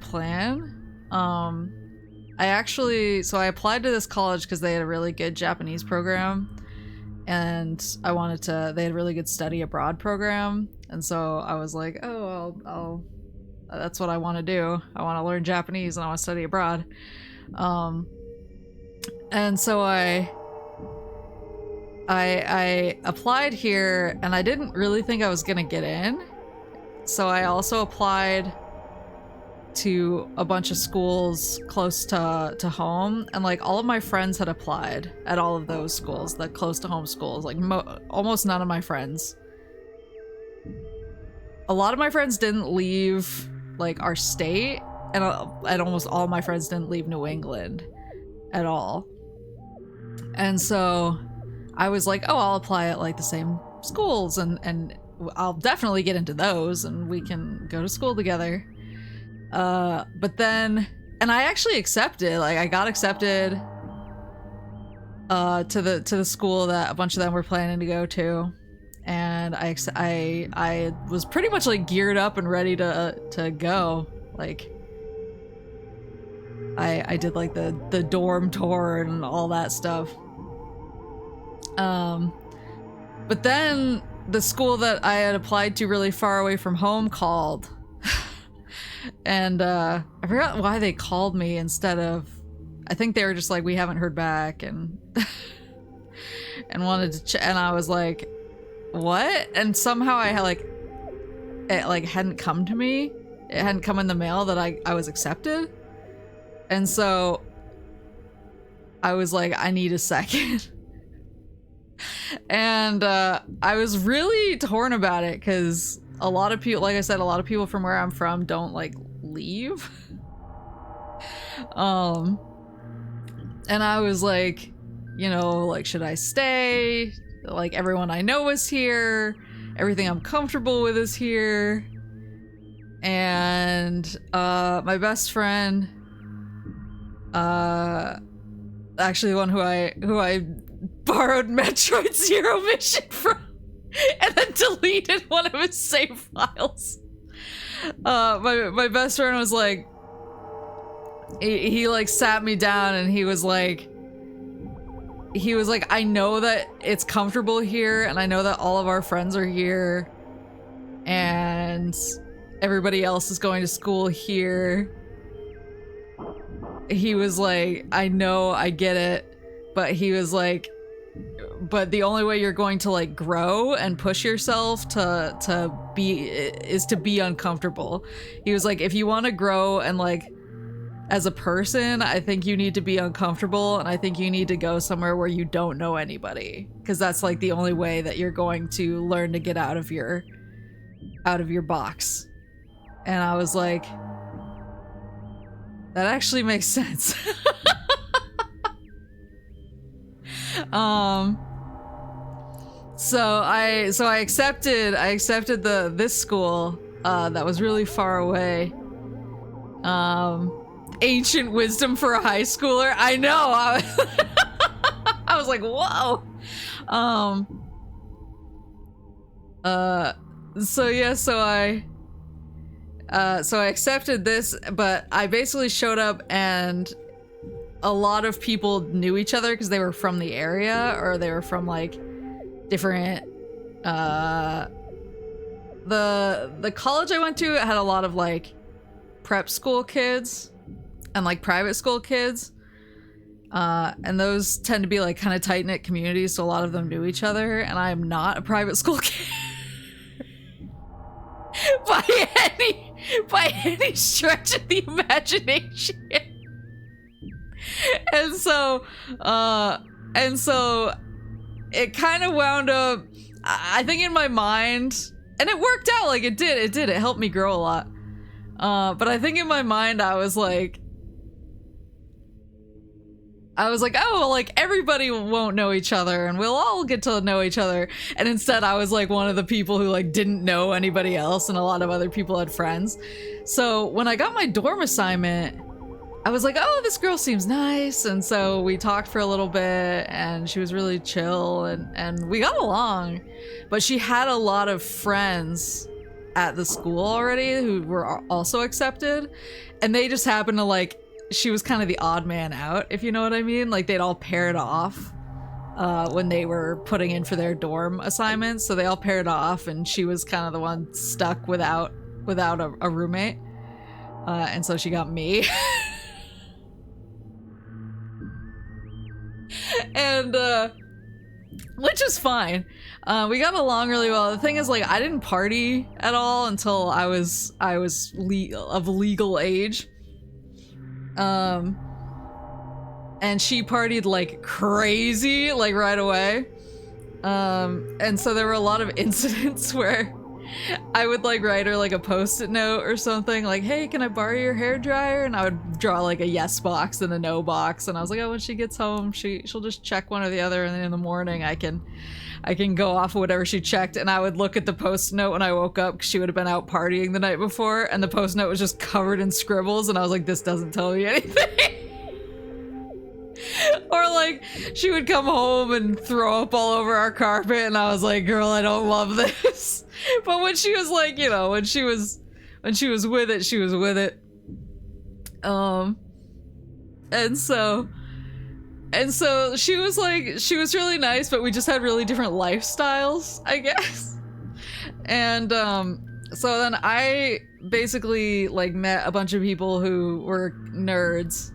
plan. I applied to this college because they had a really good Japanese program, and they had a really good study abroad program, and so I was like, oh, I'll that's what I want to do. I want to learn Japanese and I want to study abroad. And so I applied here, and I didn't really think I was gonna get in, so I also applied to a bunch of schools close to home, and like all of my friends had applied at all of those schools, the close to home schools. Like almost none of my friends. A lot of my friends didn't leave like our state, and almost all my friends didn't leave New England at all. And so I was like, oh, I'll apply at like the same schools, and I'll definitely get into those, and we can go to school together. But then, and I actually accepted, like I got accepted to the school that a bunch of them were planning to go to, and I was pretty much like geared up and ready to go. Like I did like the dorm tour and all that stuff. But then the school that I had applied to really far away from home called. And I forgot why they called me instead of, I think they were just like, we haven't heard back, and and wanted to and I was like, what? And somehow I had like, it like hadn't come to me. It hadn't come in the mail that I was accepted. And so I was like, I need a second. And I was really torn about it because a lot of people, like I said, a lot of people from where I'm from don't like leave. And I was like, you know, like, should I stay? Like, everyone I know is here. Everything I'm comfortable with is here. and my best friend, actually the one who I borrowed Metroid Zero Mission from and then deleted one of his save files. My best friend was like, he like sat me down and he was like, I know that it's comfortable here and I know that all of our friends are here and everybody else is going to school here. He was like, I know, I get it, but he was like, but the only way you're going to like grow and push yourself to be uncomfortable. He was like, if you want to grow and like as a person, I think you need to be uncomfortable and I think you need to go somewhere where you don't know anybody, because that's like the only way that you're going to learn to get out of your box. And I was like, that actually makes sense. So I accepted this school that was really far away. Ancient wisdom for a high schooler. I know. I was like, whoa. So I accepted this, but I basically showed up and a lot of people knew each other because they were from the area or they were from like different the college I went to had a lot of like prep school kids and like private school kids, and those tend to be like kind of tight-knit communities, so a lot of them knew each other, and I am not a private school kid by any stretch of the imagination. And so it kind of wound up, I think in my mind, and it worked out, like it did, it helped me grow a lot. But I think in my mind I was like, oh, well, like everybody won't know each other and we'll all get to know each other. And instead I was like one of the people who like didn't know anybody else and a lot of other people had friends. So when I got my dorm assignment, I was like, oh, this girl seems nice. And so we talked for a little bit and she was really chill and we got along. But she had a lot of friends at the school already who were also accepted. And they just happened to like, she was kind of the odd man out, if you know what I mean. Like they'd all paired off when they were putting in for their dorm assignments. So they all paired off and she was kind of the one stuck without a roommate. And so she got me. And which is fine. We got along really well. The thing is, like, I didn't party at all until I was of legal age. And she partied like crazy, like right away. And so there were a lot of incidents where I would like write her like a post-it note or something, like, hey, can I borrow your hairdryer? And I would draw like a yes box and a no box, and I was like, oh, when she gets home she'll just check one or the other, and then in the morning I can go off of whatever she checked. And I would look at the post-it note when I woke up because she would have been out partying the night before, and the post-it note was just covered in scribbles, and I was like, this doesn't tell me anything. Or like she would come home and throw up all over our carpet, and I was like, girl, I don't love this. But when she was like, you know, when she was with it, she was with it. And so she was like, she was really nice, but we just had really different lifestyles, I guess. And so then I basically like met a bunch of people who were nerds,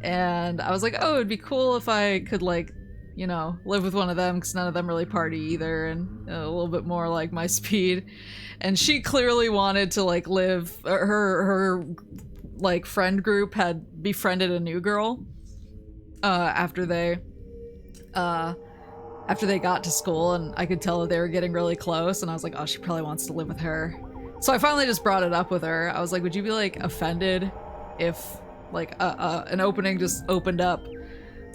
and I was like, oh, it'd be cool if I could like, you know, live with one of them, because none of them really party either, and a little bit more like my speed. And she clearly wanted to like live, her like friend group had befriended a new girl after they got to school, and I could tell that they were getting really close, and I was like, oh, she probably wants to live with her. So I finally just brought it up with her. I was like, would you be like offended if like an opening just opened up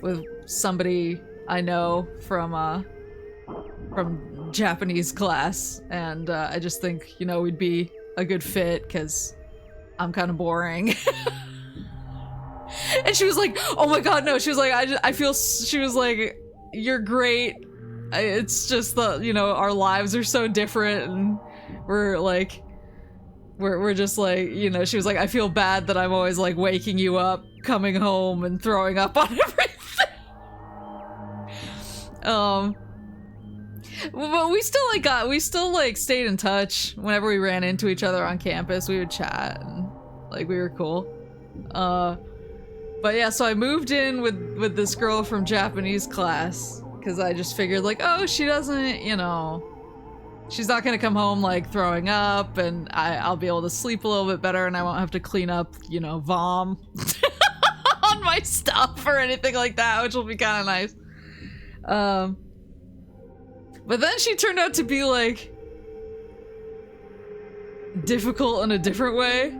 with somebody I know from Japanese class, and I just think, you know, we'd be a good fit because I'm kind of boring. And she was like, oh my god, no. She was like, I feel, she was like, you're great. It's just that, you know, our lives are so different and we're like, we're just like, you know, she was like, I feel bad that I'm always like waking you up, coming home and throwing up on everything. But we still like stayed in touch whenever we ran into each other on campus. We would chat and like we were cool. But yeah, so I moved in with this girl from Japanese class because I just figured like, oh, she doesn't, you know, she's not gonna come home like throwing up, and I'll be able to sleep a little bit better, and I won't have to clean up, you know, vom on my stuff or anything like that, which will be kind of nice. But then she turned out to be like difficult in a different way.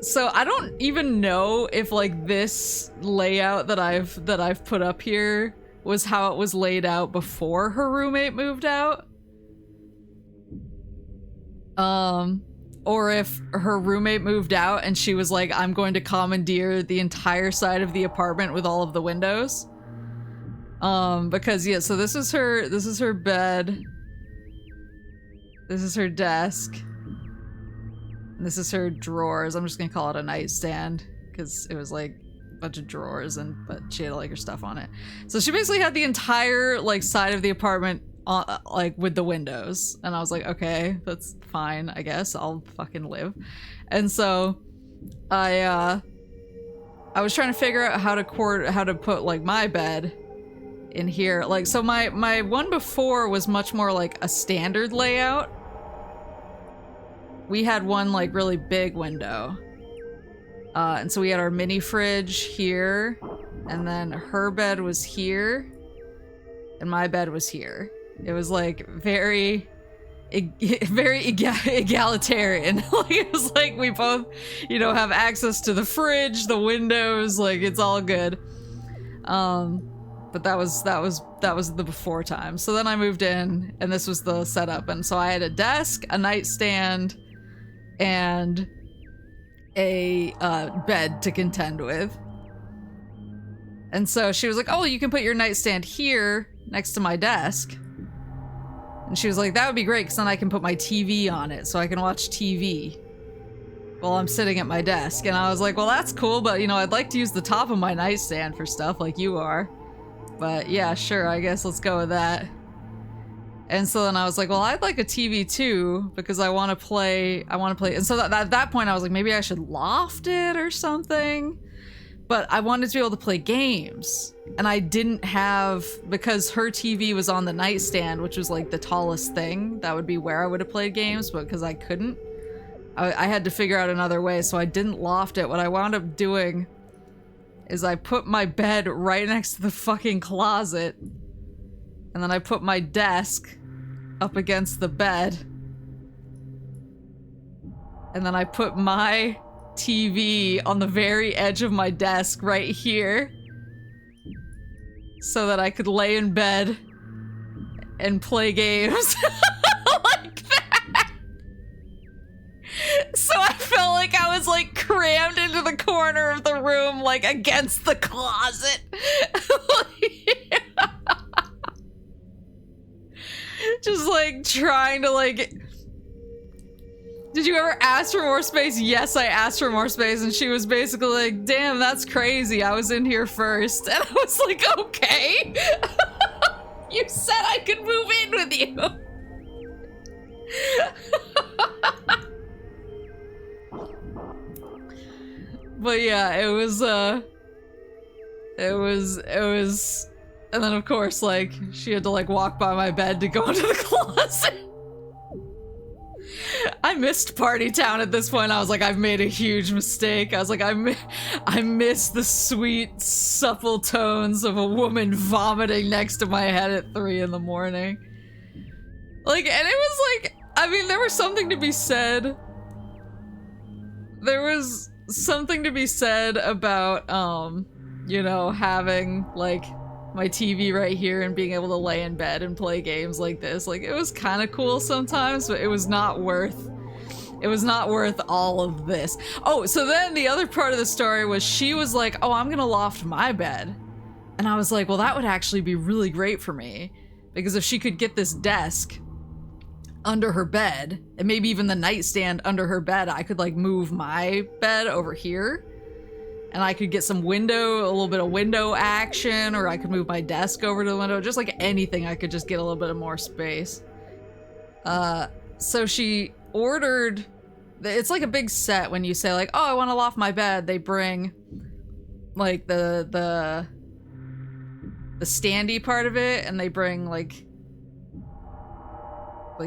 So I don't even know if like this layout that I've put up here was how it was laid out before her roommate moved out. Or if her roommate moved out and she was like, I'm going to commandeer the entire side of the apartment with all of the windows. Because yeah, so this is her bed. This is her desk. And this is her drawers. I'm just gonna call it a nightstand because it was like a bunch of drawers, but she had like her stuff on it. So she basically had the entire like side of the apartment on, like with the windows, and I was like, okay, that's fine, I guess I'll fucking live. And so I was trying to figure out how to put like my bed in here. Like, so my one before was much more like a standard layout. We had one like really big window. And so we had our mini fridge here, and then her bed was here, and my bed was here. It was like very egalitarian. Like, it was like we both, you know, have access to the fridge, the windows, like it's all good. But that was the before time. So then I moved in, and this was the setup, and so I had a desk, a nightstand, and a bed to contend with. And so she was like, oh, you can put your nightstand here next to my desk. And she was like, that would be great because then I can put my TV on it so I can watch TV while I'm sitting at my desk. And I was like, well, that's cool, but you know, I'd like to use the top of my nightstand for stuff like you are. But yeah, sure, I guess let's go with that. And so then I was like, well, I'd like a TV too, because I want to play. And so at that point I was like, maybe I should loft it or something. But I wanted to be able to play games. And I didn't have, because her TV was on the nightstand, which was like the tallest thing, that would be where I would have played games, but because I couldn't, I had to figure out another way, so I didn't loft it. What I wound up doing is I put my bed right next to the fucking closet, and then I put my desk up against the bed, and then I put my TV on the very edge of my desk right here so that I could lay in bed and play games like that. So I felt like I was like crammed into the corner of the room, like against the closet. Just like trying to like, did you ever ask for more space? Yes, I asked for more space, and she was basically like, damn, that's crazy. I was in here first. And I was like, okay. You said I could move in with you. But yeah, it was, and then of course, like, she had to like walk by my bed to go into the closet. I missed Party Town at this point. I was like, I've made a huge mistake. I was like, I missed the sweet, supple tones of a woman vomiting next to my head at 3 in the morning. Like, and it was like, I mean, there was something to be said. There was something to be said about, you know, having, like, my TV right here and being able to lay in bed and play games like this. Like, it was kind of cool sometimes, but it was not worth It was not worth all of this. Oh, so then the other part of the story was she was like, oh, I'm gonna loft my bed. And I was like, well, that would actually be really great for me. Because if she could get this desk under her bed, and maybe even the nightstand under her bed, I could like move my bed over here. And I could get some a little bit of window action, or I could move my desk over to the window, just like anything, I could just get a little bit of more space. So she ordered, it's like a big set when you say like, oh, I want to loft my bed. They bring like the standy part of it, and they bring like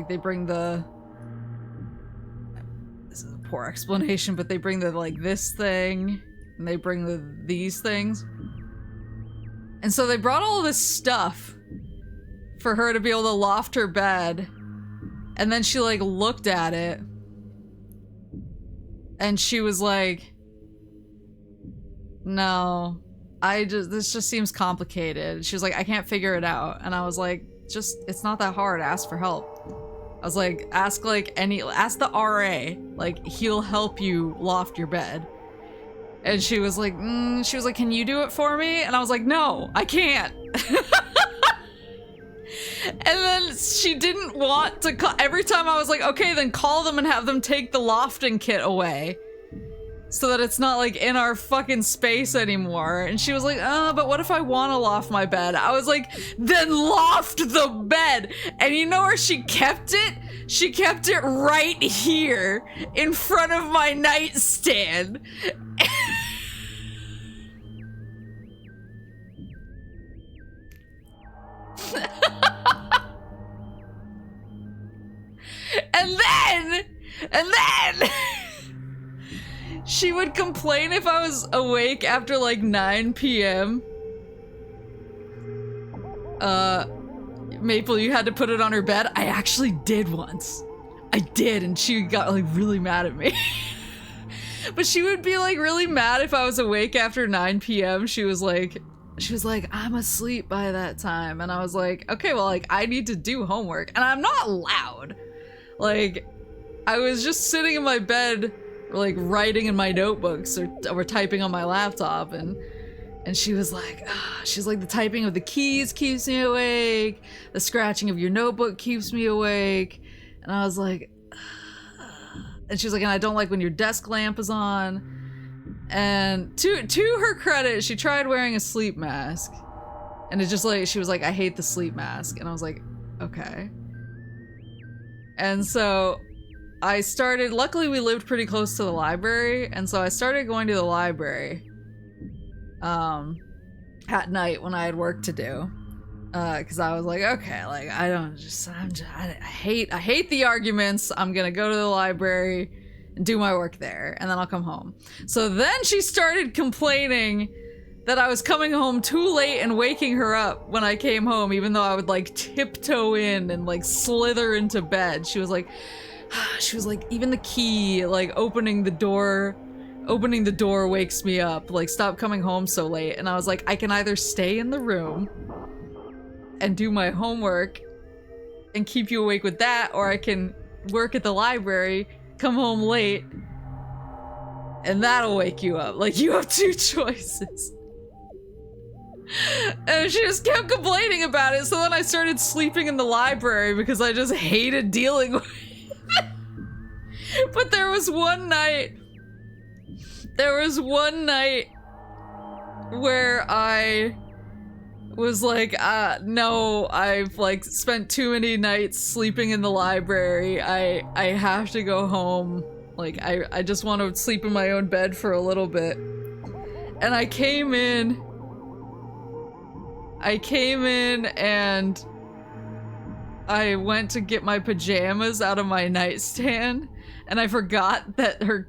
they bring the, this is a poor explanation, but they bring the like this thing, and they bring these things. And so they brought all this stuff for her to be able to loft her bed. And then she like looked at it and she was like, no, this just seems complicated. She was like, I can't figure it out. And I was like, it's not that hard, ask for help. I was like, ask the RA, like he'll help you loft your bed. And she was like, can you do it for me? And I was like, no, I can't. And then she didn't want to call. Every time I was like, okay, then call them and have them take the lofting kit away. So that it's not like in our fucking space anymore. And she was like, but what if I want to loft my bed? I was like, then loft the bed. And you know where she kept it? She kept it right here in front of my nightstand. And then she would complain if I was awake after like 9 p.m. Maple, you had to put it on her bed. I actually did once. I did, and she got like really mad at me. But she would be like really mad if I was awake after 9 p.m. She was like, I'm asleep by that time. And I was like, okay, well, like I need to do homework, and I'm not loud. Like, I was just sitting in my bed, like writing in my notebooks or typing on my laptop, and she was like, she's like, the typing of the keys keeps me awake, the scratching of your notebook keeps me awake. And I was like, and she was like, and I don't like when your desk lamp is on. And to her credit, she tried wearing a sleep mask, and it just like, she was like, I hate the sleep mask. And I was like, okay. And so I started, luckily we lived pretty close to the library, and so I started going to the library at night when I had work to do, because I was like, okay, like I hate the arguments. I'm gonna go to the library and do my work there, and then I'll come home. So then she started complaining that I was coming home too late and waking her up when I came home, even though I would like tiptoe in and like slither into bed. She was like, even the key, like opening the door wakes me up. Like, stop coming home so late. And I was like, I can either stay in the room and do my homework and keep you awake with that, or I can work at the library, come home late, and that'll wake you up. Like, you have two choices. And she just kept complaining about it, so then I started sleeping in the library because I just hated dealing with it. But there was one night where I was like, no, I've like spent too many nights sleeping in the library. I have to go home. Like, I just want to sleep in my own bed for a little bit. And I came in and I went to get my pajamas out of my nightstand, and I forgot that her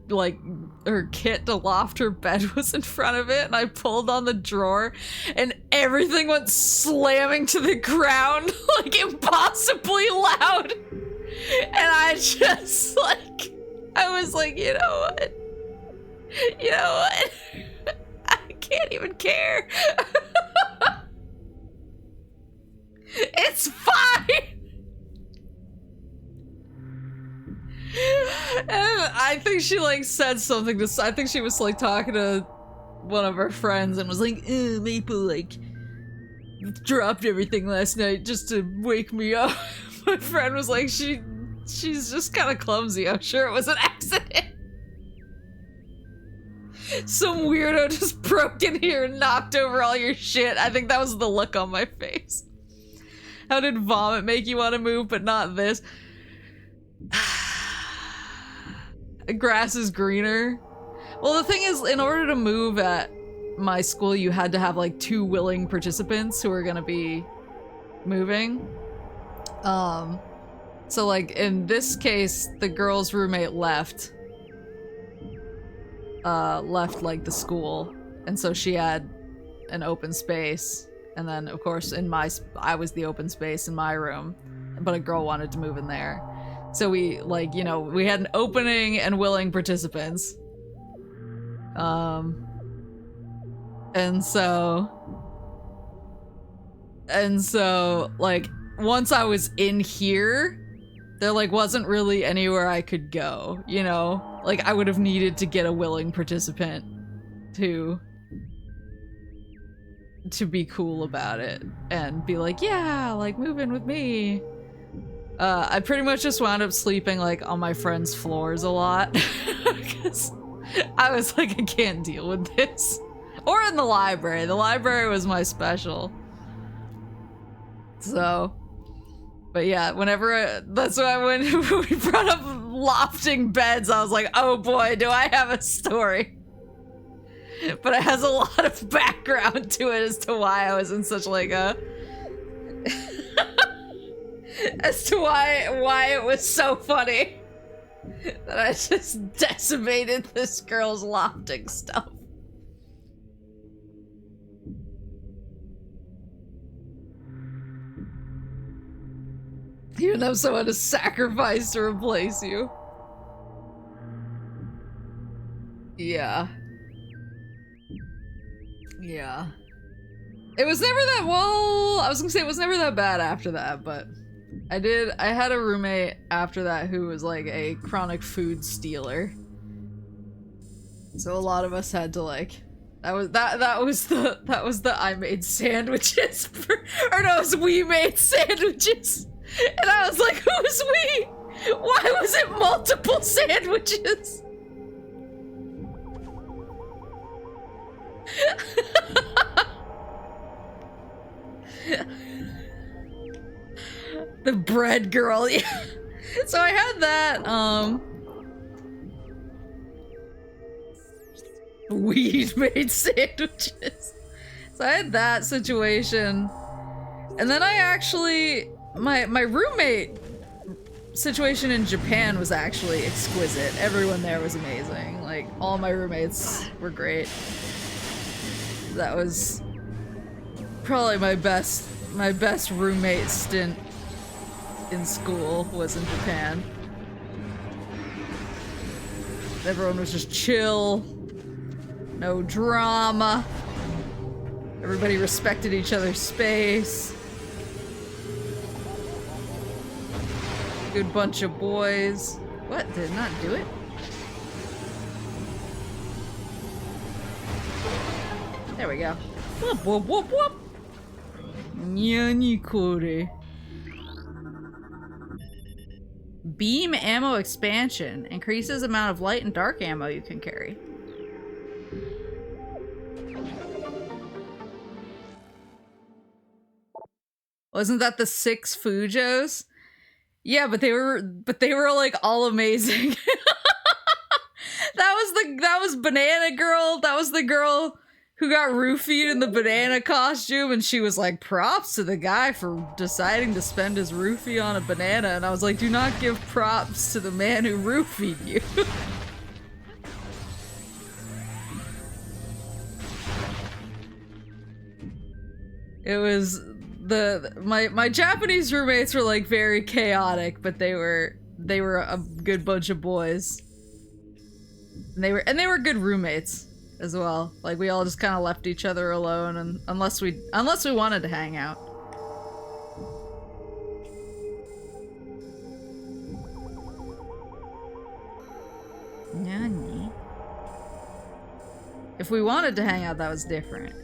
kit to loft her bed was in front of it, and I pulled on the drawer and everything went slamming to the ground like impossibly loud. And I just like, I was like, you know what? I can't even care. It's fine. And I think she like said something to, I think she was like talking to one of her friends and was like, Maple like dropped everything last night just to wake me up. My friend was like, she's just kind of clumsy. I'm sure it was an accident. Some weirdo just broke in here and knocked over all your shit. I think that was the look on my face. How did vomit make you want to move, but not this? Grass is greener. Well, the thing is, in order to move at my school, you had to have like 2 willing participants who were gonna be moving. So like in this case, the girl's roommate left like the school, and so she had an open space, and then of course I was the open space in my room, but a girl wanted to move in there. So we, like, you know, we had an opening and willing participants. And so, like, once I was in here, there, like, wasn't really anywhere I could go, you know? Like, I would have needed to get a willing participant to be cool about it and be like, yeah, like, move in with me. I pretty much just wound up sleeping, like, on my friends' floors a lot. Because I was like, I can't deal with this. Or in the library. The library was my special. So, but yeah, that's why when we brought up lofting beds, I was like, oh boy, do I have a story. But it has a lot of background to it as to why I was in such like a... as to why it was so funny that I just decimated this girl's lofting stuff. Even though someone has sacrificed to replace you. Yeah. Yeah. It was never that, well, I was gonna say it was never that bad after that, but I had a roommate after that who was like a chronic food stealer. So a lot of us had to like, that was the I made sandwiches or no, it was we made sandwiches. And I was like, who's we? Why was it multiple sandwiches? The bread girl, yeah. So I had that, weed made sandwiches. So I had that situation. And then I actually, my roommate situation in Japan was actually exquisite. Everyone there was amazing. Like, all my roommates were great. That was probably my best roommate stint in school was in Japan. Everyone was just chill. No drama. Everybody respected each other's space. Good bunch of boys. What? Did it not do it? There we go. Whoop, whoop, whoop, whoop. Nyani kore. Beam ammo expansion. Increases amount of light and dark ammo you can carry. Wasn't that the 6 Fujos? Yeah, but they were like all amazing. That was Banana Girl. That was the girl who got roofied in the banana costume, and she was like, props to the guy for deciding to spend his roofie on a banana. And I was like, do not give props to the man who roofied you. It was my Japanese roommates were like very chaotic, but they were a good bunch of boys. And they were good roommates as well. Like, we all just kind of left each other alone, and unless we wanted to hang out. Nani? If we wanted to hang out, that was different.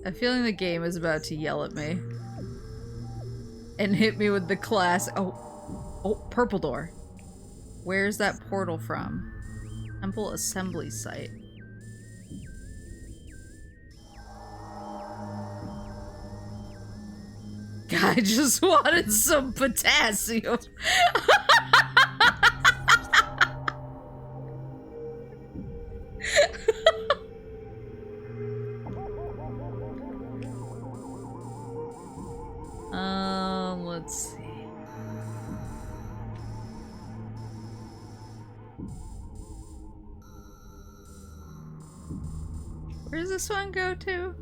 I'm feeling the game is about to yell at me. And hit me with the class. Oh, purple door. Where's that portal from? Temple assembly site. I just wanted some potassium. Let's see. Where does this one go to?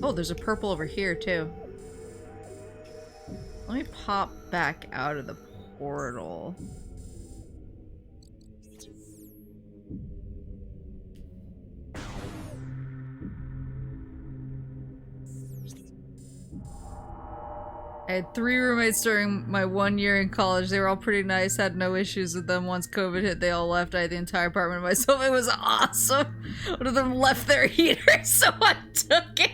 Oh, there's a purple over here too. Let me pop back out of the portal. I had 3 roommates during my 1 year in college. They were all pretty nice, had no issues with them. Once COVID hit, they all left. I had the entire apartment to myself. It was awesome. One of them left their heater, so I took it.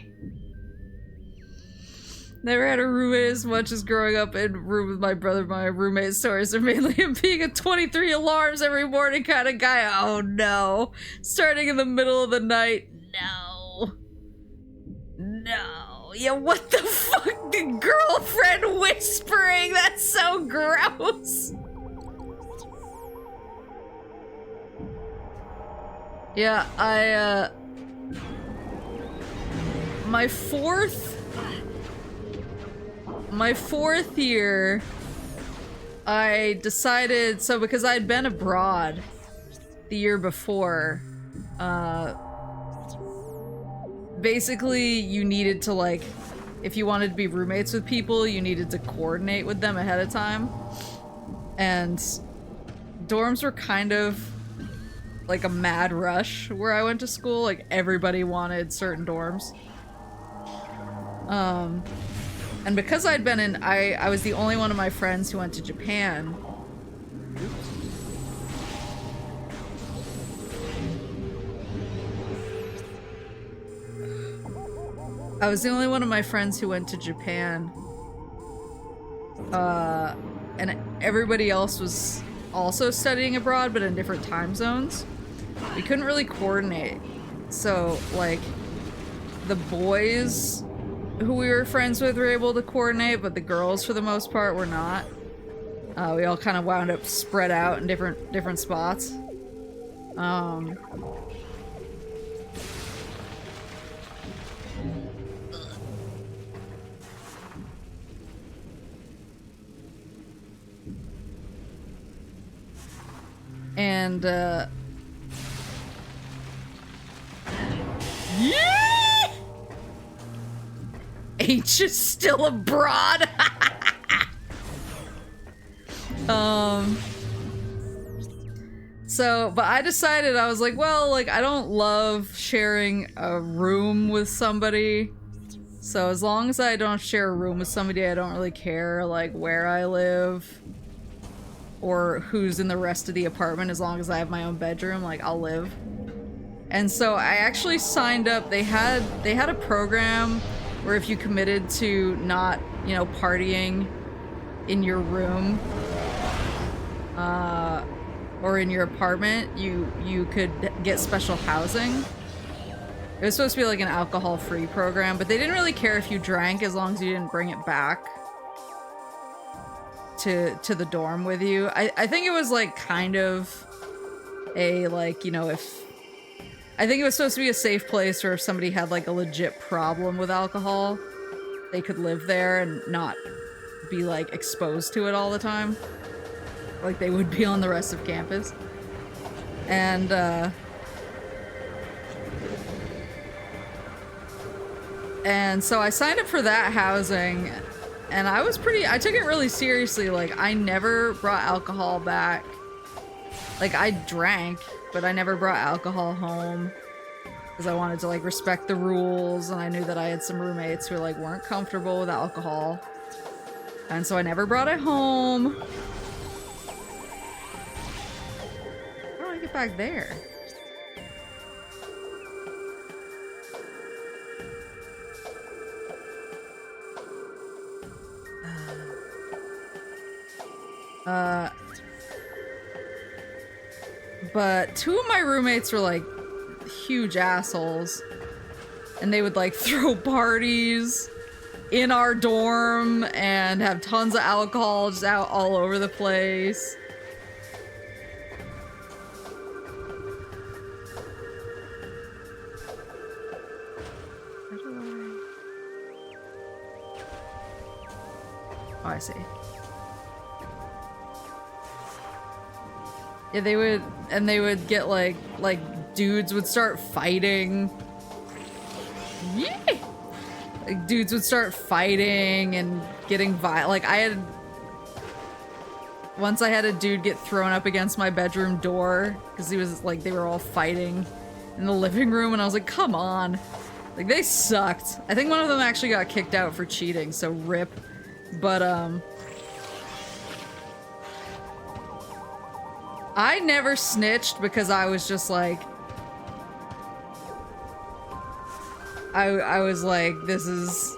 Never had a roommate as much as growing up in a room with my brother. My roommate stories are mainly him being a 23 alarms every morning kind of guy. Oh no. Starting in the middle of the night. No. No. Yeah, what the fuck? The girlfriend whispering? That's so gross. Yeah, my fourth year, I decided, so because I'd been abroad the year before, basically you needed to, like, if you wanted to be roommates with people, you needed to coordinate with them ahead of time. And dorms were kind of like a mad rush where I went to school. Like, everybody wanted certain dorms. And because I'd been in, I was the only one of my friends who went to Japan. I was the only one of my friends who went to Japan. And everybody else was also studying abroad, but in different time zones. We couldn't really coordinate. So, like, the boys who we were friends with were able to coordinate, but the girls, for the most part, were not. We all kind of wound up spread out in different spots. And, yeah! H is still abroad. So, but I decided, I was like, well, like, I don't love sharing a room with somebody. So as long as I don't share a room with somebody, I don't really care, like, where I live or who's in the rest of the apartment. As long as I have my own bedroom, like, I'll live. And so I actually signed up. They had a program where if you committed to not, you know, partying in your room, or in your apartment, you could get special housing. It was supposed to be like an alcohol-free program, but they didn't really care if you drank as long as you didn't bring it back to the dorm with you. I think it was like kind of a, like, you know, I think it was supposed to be a safe place where if somebody had like a legit problem with alcohol, they could live there and not be like exposed to it all the time. Like they would be on the rest of campus. And And so I signed up for that housing, and I took it really seriously. Like, I never brought alcohol back. Like, I drank, but I never brought alcohol home because I wanted to, like, respect the rules, and I knew that I had some roommates who, like, weren't comfortable with alcohol. And so I never brought it home. How do I get back there? But two of my roommates were like huge assholes, and they would like throw parties in our dorm and have tons of alcohol just out all over the place. Oh, I see. Yeah, they would get like dudes would start fighting. Yeah! Like dudes would start fighting and getting violent. Like once I had a dude get thrown up against my bedroom door because he was like, they were all fighting in the living room, and I was like, come on. Like, they sucked. I think one of them actually got kicked out for cheating, so rip. But I never snitched because I was just like, I was like, this is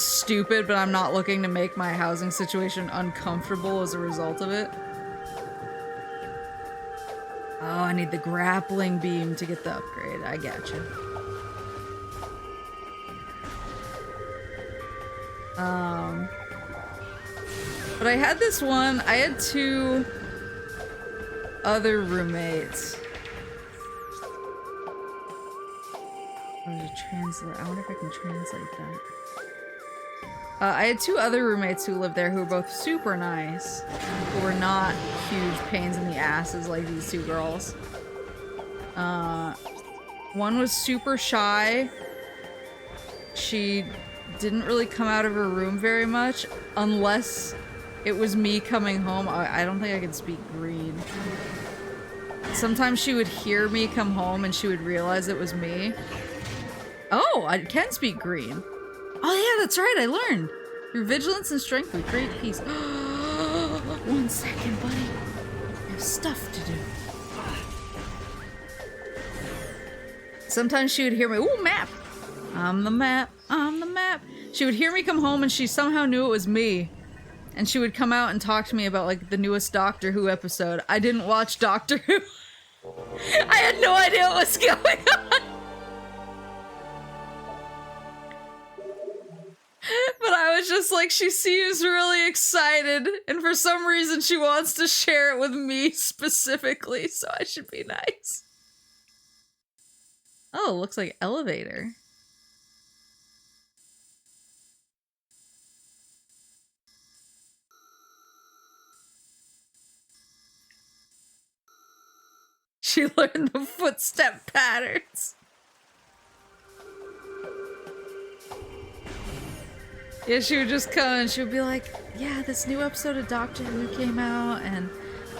stupid, but I'm not looking to make my housing situation uncomfortable as a result of it. Oh, I need the grappling beam to get the upgrade. I gotcha. But I had two other roommates. I wonder if I can translate that. I had two other roommates who lived there who were both super nice, who were not huge pains in the asses like these two girls. One was super shy. She didn't really come out of her room very much unless it was me coming home. I don't think I can speak green. Sometimes she would hear me come home and she would realize it was me. Oh, I can speak green. Oh yeah, that's right, I learned. Your vigilance and strength with great peace. 1 second, buddy. I have stuff to do. Sometimes she would hear me, ooh, map! I'm the map, I'm the map. She would hear me come home and she somehow knew it was me. And she would come out and talk to me about, like, the newest Doctor Who episode. I didn't watch Doctor Who. I had no idea what was going on. But I was just like, she seems really excited, and for some reason she wants to share it with me specifically, so I should be nice. Oh, it looks like elevator. She learned the footstep patterns. Yeah, she would just come and she would be like, yeah, this new episode of Doctor Who came out, and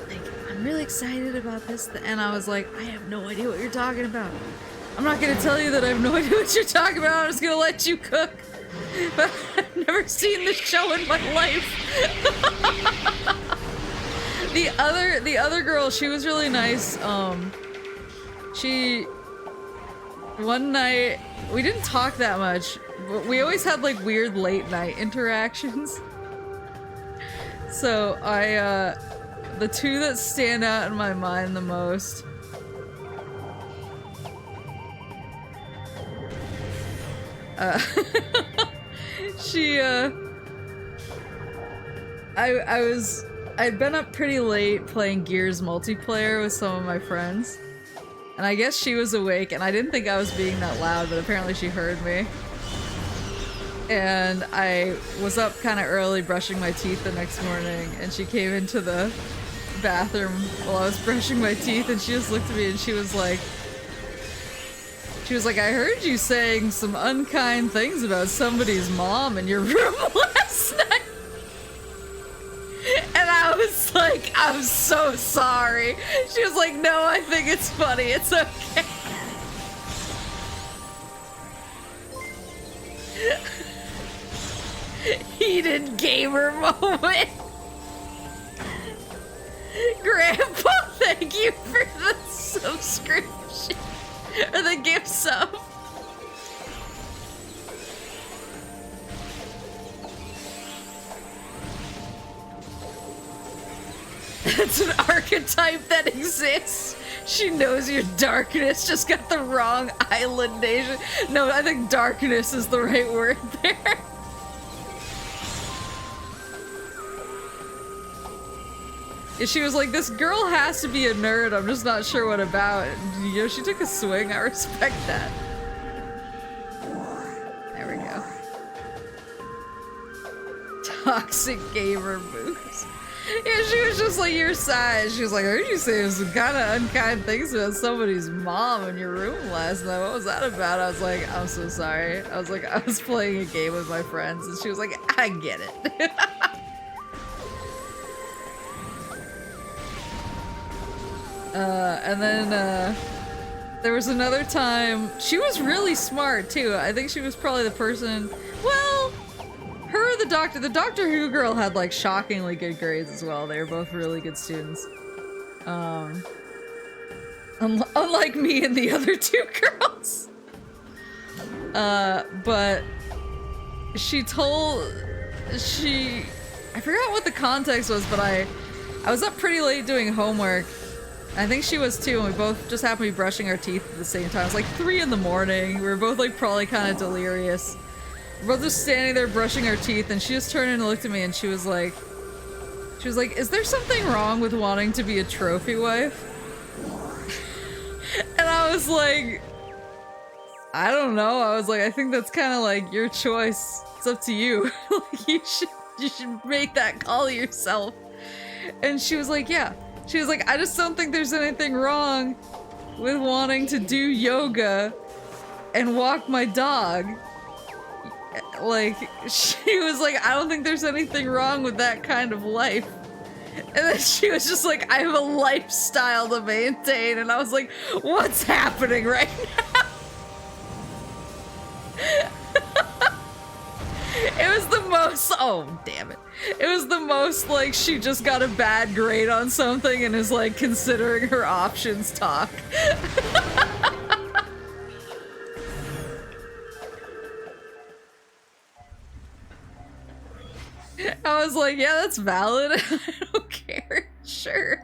like, I'm really excited about this. And I was like, I have no idea what you're talking about. I'm not gonna tell you that I have no idea what you're talking about. I'm just gonna let you cook. But I've never seen this show in my life. The other girl, she was really nice. One night, we didn't talk that much, but we always had like weird late night interactions. So the two that stand out in my mind the most. I'd been up pretty late playing Gears multiplayer with some of my friends. And I guess she was awake, and I didn't think I was being that loud, but apparently she heard me. And I was up kind of early brushing my teeth the next morning, and she came into the bathroom while I was brushing my teeth, and she just looked at me and she was like, She was like, I heard you saying some unkind things about somebody's mom in your room last night. And I was like, I'm so sorry. She was like, no, I think it's funny. It's okay. Heated gamer moment. Grandpa, thank you for the subscription. Or the gift sub. That's an archetype that exists. She knows your darkness, just got the wrong island nation. No, I think darkness is the right word there. Yeah, she was like, this girl has to be a nerd, I'm just not sure what about. And, you know, she took a swing, I respect that. There we go. Toxic gamer moves. Yeah, she was just like your size. She was like, I heard you say some kind of unkind things about somebody's mom in your room last night. What was that about? I was like, I'm so sorry. I was like, I was playing a game with my friends, and she was like, I get it. And then, there was another time, she was really smart too. I think she was probably the person, well, her, the Doctor Who girl had like shockingly good grades as well. They were both really good students. Unlike me and the other two girls. But I forgot what the context was, but I was up pretty late doing homework. I think she was too, and we both just happened to be brushing our teeth at the same time. It was like 3 in the morning. We were both like probably kind of delirious. We're both just standing there brushing our teeth, and she just turned and looked at me and she was like, is there something wrong with wanting to be a trophy wife? And I was like, I don't know. I was like, I think that's kind of like your choice. It's up to you. Like, you should make that call yourself. And she was like, yeah. She was like, I just don't think there's anything wrong with wanting to do yoga and walk my dog. Like, she was like, I don't think there's anything wrong with that kind of life. And then she was just like, I have a lifestyle to maintain. And I was like, what's happening right now? It was the most, oh, damn it. It was the most, like, she just got a bad grade on something and is, like, considering her options talk. I was like, yeah, that's valid. I don't care. Sure.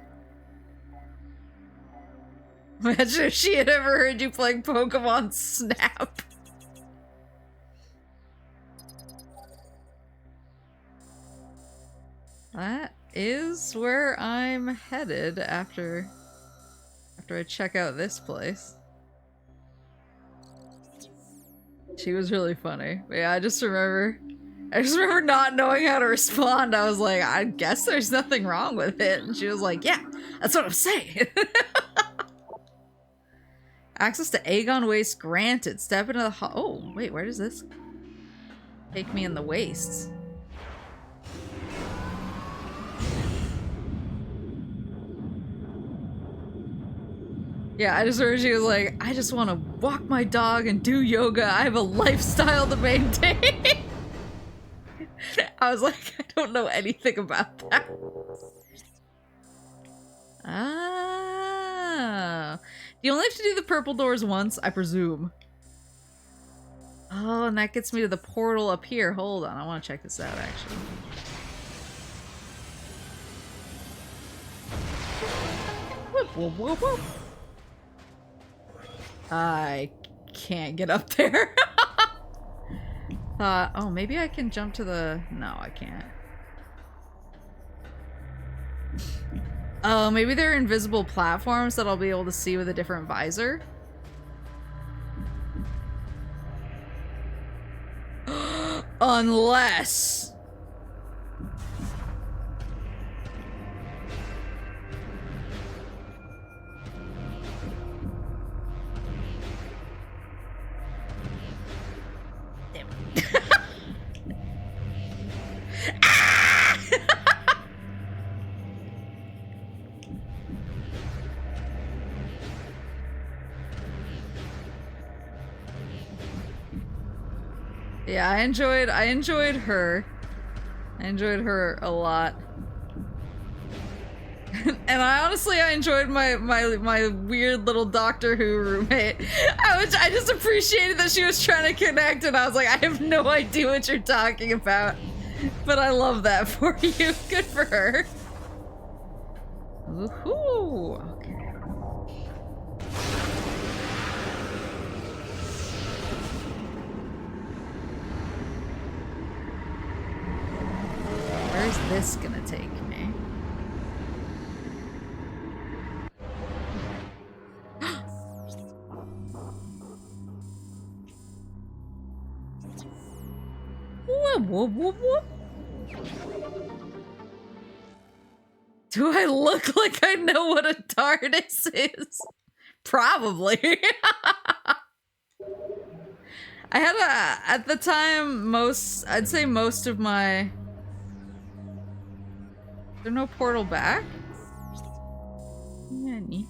Imagine if she had ever heard you playing Pokemon Snap. That is where I'm headed after I check out this place. She was really funny. But yeah, I just remember not knowing how to respond. I was like, I guess there's nothing wrong with it. And she was like, yeah, that's what I'm saying. Access to Aegon Waste granted. Step into the oh, wait, where does this take me in the wastes? Yeah, I just heard she was like, I just want to walk my dog and do yoga. I have a lifestyle to maintain. I was like, I don't know anything about that. Ah. You only have to do the purple doors once, I presume. Oh, and that gets me to the portal up here. Hold on, I want to check this out, actually. Whoop, whoop, whoop, whoop. I can't get up there. Oh, maybe I can jump to the... No, I can't. Oh, maybe they're invisible platforms that I'll be able to see with a different visor. Unless... Yeah, I enjoyed her. I enjoyed her a lot. And I enjoyed my weird little Doctor Who roommate. I just appreciated that she was trying to connect, and I was like, I have no idea what you're talking about. But I love that for you. Good for her. Woohoo! Okay. Where's this gonna take me? Whoop, whoop, whoop, whoop. Do I look like I know what a TARDIS is? Probably. I had at the time, I'd say most of my... Is there no portal back? Yeah, neat.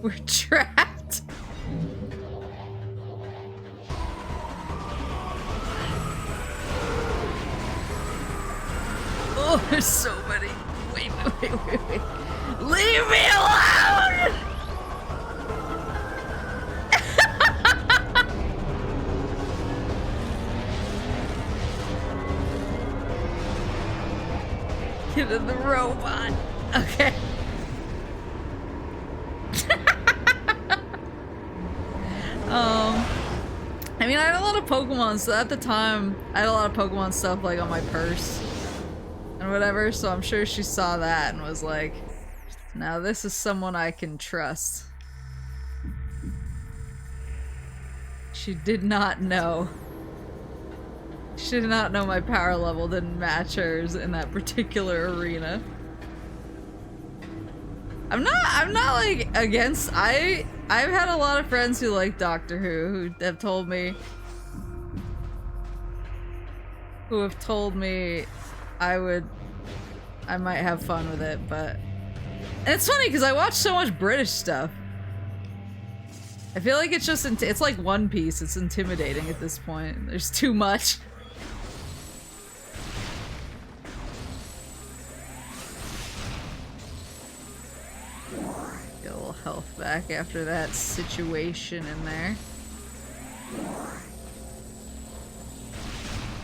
We're trapped. Oh, there's so many. Wait. Leave me alone! Get in the robot. Okay. I mean, I had a lot of Pokemon, so at the time, I had a lot of Pokemon stuff, like, on my purse and whatever, so I'm sure she saw that and was like, now this is someone I can trust. She did not know. She did not know my power level didn't match hers in that particular arena. I'm not like against I've had a lot of friends who like Doctor Who have told me I might have fun with it, but and it's funny because I watch so much British stuff. I feel like it's just it's like One Piece. It's intimidating at this point. There's too much. Get a little health back after that situation in there.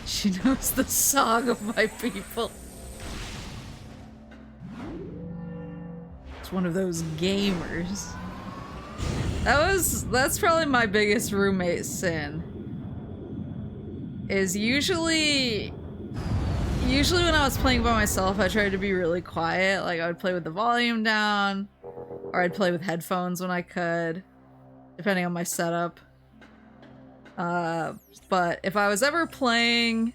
She knows the song of my people. It's one of those gamers. That's probably my biggest roommate sin. Is usually when I was playing by myself, I tried to be really quiet. Like I would play with the volume down, or I'd play with headphones when I could, depending on my setup. But if I was ever playing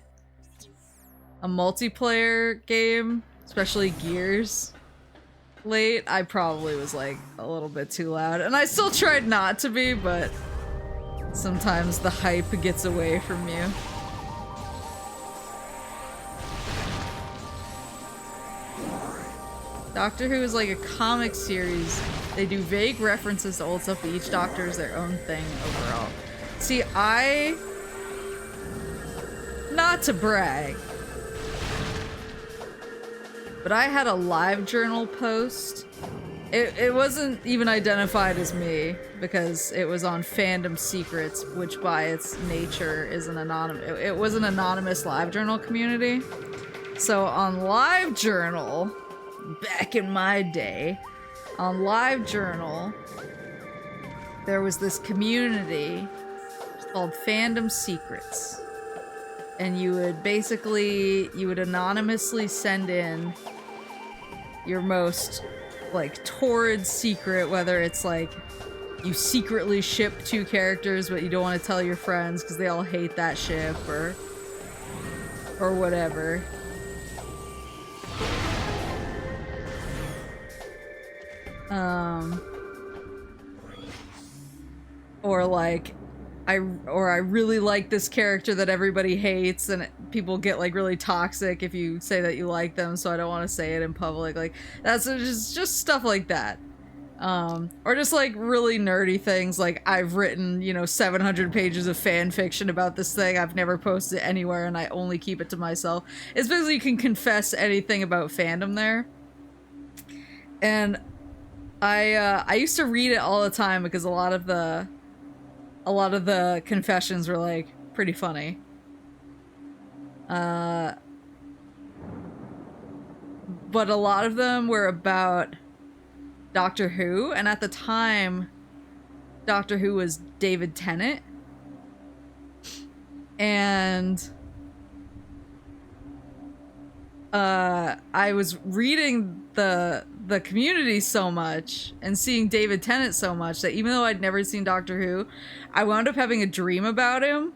a multiplayer game, especially Gears, late, I probably was like a little bit too loud. And I still tried not to be, but sometimes the hype gets away from you. Doctor Who is like a comic series. They do vague references to old stuff, but each Doctor is their own thing overall. See, not to brag, but I had a live journal post. It wasn't even identified as me because it was on Fandom Secrets, which by its nature is an anonymous. It was an anonymous live journal community. So on live journal, back in my day, on LiveJournal, there was this community called Fandom Secrets. And you would anonymously send in your most, like, torrid secret, whether it's like you secretly ship two characters but you don't want to tell your friends because they all hate that ship, or whatever. Or like I really like this character that everybody hates, and people get like really toxic if you say that you like them, so I don't want to say it in public. Like that's just stuff like that. Or just like really nerdy things, like I've written, you know, 700 pages of fan fiction about this thing. I've never posted it anywhere and I only keep it to myself. It's basically you can confess anything about fandom there. And I used to read it all the time because a lot of the confessions were like pretty funny. But a lot of them were about Doctor Who, and at the time, Doctor Who was David Tennant. And I was reading the community so much and seeing David Tennant so much that even though I'd never seen Doctor Who, I wound up having a dream about him.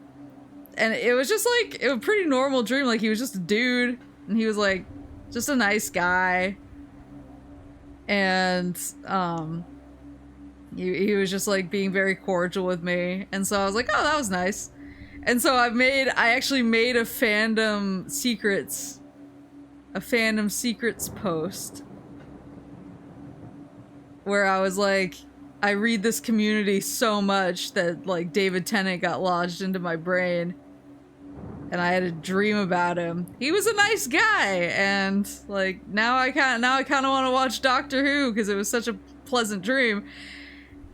And it was just like, it was a pretty normal dream. Like he was just a dude and he was like just a nice guy. And he was just like being very cordial with me. And so I was like, oh, that was nice. And so I actually made a fandom secrets post where I was like, I read this community so much that like David Tennant got lodged into my brain and I had a dream about him. He was a nice guy, and like now I kind of want to watch Doctor Who because it was such a pleasant dream.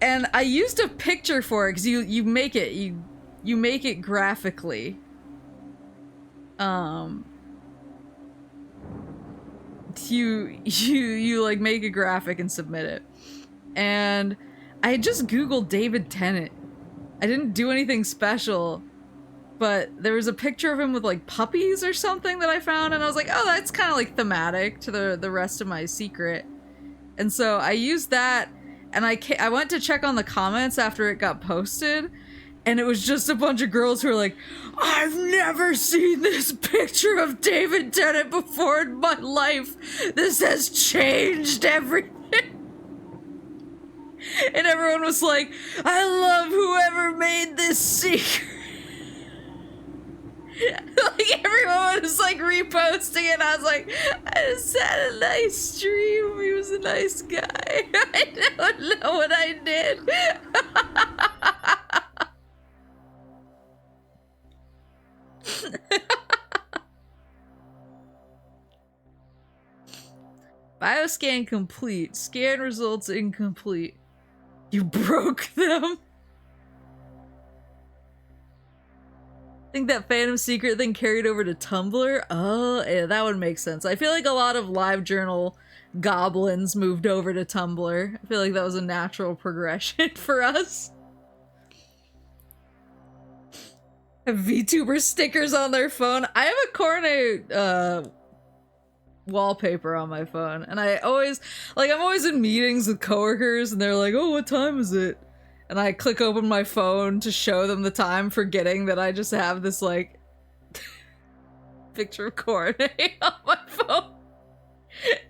And I used a picture for it because you make it graphically. You like make a graphic and submit it. And I had just Googled David Tennant. I didn't do anything special, but there was a picture of him with like puppies or something that I found, and I was like, oh, that's kind of like thematic to the rest of my secret. And so I used that, and I went to check on the comments after it got posted, and it was just a bunch of girls who were like, I've never seen this picture of David Tennant before in my life. This has changed everything. And everyone was like, I love whoever made this secret. Like everyone was like reposting it. I was like, I just had a nice dream. He was a nice guy. I don't know what I did. Bioscan complete. Scan results incomplete. You broke them? I think that Phantom Secret thing carried over to Tumblr? Oh, yeah, that would make sense. I feel like a lot of LiveJournal goblins moved over to Tumblr. I feel like that was a natural progression for us. Have VTuber stickers on their phone? I have a Cornet, wallpaper on my phone, and I'm always in meetings with coworkers, and they're like, oh, what time is it? And I click open my phone to show them the time, forgetting that I just have this, like, picture of Cornet on my phone.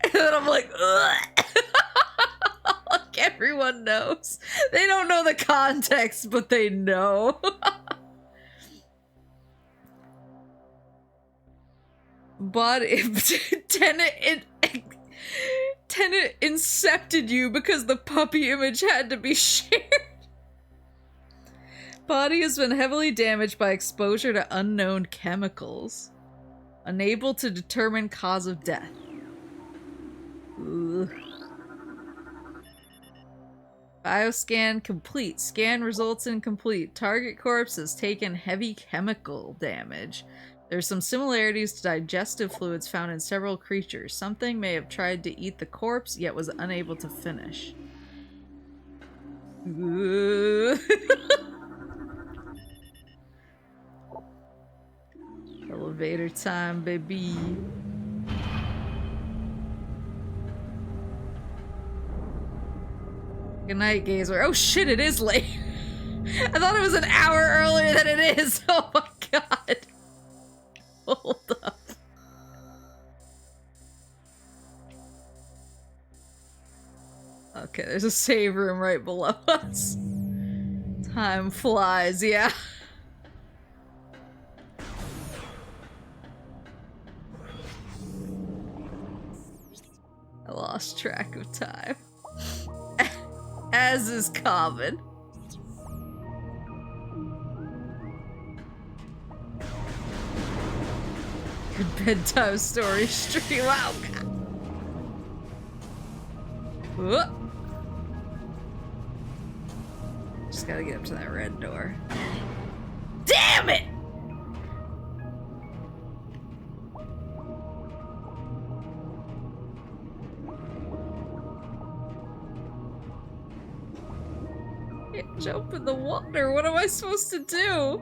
And then I'm like, ugh. Like, everyone knows. They don't know the context, but they know. But if Tenet incepted you because the puppy image had to be shared. Body has been heavily damaged by exposure to unknown chemicals. Unable to determine cause of death. Ugh. Bioscan complete. Scan results incomplete. Target corpse has taken heavy chemical damage. There's some similarities to digestive fluids found in several creatures. Something may have tried to eat the corpse, yet was unable to finish. Elevator time, baby. Good night, Gazer. Oh shit, it is late. I thought it was an hour earlier than it is. Oh my god. Hold up. Okay, there's a save room right below us. Time flies, yeah. I lost track of time. As is common. Good bedtime story stream. Wow. Whoop. Just gotta get up to that red door. Damn it! Can't jump in the water. What am I supposed to do?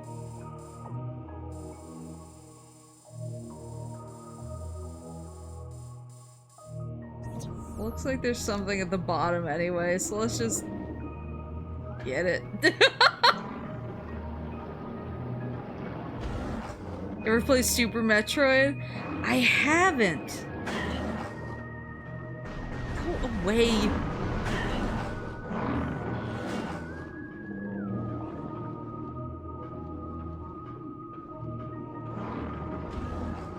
Looks like there's something at the bottom anyway, so let's just get it. Ever play Super Metroid? I haven't. Go away.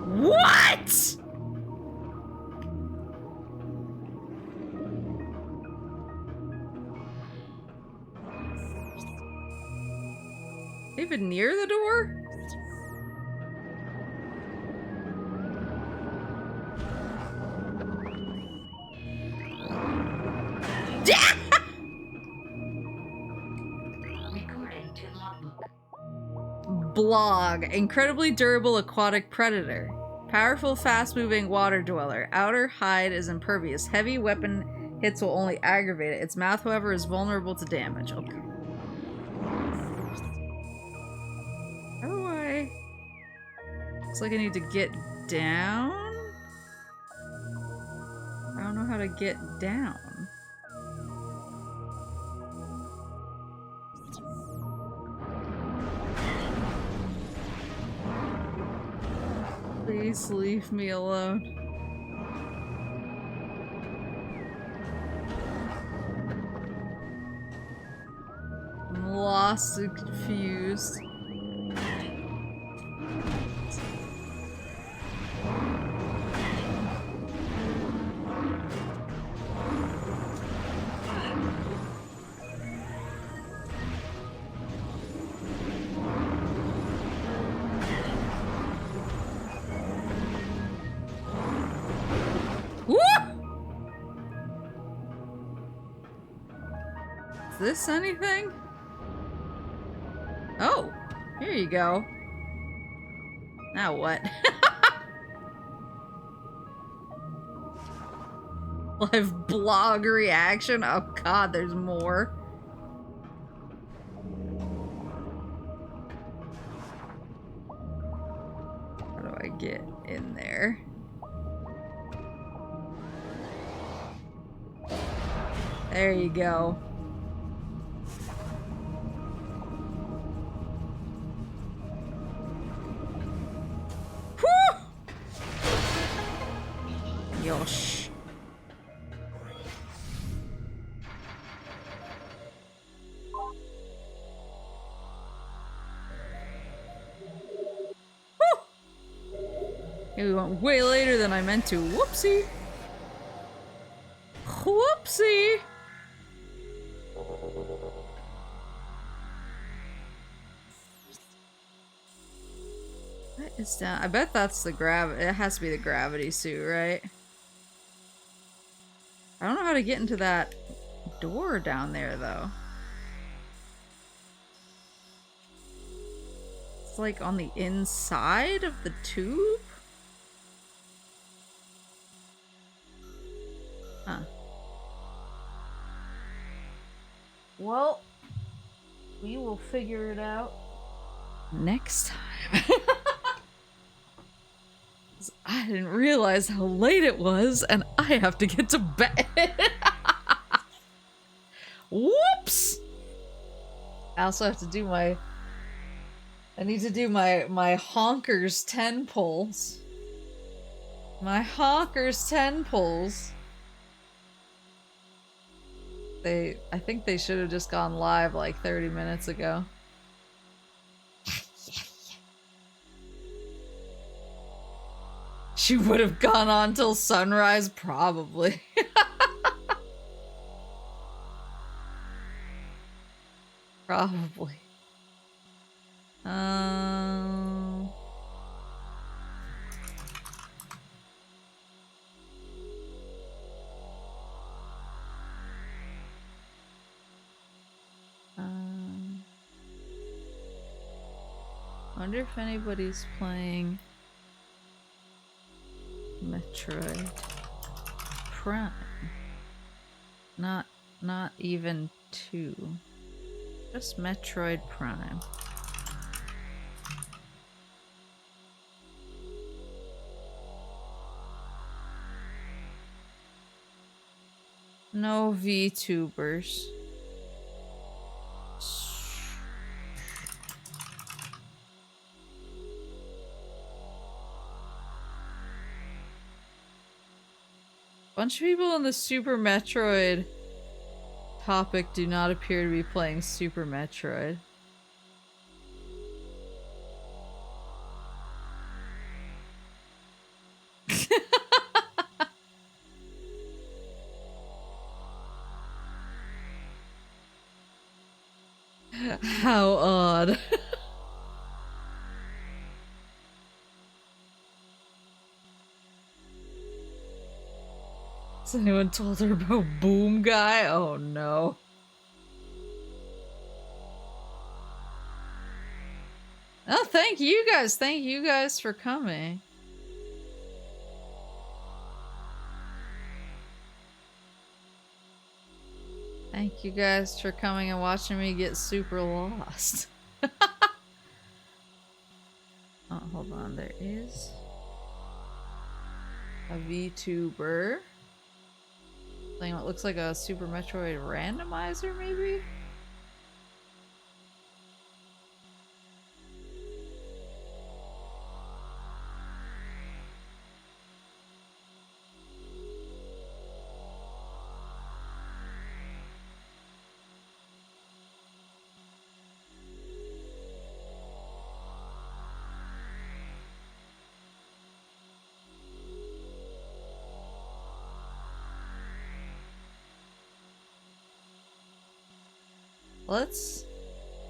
What? Even near the door? Recording to logbook. Blog. Incredibly durable aquatic predator. Powerful, fast-moving water dweller. Outer hide is impervious. Heavy weapon hits will only aggravate it. Its mouth, however, is vulnerable to damage. Okay. How do I... Looks like I need to get down? I don't know how to get down. Please leave me alone. I'm lost and confused. This anything? Oh, here you go. Now what? Live blog reaction? Oh god, there's more. How do I get in there? There you go. Yosh. Yeah, we went way later than I meant to. Whoopsie. Whoopsie. What is that? I bet that's the it has to be the gravity suit, right? I don't know how to get into that door down there, though. It's like on the inside of the tube? Huh. Well, we will figure it out next time. I didn't realize how late it was, and I have to get to bed. Whoops! I also have to do my... I need to do my honkers 10 pulls. My honkers 10 pulls. I think they should have just gone live like 30 minutes ago. She would have gone on till sunrise, probably. Probably. Wonder if anybody's playing Metroid Prime. Not even 2. Just Metroid Prime. No VTubers. Bunch of people in the Super Metroid topic do not appear to be playing Super Metroid. How odd. Has anyone told her about Boom Guy? Oh no. Oh, thank you guys. Thank you guys for coming. Thank you guys for coming and watching me get super lost. Oh, hold on. There is a VTuber playing what looks like a Super Metroid randomizer, maybe?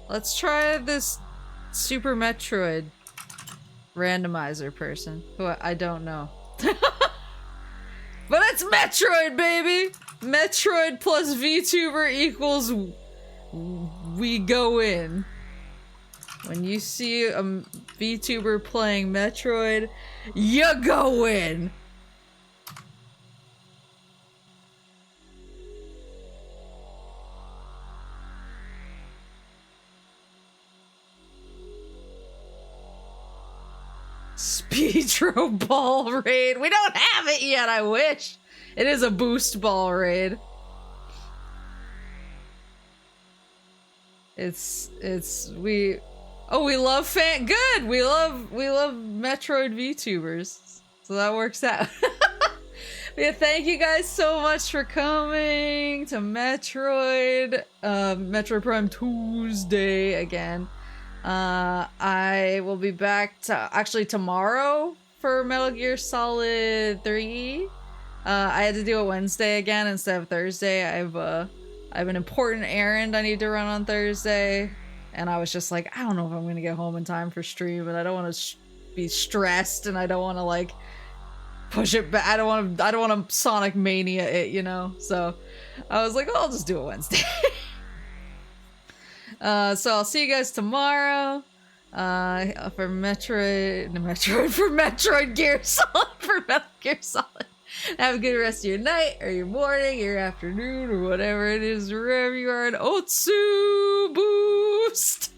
Let's try this Super Metroid randomizer person who I don't know. But it's Metroid, baby! Metroid plus VTuber equals we go in. When you see a VTuber playing Metroid, you go in! Speedro ball raid. We don't have it yet, I wish. It is a boost ball raid. We love good. We love Metroid VTubers. So that works out. Yeah, thank you guys so much for coming to Metroid Prime Tuesday again. I will be back actually tomorrow for Metal Gear Solid 3. I had to do it Wednesday again instead of Thursday. I have an important errand I need to run on Thursday, and I was just like, I don't know if I'm gonna get home in time for stream, and I don't want to be stressed, and I don't want to like push it back. I don't want to Sonic Mania it, you know. So I was like, oh, I'll just do it Wednesday. So I'll see you guys tomorrow, for Metroid Gear Solid, for Metal Gear Solid. Have a good rest of your night, or your morning, your afternoon, or whatever it is, wherever you are in Otsu Boost!